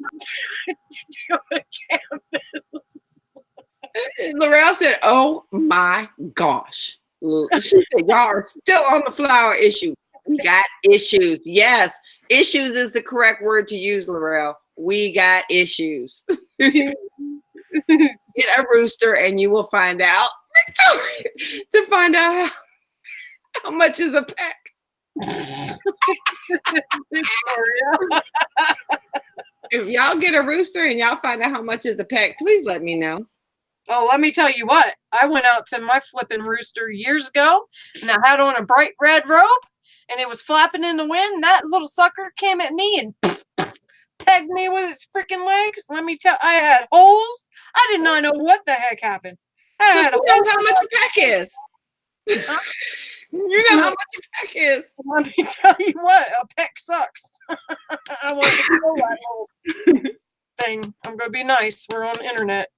do a campus. Laurel said, oh my gosh. She said, y'all are still on the flower issue. We got issues. Yes, issues is the correct word to use, Laurel. we got issues. Get a rooster and you will find out, Victoria, to find out how much is a peck. If y'all get a rooster and y'all find out how much is a peck, please let me know. Oh, let me tell you what. I went out to my flipping rooster years ago, and I had on a bright red robe, and it was flapping in the wind. That little sucker came at me and pegged me with its freaking legs. Let me tell, I had holes. I did not know what the heck happened. I So had who knows how much a peck is? Huh? You know how much a peck is. Let me tell you what, a peck sucks. I want to kill that whole thing. I'm gonna be nice. We're on the internet.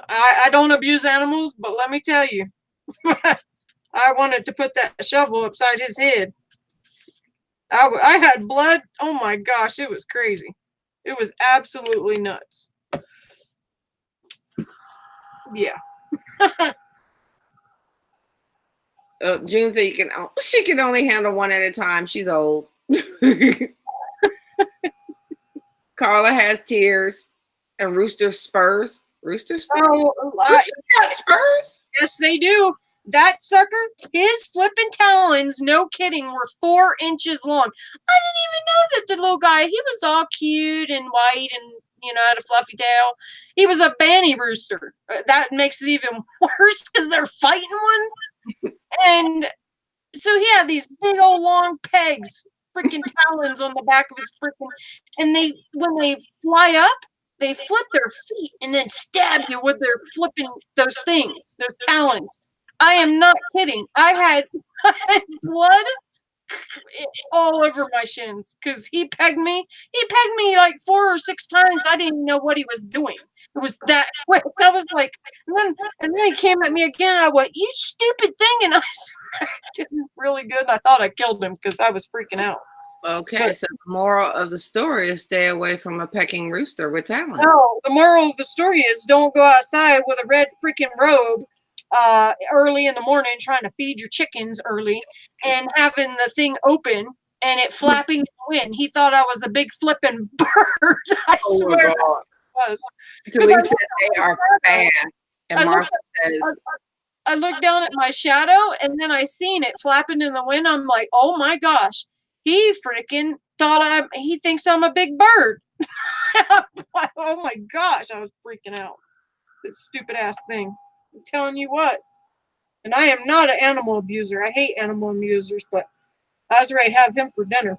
I don't abuse animals, but let me tell you, I wanted to put that shovel upside his head. I had blood. Oh my gosh, it was crazy. It was absolutely nuts. Yeah. June said she can only handle one at a time. She's old. Carla has tears and Rooster spurs. Rooster spurs? Oh, Rooster's got spurs? yes, they do. That sucker, his flipping talons, no kidding, were 4 inches long. I didn't even know that the little guy, he was all cute and white and, had a fluffy tail. He was a banny rooster. That makes it even worse because they're fighting ones. And so he had these big old long pegs, freaking talons on the back of his freaking, and when they fly up, they flip their feet and then stab you with their flipping those things, those talons. I am not kidding. I had blood all over my shins because he pegged me. He pegged me like 4 or 6 times. I didn't even know what he was doing. It was that quick. I was like, and then he came at me again. I went, "You stupid thing!" And I did really good. I thought I killed him because I was freaking out. Okay, so the moral of the story is stay away from a pecking rooster with talons. No, the moral of the story is don't go outside with a red freaking robe early in the morning trying to feed your chickens early and having the thing open and it flapping in the wind. He thought I was a big flipping bird. I swear it was. Talise said they are fast. And Martha says, I looked down at my shadow and then I seen it flapping in the wind. I'm like, oh my gosh. He freaking he thinks I'm a big bird. Oh my gosh, I was freaking out. This stupid ass thing. I'm telling you what. And I am not an animal abuser. I hate animal abusers, but I was ready to have him for dinner.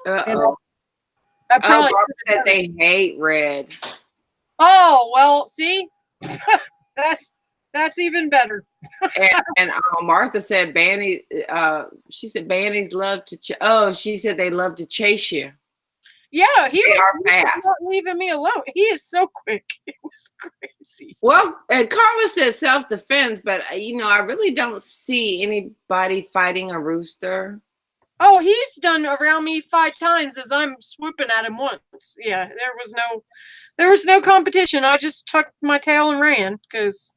uh-oh. I probably Barbara said they hate red. Oh, well, see? That's even better. and Martha said Banny, she said Bannies love to, she said they love to chase you. Yeah, he was fast. not leaving me alone. He is so quick. It was crazy. Well, Carla says self-defense, but I really don't see anybody fighting a rooster. Oh, he's done around me 5 times as I'm swooping at him once. Yeah, there was no competition. I just tucked my tail and ran because.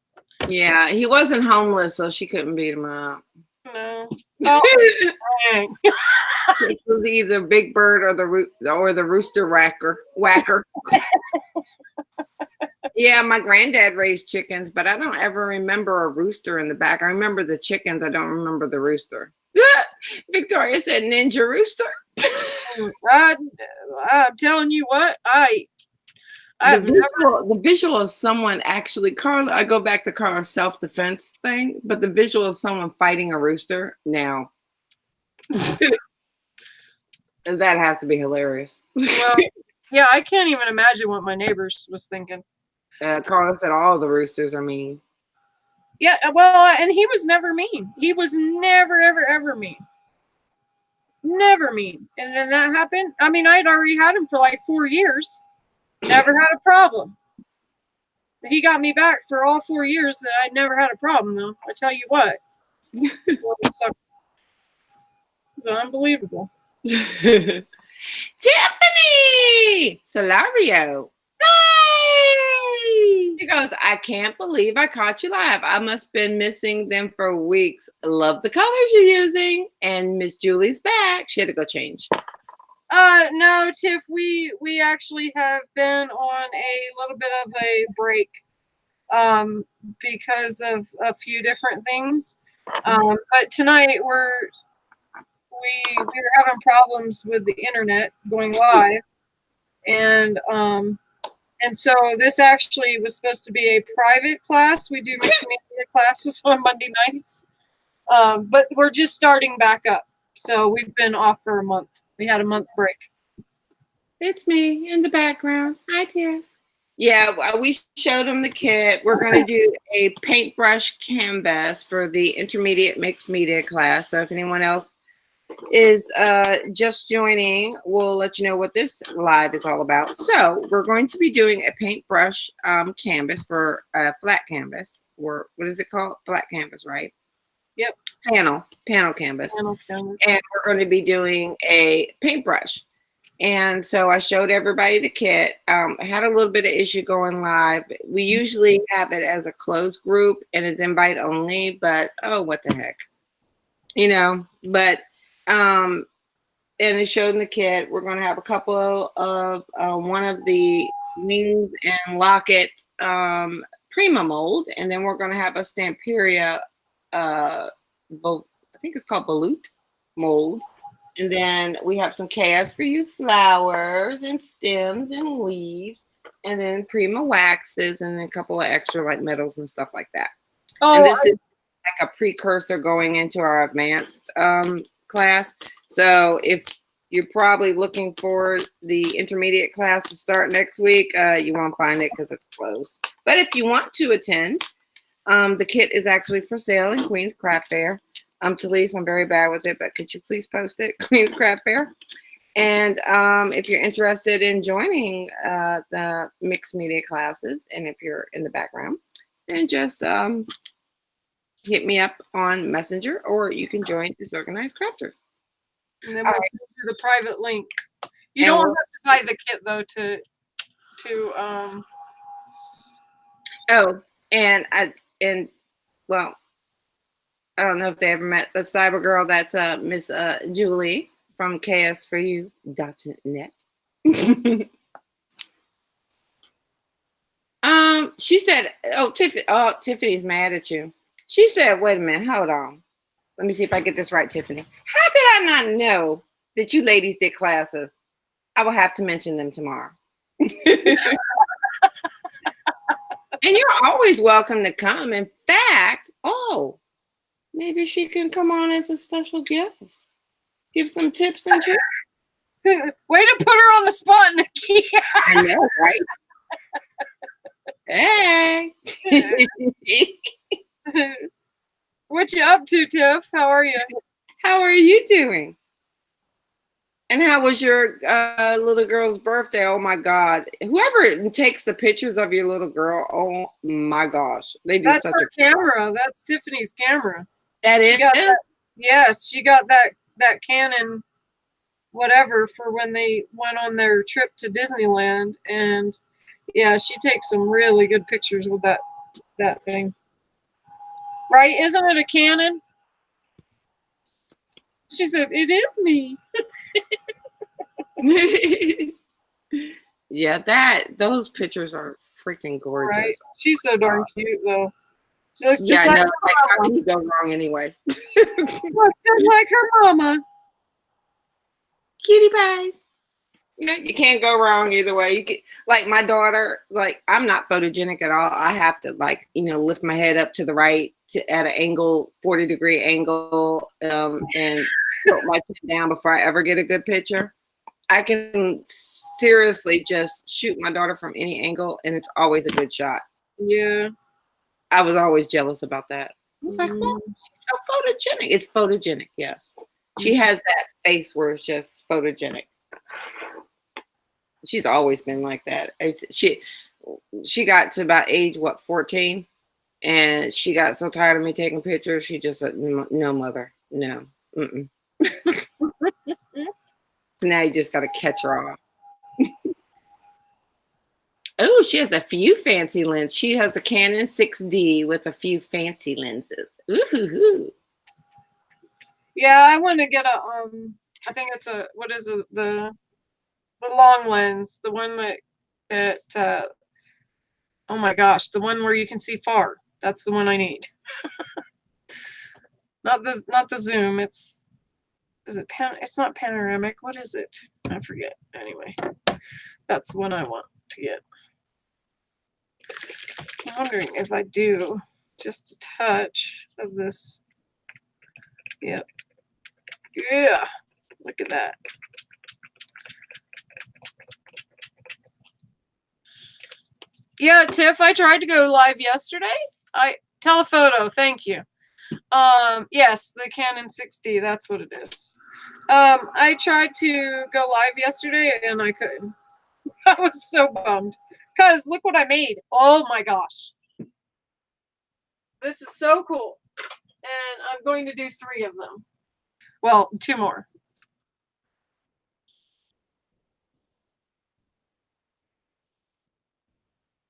Yeah, he wasn't homeless, so she couldn't beat him up. No. Oh, dang. It was either Big Bird or the rooster whacker. Yeah, my granddad raised chickens, but I don't ever remember a rooster in the back. I remember the chickens. I don't remember the rooster. Victoria said ninja rooster. I'm telling you what, the visual of someone actually, Carla, I go back to Carla's self-defense thing, but the visual of someone fighting a rooster now. That has to be hilarious. Well, yeah, I can't even imagine what my neighbors was thinking. Carla said all the roosters are mean. Yeah, well, and he was never mean. He was never, ever, ever mean. Never mean. And then that happened. I mean, I'd already had him for like 4 years. Never had a problem. He got me back for all 4 years that I never had a problem, though. I tell you what. It's unbelievable. Tiffany Solario. Yay! She goes, I can't believe I caught you live. I must have been missing them for weeks. Love the colors you're using. And Miss Julie's back. She had to go change. No, Tiff, we actually have been on a little bit of a break because of a few different things. But tonight we're having problems with the internet going live, and so this actually was supposed to be a private class. We do mixed media classes on Monday nights, but we're just starting back up. So we've been off for a month. We had a month break. It's me in the background. Hi, Tiff. Yeah, we showed them the kit. We're going to do a paintbrush canvas for the intermediate mixed media class. So if anyone else is just joining, we'll let you know what this live is all about. So we're going to be doing a paintbrush canvas for a flat canvas, or what is it called? Flat canvas, right? Yep. Panel canvas. Panel canvas. And we're going to be doing a paintbrush. And so I showed everybody the kit. I had a little bit of issue going live. We usually have it as a closed group and it's invite only, but oh, what the heck, you know, but and it showed in the kit. We're going to have a couple of one of the wings and locket Prima mold, and then we're going to have a Stamperia, I think it's called Balut mold. And then we have some chaos for you flowers and stems and leaves, and then Prima waxes, and then a couple of extra like metals and stuff like that. Oh, and this is like a precursor going into our advanced class. So if you're probably looking for the intermediate class to start next week, you won't find it because it's closed. But if you want to attend, the kit is actually for sale in Queens Craft Fair. Talise, I'm very bad with it, but could you please post it, Queens Craft Fair? And if you're interested in joining the mixed media classes, and if you're in the background, then just hit me up on Messenger, or you can join Disorganized Crafters. And then we'll send you the private link. You don't have to buy the kit though Oh, and well, I don't know if they ever met, but Cyber Girl, that's Miss Julie from ksforyou.net. She said, Tiffany's mad at you. She said, wait a minute, hold on. Let me see if I get this right, Tiffany. How did I not know that you ladies did classes? I will have to mention them tomorrow. And you're always welcome to come. In fact, maybe she can come on as a special guest. Give some tips and tricks. Way to put her on the spot, Nikki. I know, right? Hey. What you up to, Tiff? How are you? How are you doing? And how was your little girl's birthday? Oh my God. Whoever takes the pictures of your little girl, oh my gosh. They do That's such her camera. That's Tiffany's camera. That is? Yes, she got that Canon whatever for when they went on their trip to Disneyland, and yeah, she takes some really good pictures with that thing. Right? Isn't it a Canon? She said, it is me. Yeah, those pictures are freaking gorgeous. Right? She's so darn cute though. She looks Yeah, just like I know. her Like, how mama. can you go wrong anyway? Looks just like her mama. Cutie pies. You can't go wrong either way. You can, like my daughter, like I'm not photogenic at all. I have to lift my head up to the right at an angle, 40-degree angle, and put my chin down before I ever get a good picture. I can seriously just shoot my daughter from any angle, and it's always a good shot. Yeah. I was always jealous about that. I was like, oh, she's so photogenic. It's photogenic, yes. She has that face where it's just photogenic. She's always been like that. She got to about age 14, and she got so tired of me taking pictures. She just said, "No, mother, no." So now you just got to catch her off. Oh, she has a few fancy lenses. She has a Canon 6D with a few fancy lenses. Ooh. Yeah, I want to get a I think it's a what is it, the long lens, the one that oh my gosh, the one where you can see far. That's the one I need. Not the zoom. Is it it's not panoramic. What is it? I forget. Anyway, that's the one I want to get. I'm wondering if I do just a touch of this. Yep. Yeah. Look at that. Yeah, Tiff, I tried to go live yesterday. Telephoto, thank you. Yes, the Canon 6D, that's what it is. I tried to go live yesterday and I couldn't. I was so bummed. Because look what I made. Oh my gosh. This is so cool. And I'm going to do 3 of them. Well, 2 more.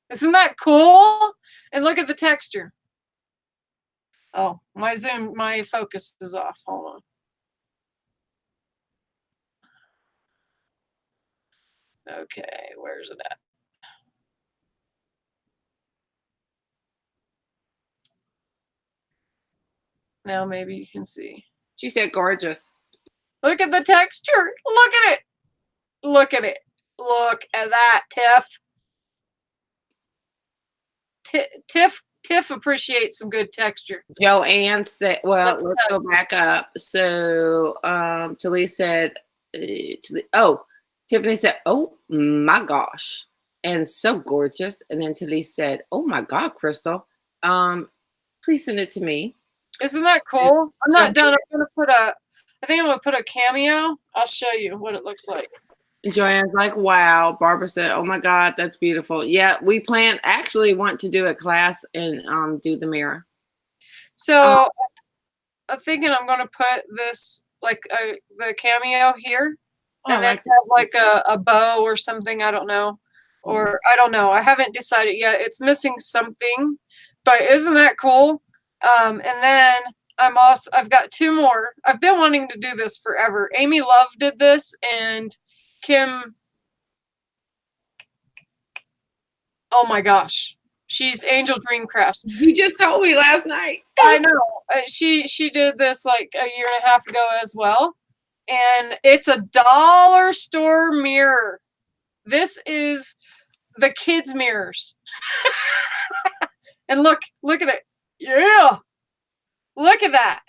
Isn't that cool? And look at the texture. Oh, my focus is off. Hold on. Okay, where's it at? Now maybe you can see. She said gorgeous. Look at the texture. Look at it. Look at it. Look at that, Tiff. Tiff appreciates some good texture. Joanne said, well, let's go back up. So Talise said, Tiffany said, oh my gosh, and so gorgeous. And then Talise said, oh my God, Crystal, please send it to me. Isn't that cool? I'm not done. I think I'm gonna put a cameo. I'll show you what it looks like. Joanne's like, wow. Barbara said, oh my God, that's beautiful. Yeah, we actually want to do a class and do the mirror. So I'm thinking I'm gonna put this like the cameo here, and then have like a bow or something. I don't know, or I don't know. I haven't decided yet. It's missing something, but isn't that cool? And then I've got 2 more. I've been wanting to do this forever. Amy Love did this, and Kim. Oh my gosh, she's Angel Dreamcrafts. You just told me last night. I know. She did this like a year and a half ago as well, and it's a dollar store mirror. This is the kids' mirrors. And look at it. Yeah. Look at that.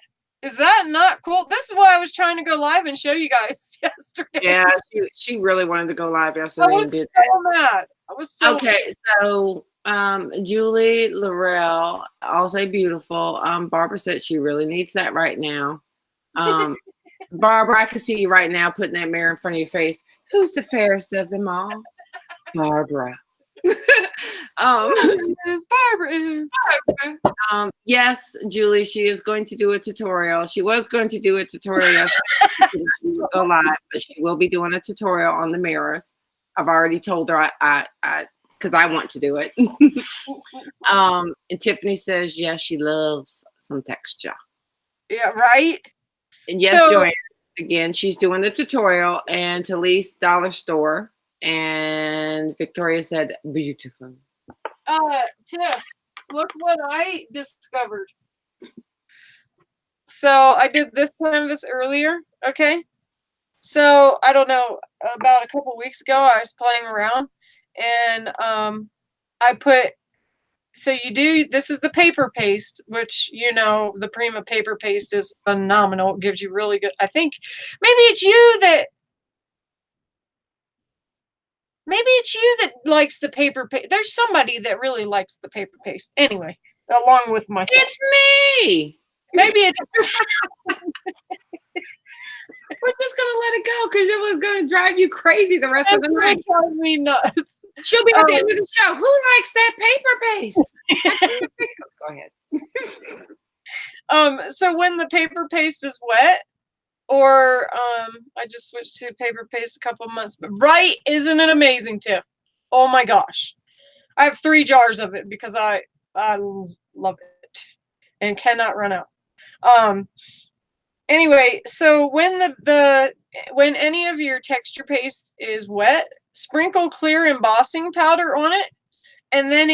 Is that not cool? This is why I was trying to go live and show you guys yesterday. Yeah, she really wanted to go live yesterday. I was so mad. I was so okay. Mad. So Julie Laurel, I'll say beautiful. Barbara said she really needs that right now. Barbara, I can see you right now putting that mirror in front of your face. Who's the fairest of them all? Barbara. Barbara is. Yes, Julie, she is going to do a tutorial. She was going to do a tutorial. She will go live, but she will be doing a tutorial on the mirrors. I've already told her because I want to do it. And Tiffany says, yes, she loves some texture. Yeah, right? And yes, Joanne, again, she's doing the tutorial, and Talise Dollar Store. And Victoria said, beautiful. Tiff, look what I discovered. So I did this canvas earlier, okay? So I don't know, about a couple weeks ago, I was playing around, and I put, so this is the paper paste, which, you know, the Prima paper paste is phenomenal. It gives you really good, I think, maybe it's you that likes the paper paste. There's somebody that really likes the paper paste. Anyway, along with myself. It's me. Maybe it is. We're just gonna let it go because it was gonna drive you crazy the rest of the night. Drive me nuts. She'll be at the end of the show. Who likes that paper paste? Go ahead. So when the paper paste is wet, or I just switched to paper paste a couple of months, but right, isn't it amazing, Tiff? Oh my gosh. I have 3 jars of it because I love it and cannot run out. Anyway, so when when any of your texture paste is wet, sprinkle clear embossing powder on it, and then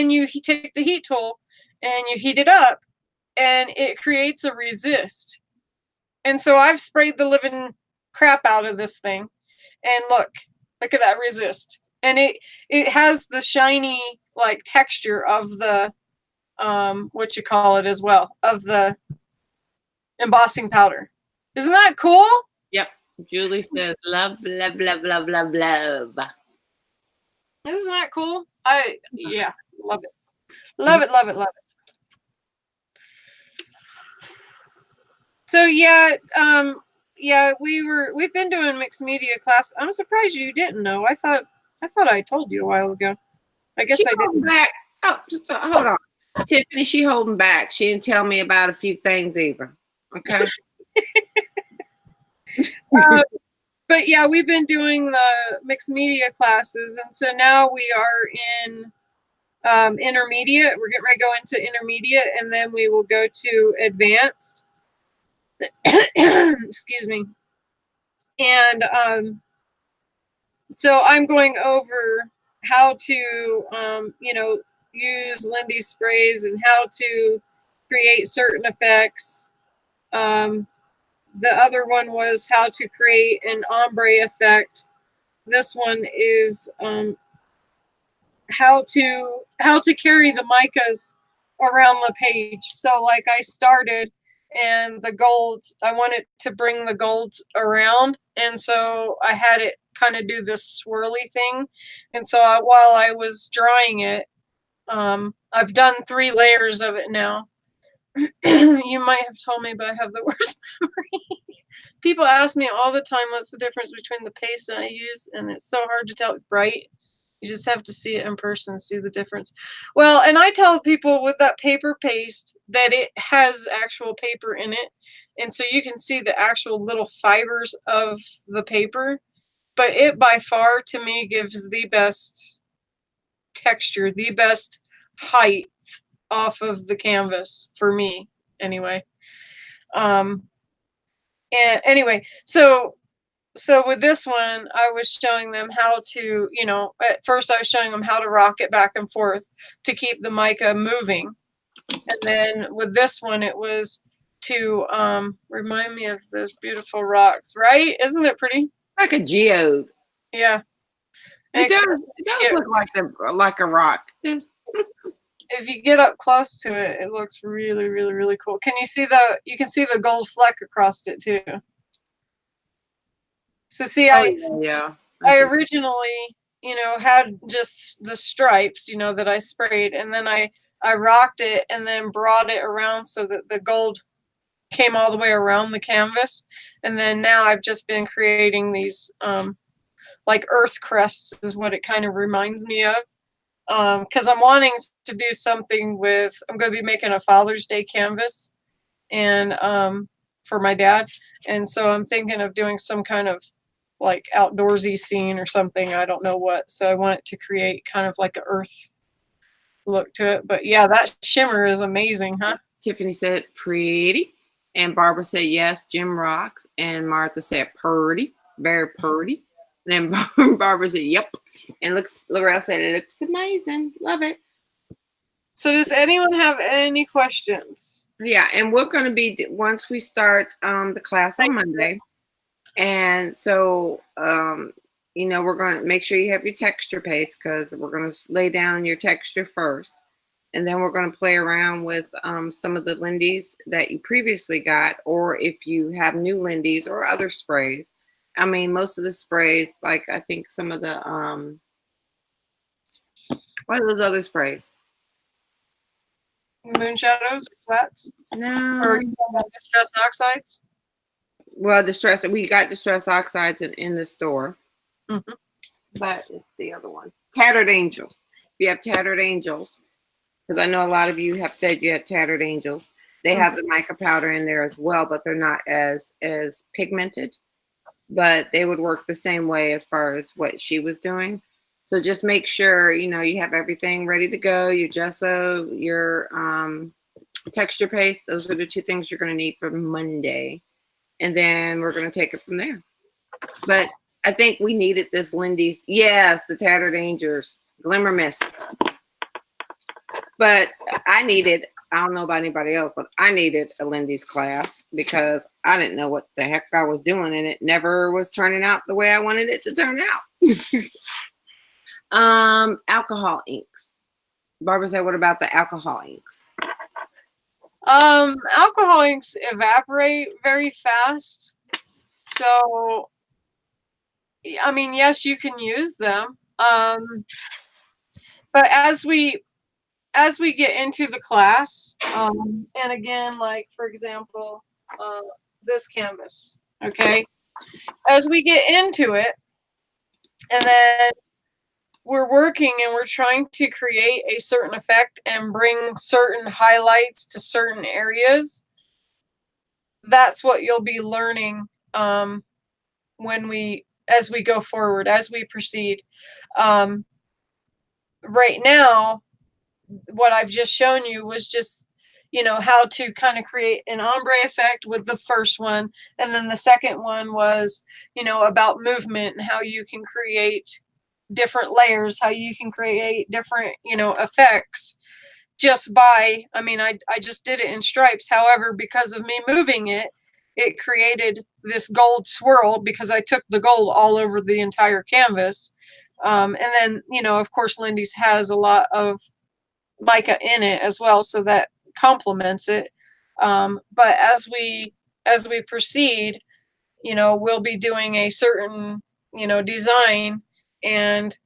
you take the heat tool and you heat it up, and it creates a resist. And so I've sprayed the living crap out of this thing, and look at that resist, and it has the shiny like texture of the what you call it as well, of the embossing powder. Isn't that cool? Yep. Julie says, love, love, love, love, love, love. Isn't that cool? Yeah, love it. Love it, love it, love it. So yeah, we've been doing mixed media class. I'm surprised you didn't know. I thought I told you a while ago. I guess I didn't. Back. Oh, just, hold on. Tiffany, she holding back. She didn't tell me about a few things either. Okay. But yeah, we've been doing the mixed media classes, and so now we are in intermediate. We're getting ready to go into intermediate, and then we will go to advanced. Excuse me. And so I'm going over how to use Lindy's sprays and how to create certain effects. The other one was how to create an ombre effect. This one is how to carry the micas around the page. So like I started, and the golds, I wanted to bring the golds around, and so I had it kind of do this swirly thing. And so while I was drawing it, I've done 3 layers of it now. You might have told me, but I have the worst memory. People ask me all the time what's the difference between the paste that I use, and it's so hard to tell. Right? You just have to see it in person, see the difference. Well, and I tell people with that paper paste that it has actual paper in it, and so you can see the actual little fibers of the paper. But it by far, to me, gives the best texture, the best height off of the canvas for me, anyway. And anyway, so with this one, I was showing them how to, at first I was showing them how to rock it back and forth to keep the mica moving. And then with this one, it was to remind me of those beautiful rocks, right? Isn't it pretty? Like a geode. Yeah. It does look like a rock. If you get up close to it, it looks really, really, really cool. You can see the gold fleck across it too. So see, I originally, had just the stripes, that I sprayed, and then I rocked it and then brought it around so that the gold came all the way around the canvas. And then now I've just been creating these like earth crests is what it kind of reminds me of. Because I'm wanting to do something with, I'm going to be making a Father's Day canvas and for my dad. And so I'm thinking of doing some kind of like outdoorsy scene or something. I don't know what. So I want it to create kind of like an earth look to it. But yeah, that shimmer is amazing, huh? Tiffany said pretty. And Barbara said yes, Jim rocks. And Martha said purdy, very purdy. And then Barbara said yep. And Laurel said it looks amazing. Love it. So does anyone have any questions? Yeah, and we're going to be, once we start the class on Monday, and so, we're going to make sure you have your texture paste, because we're going to lay down your texture first. And then we're going to play around with some of the Lindy's that you previously got, or if you have new Lindy's or other sprays. I mean, most of the sprays, like I think some of the, what are those other sprays? Moon shadows or flats? No. Or distress oxides? Well, we got distress oxides in the store. Mm-hmm. But it's the other ones. Tattered Angels. If you have Tattered Angels, because I know a lot of you have said you had Tattered Angels, they have the mica powder in there as well, but they're not as pigmented. But they would work the same way as far as what she was doing. So just make sure, you know, you have everything ready to go, your gesso, your texture paste. Those are the two things you're going to need for Monday. And then we're going to take it from there. But I think we needed this Lindy's. Yes, the Tattered Angels, Glimmer Mist. But I don't know about anybody else, but I needed a Lindy's class because I didn't know what the heck I was doing, and it never was turning out the way I wanted it to turn out. Alcohol inks. Barbara said, what about the alcohol inks? Alcohol inks evaporate very fast. So, I mean, yes, you can use them. But as we get into the class, and again, like for example, this canvas, okay, as we get into it, and then we're working and we're trying to create a certain effect and bring certain highlights to certain areas, that's what you'll be learning as we go forward, as we proceed. Right now, what I've just shown you was just, you know, how to kind of create an ombre effect with the first one. And then the second one was, you know, about movement and how you can create different layers, how you can create different, you know, effects just by, I mean, I just did it in stripes. However, because of me moving it, it created this gold swirl because I took the gold all over the entire canvas. And then, you know, of course, Lindy's has a lot of mica in it as well, so that complements it. But as we proceed, you know, we'll be doing a certain, you know, design, and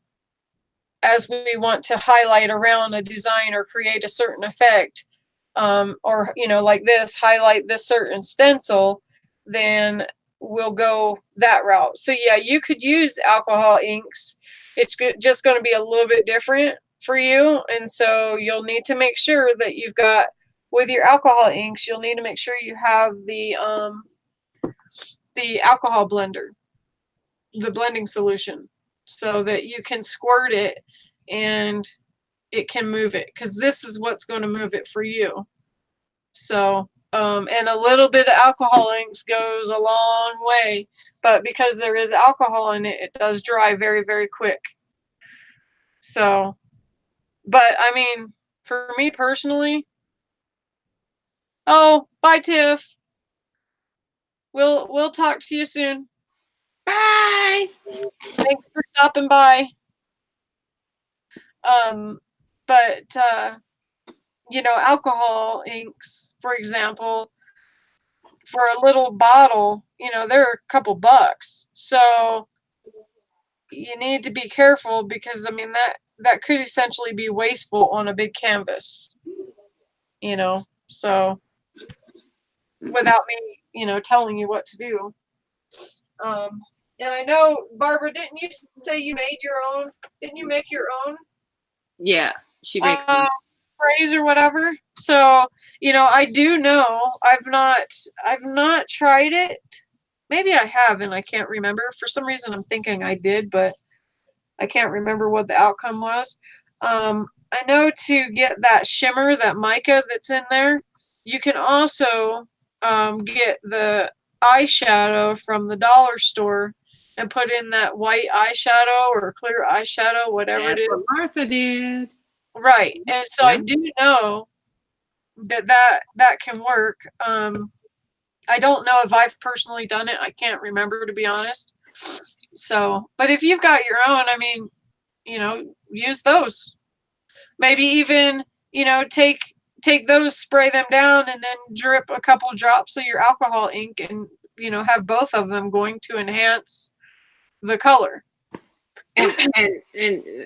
as we want to highlight around a design or create a certain effect, or, you know, like this, highlight this certain stencil, then we'll go that route. So yeah, you could use alcohol inks. It's just going to be a little bit different for you. And so you'll need to make sure that you've got, with your alcohol inks, you'll need to make sure you have the alcohol blender, the blending solution, so that you can squirt it and it can move it, because this is what's going to move it for you. So, and a little bit of alcohol inks goes a long way, but because there is alcohol in it, it does dry very, very quick. So, but I mean, for me personally, oh, bye, Tiff. We'll talk to you soon. Bye. Thanks for stopping by. But you know, alcohol inks, for example, for a little bottle, you know, they're a couple bucks. So you need to be careful, because I mean that could essentially be wasteful on a big canvas, you know. So without me, you know, telling you what to do. And I know, Barbara, didn't you say you made your own? Didn't you make your own? Yeah, she makes phrase or whatever. So, you know, I do know, I've not tried it. Maybe I have and I can't remember. For some reason I'm thinking I did, but I can't remember what the outcome was. I know to get that shimmer, that mica that's in there, you can also get the eyeshadow from the dollar store and put in that white eyeshadow or clear eyeshadow, whatever it is. What Martha did. Right. And so I do know that can work. I don't know if I've personally done it. I can't remember, to be honest. So, but if you've got your own, I mean, you know, use those. Maybe even, you know, take those, spray them down, and then drip a couple drops of your alcohol ink, and, you know, have both of them going to enhance the color. And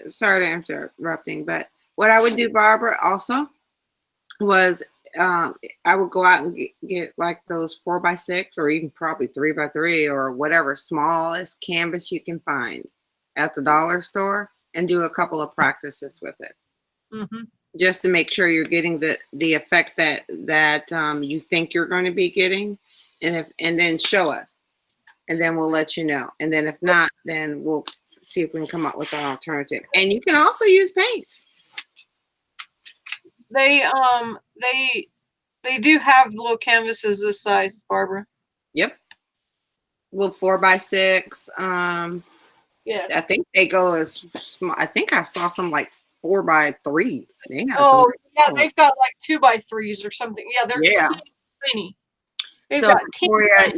sorry to interrupting, but what I would do, Barbara, also was I would go out and get like those 4x6 or even probably 3x3 or whatever smallest canvas you can find at the dollar store, and do a couple of practices with it, just to make sure you're getting the effect that you think you're going to be getting, and then show us, and then we'll let you know. And then if not, then we'll see if we can come up with an alternative. And you can also use paints. They do have little canvases this size, Barbara. Yep. Little 4x6. Yeah. I think they go as small. I think I saw some like 4x3. Oh, yeah, they've got like 2x3s or something. Yeah, they're tiny. So Victoria,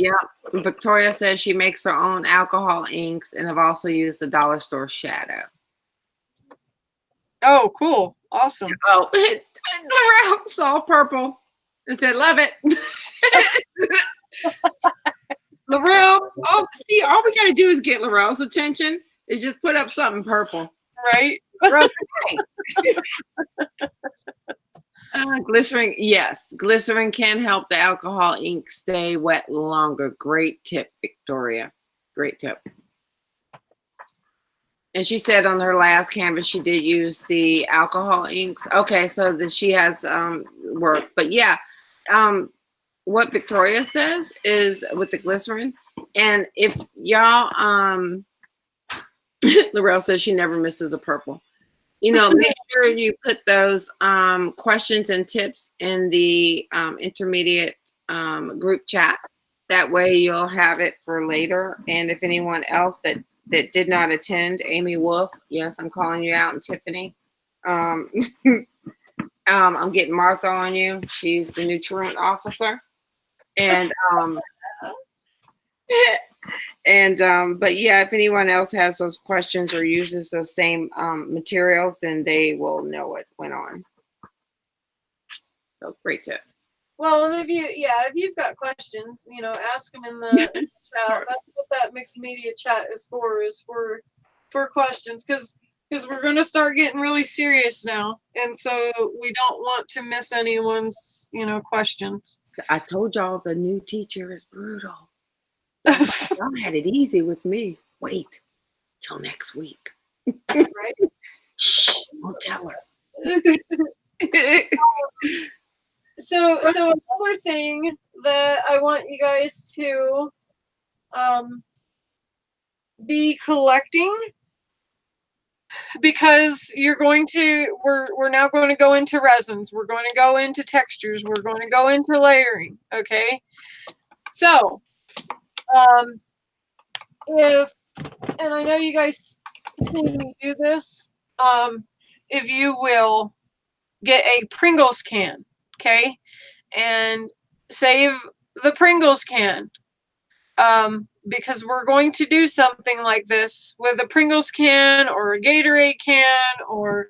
Victoria says she makes her own alcohol inks and have also used the dollar store shadow. Oh, cool. Awesome. Oh, Laurel saw purple and said, love it. Laurel, all we got to do is get Laurel's attention is just put up something purple. Right? Glycerin, yes. Glycerin can help the alcohol ink stay wet longer. Great tip, Victoria. Great tip. And she said on her last canvas she did use the alcohol inks. Okay, so she has work. But yeah, what Victoria says is with the glycerin. And if y'all, Laurel says she never misses a purple. You know, make sure you put those questions and tips in the intermediate group chat. That way you'll have it for later. And if anyone else that did not attend, Amy Wolf, yes, I'm calling you out, and Tiffany. I'm getting Martha on you. She's the new truant officer. And but yeah, if anyone else has those questions or uses those same materials, then they will know what went on. So great tip. Well, and if you've got questions, ask them in the chat. That's what that mixed media chat is for questions, because we're going to start getting really serious now, and so we don't want to miss anyone's questions. So I told y'all the new teacher is brutal. Y'all had it easy with me. Wait till next week. Right? Shh, don't tell her. So another thing that I want you guys to be collecting, because we're now going to go into resins, we're going to go into textures, we're going to go into layering. Okay, so and I know you guys see me do this, if you will get a Pringles can, okay, and save the Pringles can, because we're going to do something like this with a Pringles can or a Gatorade can or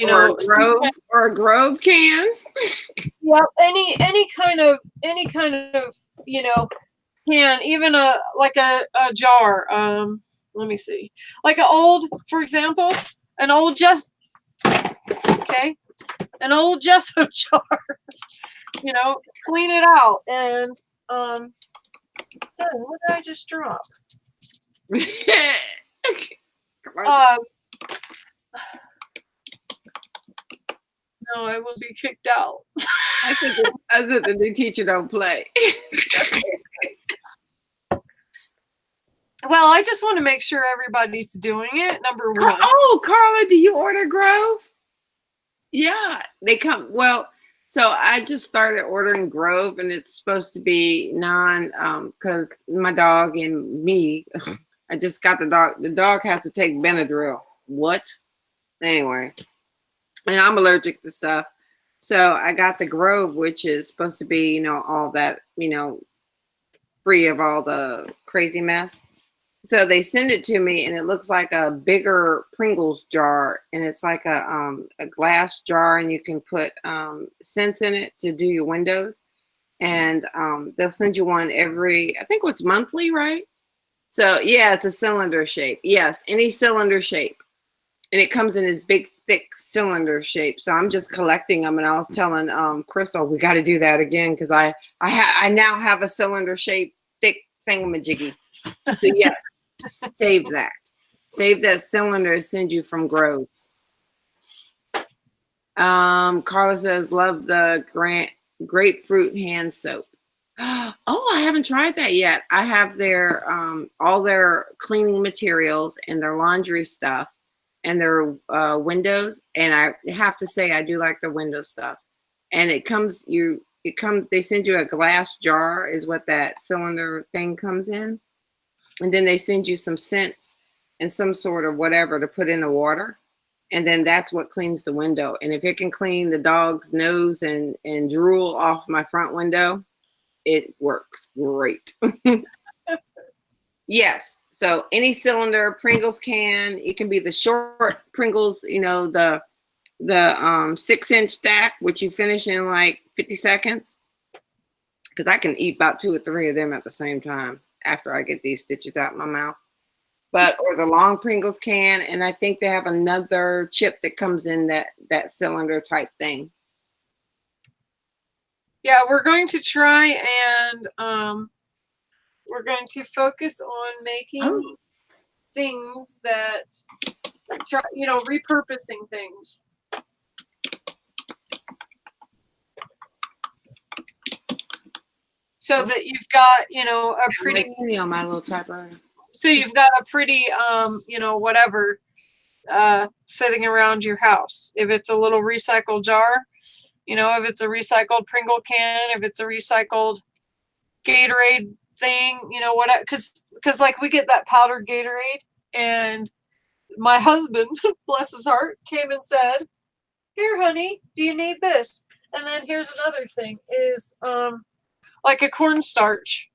or a Grove can. Yep, any kind of can, even a jar. Let me see, like for example, an old an old gesso jar. Clean it out and what did I just drop? No, I will be kicked out. I said the new teacher don't play. Well, I just want to make sure everybody's doing it. Number one. Oh, Carla, do you order Grove? Yeah, they come. Well, so I just started ordering Grove, and it's supposed to be because my dog and me, I just got the dog. The dog has to take Benadryl. What? Anyway, and I'm allergic to stuff. So I got the Grove, which is supposed to be, all that, free of all the crazy mess. So they send it to me, and it looks like a bigger Pringles jar, and it's like a glass jar, and you can put scents in it to do your windows, and they'll send you one every, I think it's monthly, right? So yeah, it's a cylinder shape. Yes, any cylinder shape, and it comes in this big, thick cylinder shape. So I'm just collecting them, and I was telling Crystal we got to do that again because I now have a cylinder shape thick thingamajiggy. So yes. Save that cylinder, send you from Grove. Carla says love the grapefruit hand soap. Oh, I haven't tried that yet. I have their all their cleaning materials and their laundry stuff and their windows. And I have to say, I do like the window stuff. And they send you a glass jar is what that cylinder thing comes in. And then they send you some scents and some sort of whatever to put in the water. And then that's what cleans the window. And if it can clean the dog's nose and drool off my front window, it works great. Yes. So any cylinder, Pringles can, it can be the short Pringles, the 6-inch stack, which you finish in like 50 seconds. Because I can eat about 2 or 3 of them at the same time after I get these stitches out of my mouth. Or the long Pringles can, and I think they have another chip that comes in that cylinder type thing. Yeah, we're going to try and we're going to focus on making things that repurposing things. So that you've got, a pretty on my little typewriter. So you've got a pretty whatever sitting around your house. If it's a little recycled jar, if it's a recycled Pringle can, if it's a recycled Gatorade thing, whatever, because like we get that powdered Gatorade, and my husband, bless his heart, came and said, "Here, honey, do you need this?" And then here's another thing is like a cornstarch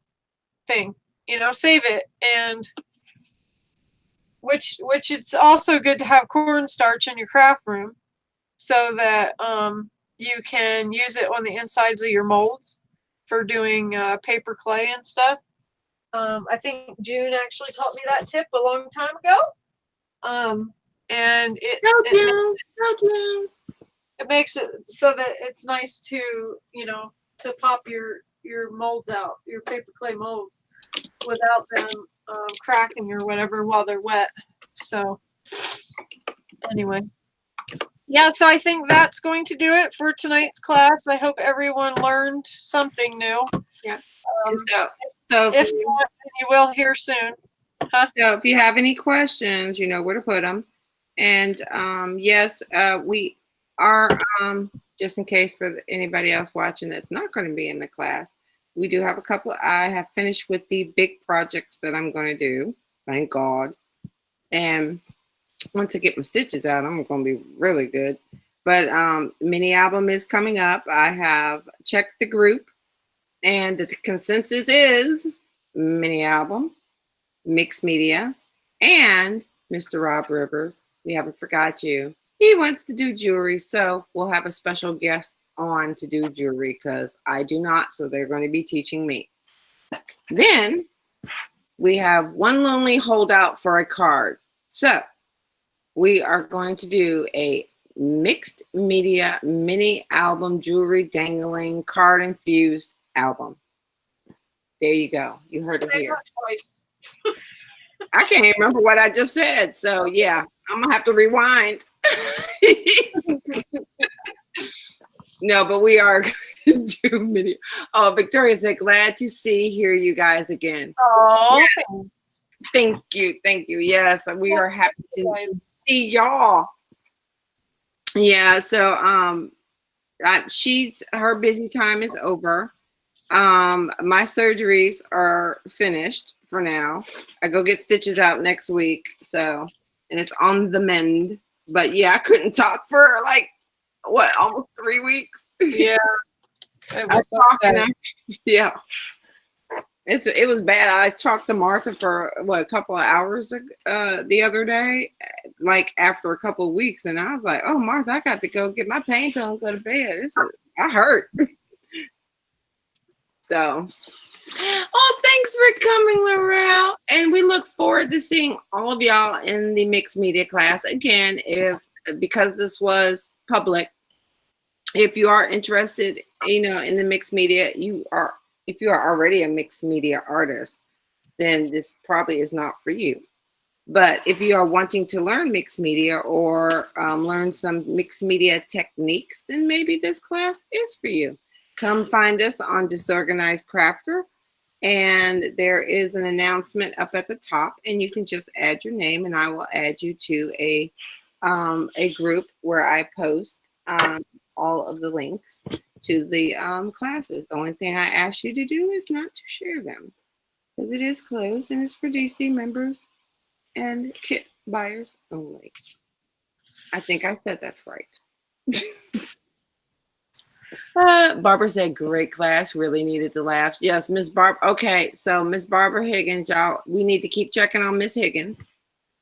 thing, save it. And which it's also good to have cornstarch in your craft room so that you can use it on the insides of your molds for doing paper clay and stuff. I think June actually taught me that tip a long time ago. And it makes it so that it's nice to, to pop your molds out, your paper clay molds, without them cracking or whatever while they're wet. So anyway, yeah, so I think that's going to do it for tonight's class. I hope everyone learned something new. Yeah. So if you want, you will hear soon. Huh? So if you have any questions, you know where to put them. And yes, we are, just in case for anybody else watching that's not going to be in the class, we do have a couple. I have finished with the big projects that I'm going to do. Thank God. And once I get my stitches out, I'm going to be really good. But mini album is coming up. I have checked the group, and the consensus is mini album, mixed media, and Mr. Rob Rivers. We haven't forgot you. He wants to do jewelry, so we'll have a special guest on to do jewelry because I do not, so they're going to be teaching me. Then we have one lonely holdout for a card. So we are going to do a mixed media mini album jewelry dangling card infused album. There you go. You heard it here. I can't even remember what I just said. So yeah, I'm gonna have to rewind. No, but we are going to do mini. Oh, Victoria said, glad to hear you guys again. Oh, yes. Thank you. Yes, we are happy to see y'all. Yeah, so her busy time is over. My surgeries are finished for now. I go get stitches out next week, so, and it's on the mend. But yeah, I couldn't talk for like almost 3 weeks. Yeah. Yeah. It was bad. I talked to Martha for a couple of hours the other day, like after a couple of weeks, and I was like, "Oh, Martha, I got to go get my pain pill and go to bed. I hurt." So, thanks for coming, Laurel, and we look forward to seeing all of y'all in the mixed media class again. Because this was public, if you are interested, in the mixed media, if you are already a mixed media artist, then this probably is not for you. But if you are wanting to learn mixed media or learn some mixed media techniques, then maybe this class is for you. come find us on Disorganized Crafter. And there is an announcement up at the top, and you can just add your name, and I will add you to a group where I post all of the links to the classes. The only thing I ask you to do is not to share them, because it is closed and it's for DC members and kit buyers only. I think I said that right. Barbara said, great class, really needed the laughs. Yes, Miss Barb. Okay, so Miss Barbara Higgins, y'all, we need to keep checking on Miss Higgins.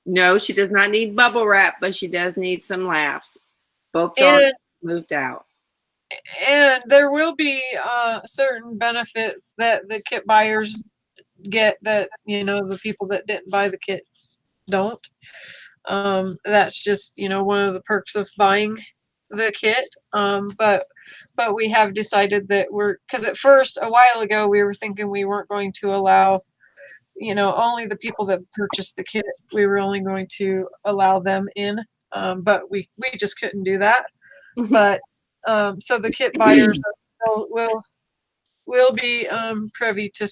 No, she does not need bubble wrap, but she does need some laughs. Both dogs moved out. And there will be certain benefits that the kit buyers get that, you know, the people that didn't buy the kit don't. That's just, you know, one of the perks of buying the kit. But we have decided that because at first, a while ago, we were thinking we weren't going to allow, you know, only the people that purchased the kit, we were only going to allow them in. But we just couldn't do that. But so the kit buyers will be privy to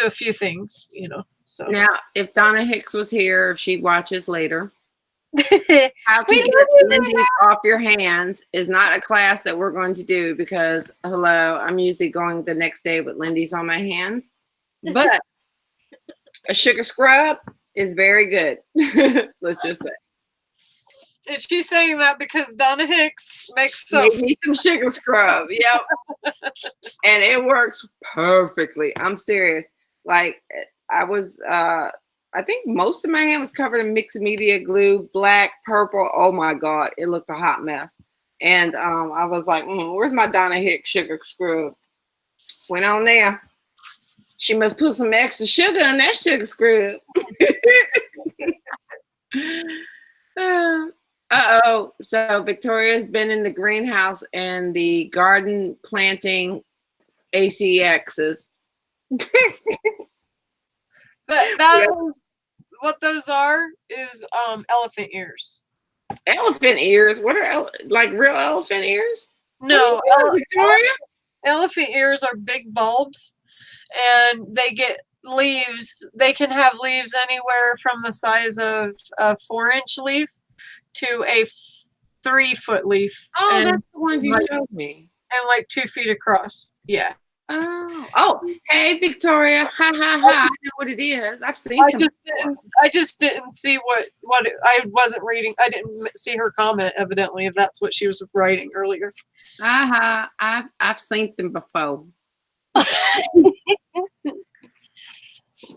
a few things, you know. So now, if Donna Hicks was here, if she watches later, how to get Lindy off your hands is not a class that we're going to do, because hello, I'm usually going the next day with Lindy's on my hands. But a sugar scrub is very good. Let's just say. And she's saying that because Donna Hicks makes Make me some sugar scrub. Yep. And it works perfectly. I'm serious. Like, I was I think most of my hand was covered in mixed media glue, black, purple. Oh my God, it looked a hot mess. And I was like, where's my Donna Hicks sugar scrub? Went on there. She must put some extra sugar in that sugar scrub. Uh-oh. So Victoria's been in the greenhouse and the garden planting ACXs. That is what those are, is elephant ears. Elephant ears? What are like real elephant ears? No, Victoria? Elephant ears are big bulbs, and they get leaves. They can have leaves anywhere from the size of a 4-inch leaf to a 3-foot leaf. Oh, that's the one you showed me. And like 2 feet across. Yeah. Oh, hey Victoria, ha ha ha! I know what it is. I've seen. I just didn't see what I wasn't reading. I didn't see her comment. Evidently, if that's what she was writing earlier. I've seen them before.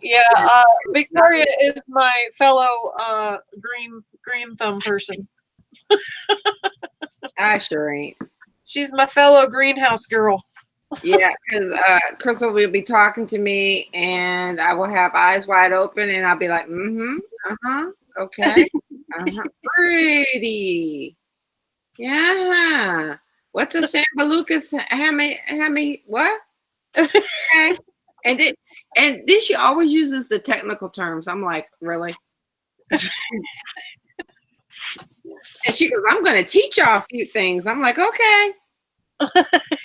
Yeah, Victoria is my fellow green thumb person. I sure ain't. She's my fellow greenhouse girl. Yeah, because Crystal will be talking to me, and I will have eyes wide open, and I'll be like, okay, pretty, yeah. What's a Sambalucas hammy? What? Okay, and then she always uses the technical terms. I'm like, really? And she goes, I'm going to teach y'all a few things. I'm like, okay. What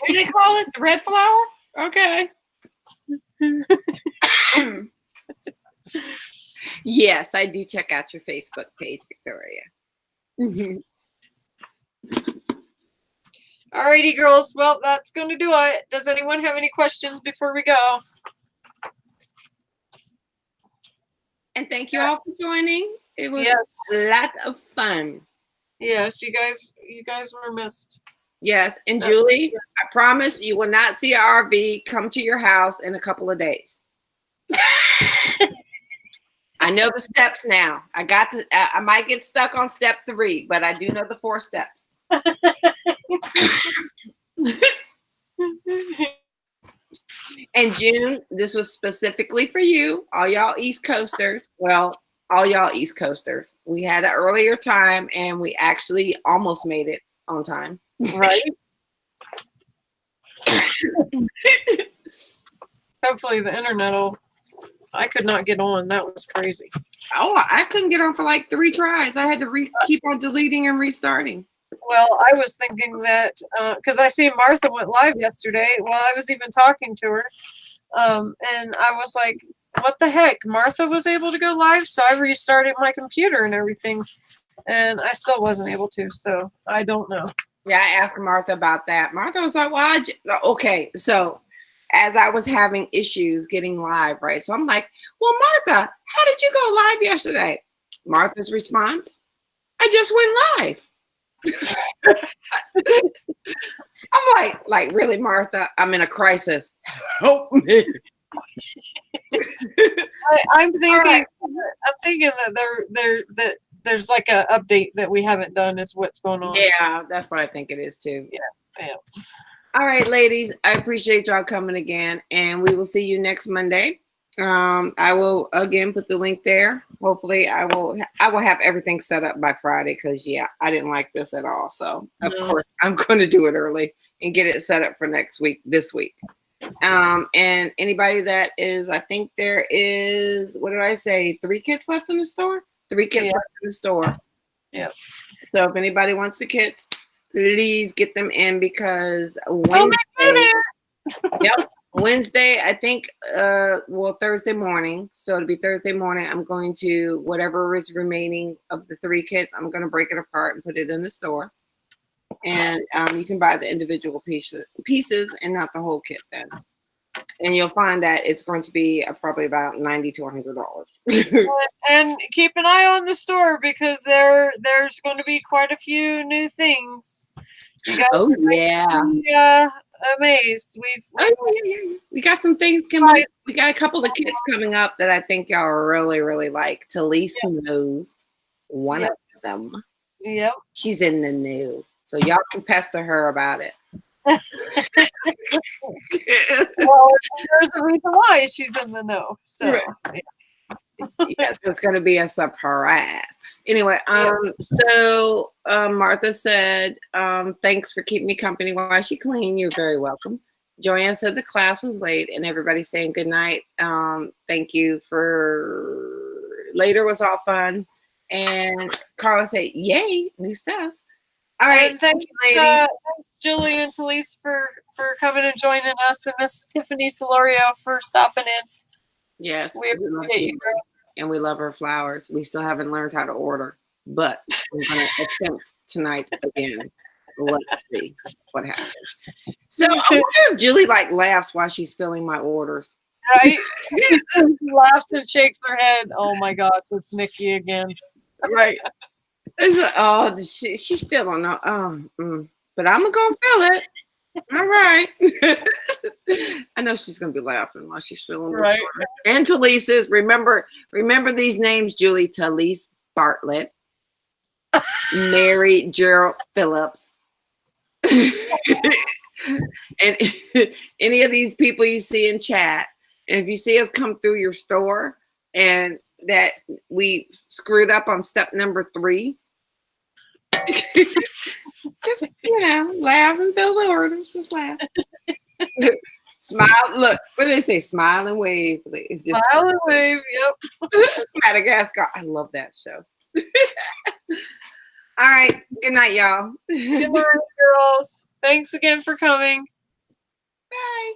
do they call it? The red flower? Okay. Yes, I do check out your Facebook page, Victoria. Alrighty, girls. Well, that's going to do it. Does anyone have any questions before we go? And thank you all for joining. It was a lot of fun. Yes, you guys were missed. Yes, and Julie, I promise you will not see an RV come to your house in a couple of days. I know the steps now. I might get stuck on step 3, but I do know the 4 steps. And June, this was specifically for you, all y'all East Coasters. Well, all y'all East Coasters. We had an earlier time, and we actually almost made it on time. Right. Hopefully the internet will. I could not get on. That was crazy. Oh, I couldn't get on for like 3 tries. I had to keep on deleting and restarting. Well, I was thinking that because I see Martha went live yesterday while I was even talking to her, and I was like, "What the heck?" Martha was able to go live, so I restarted my computer and everything, and I still wasn't able to. So I don't know. Yeah, I asked Martha about that. Martha was like, "Well, okay." So, as I was having issues getting live, right? So I'm like, "Well, Martha, how did you go live yesterday?" Martha's response: "I just went live." I'm like, really, Martha? I'm in a crisis. Help me. I'm thinking, I'm thinking that there's like a update that we haven't done is what's going on. Yeah, that's what I think it is too. Yeah. All right, ladies, I appreciate y'all coming again, and we will see you next Monday. I will again put the link there. Hopefully, I will have everything set up by Friday because I didn't like this at all. So of course, I'm going to do it early and get it set up for this week. And anybody that is, I think there is, what did I say? 3 kits left in the store. 3 kits left in the store. Yep. So if anybody wants the kits, please get them in because Wednesday. Yep. Wednesday, I think, Thursday morning. So it'll be Thursday morning. I'm going to, whatever is remaining of the 3 kits, I'm going to break it apart and put it in the store. And you can buy the individual pieces and not the whole kit then. And you'll find that it's going to be probably about $90 to $100. And keep an eye on the store because there's going to be quite a few new things. You guys Oh yeah. be, amazed. We got some things coming. We got a couple of kits coming up that I think y'all really, really like. Talise knows one of them. Yep. She's in the know. So y'all can pester her about it. Well, there's a reason why she's in the know. So yes, it's going to be a surprise. Anyway, so Martha said, thanks for keeping me company while she cleaned. You're very welcome. Joanne said the class was late and everybody's saying good night. Thank you for later was all fun. And Carla said, yay, new stuff. All right, thank you, ladies. Thanks, Julie and Talise, for coming and joining us, and Miss Tiffany Solorio for stopping in. Yes, we appreciate you, girls. And we love her flowers. We still haven't learned how to order, but we're going to attempt tonight again. Let's see what happens. So I wonder if Julie laughs while she's filling my orders. Right? She laughs and shakes her head. Oh my gosh, it's Nikki again. Right. She still don't know. But I'm gonna fill it. All right. I know she's gonna be laughing while she's filling. Right. And Talise's. Remember these names, Julie. Talise Bartlett, Mary Gerald Phillips, and any of these people you see in chat. And if you see us come through your store and that we screwed up on step number 3. Just laugh and fill the orders. Just laugh. Smile. Look, what do they say? Smile and wave. It's just smile and wave. Yep. Madagascar. I love that show. All right. Good night, y'all. Good night, girls. Thanks again for coming. Bye.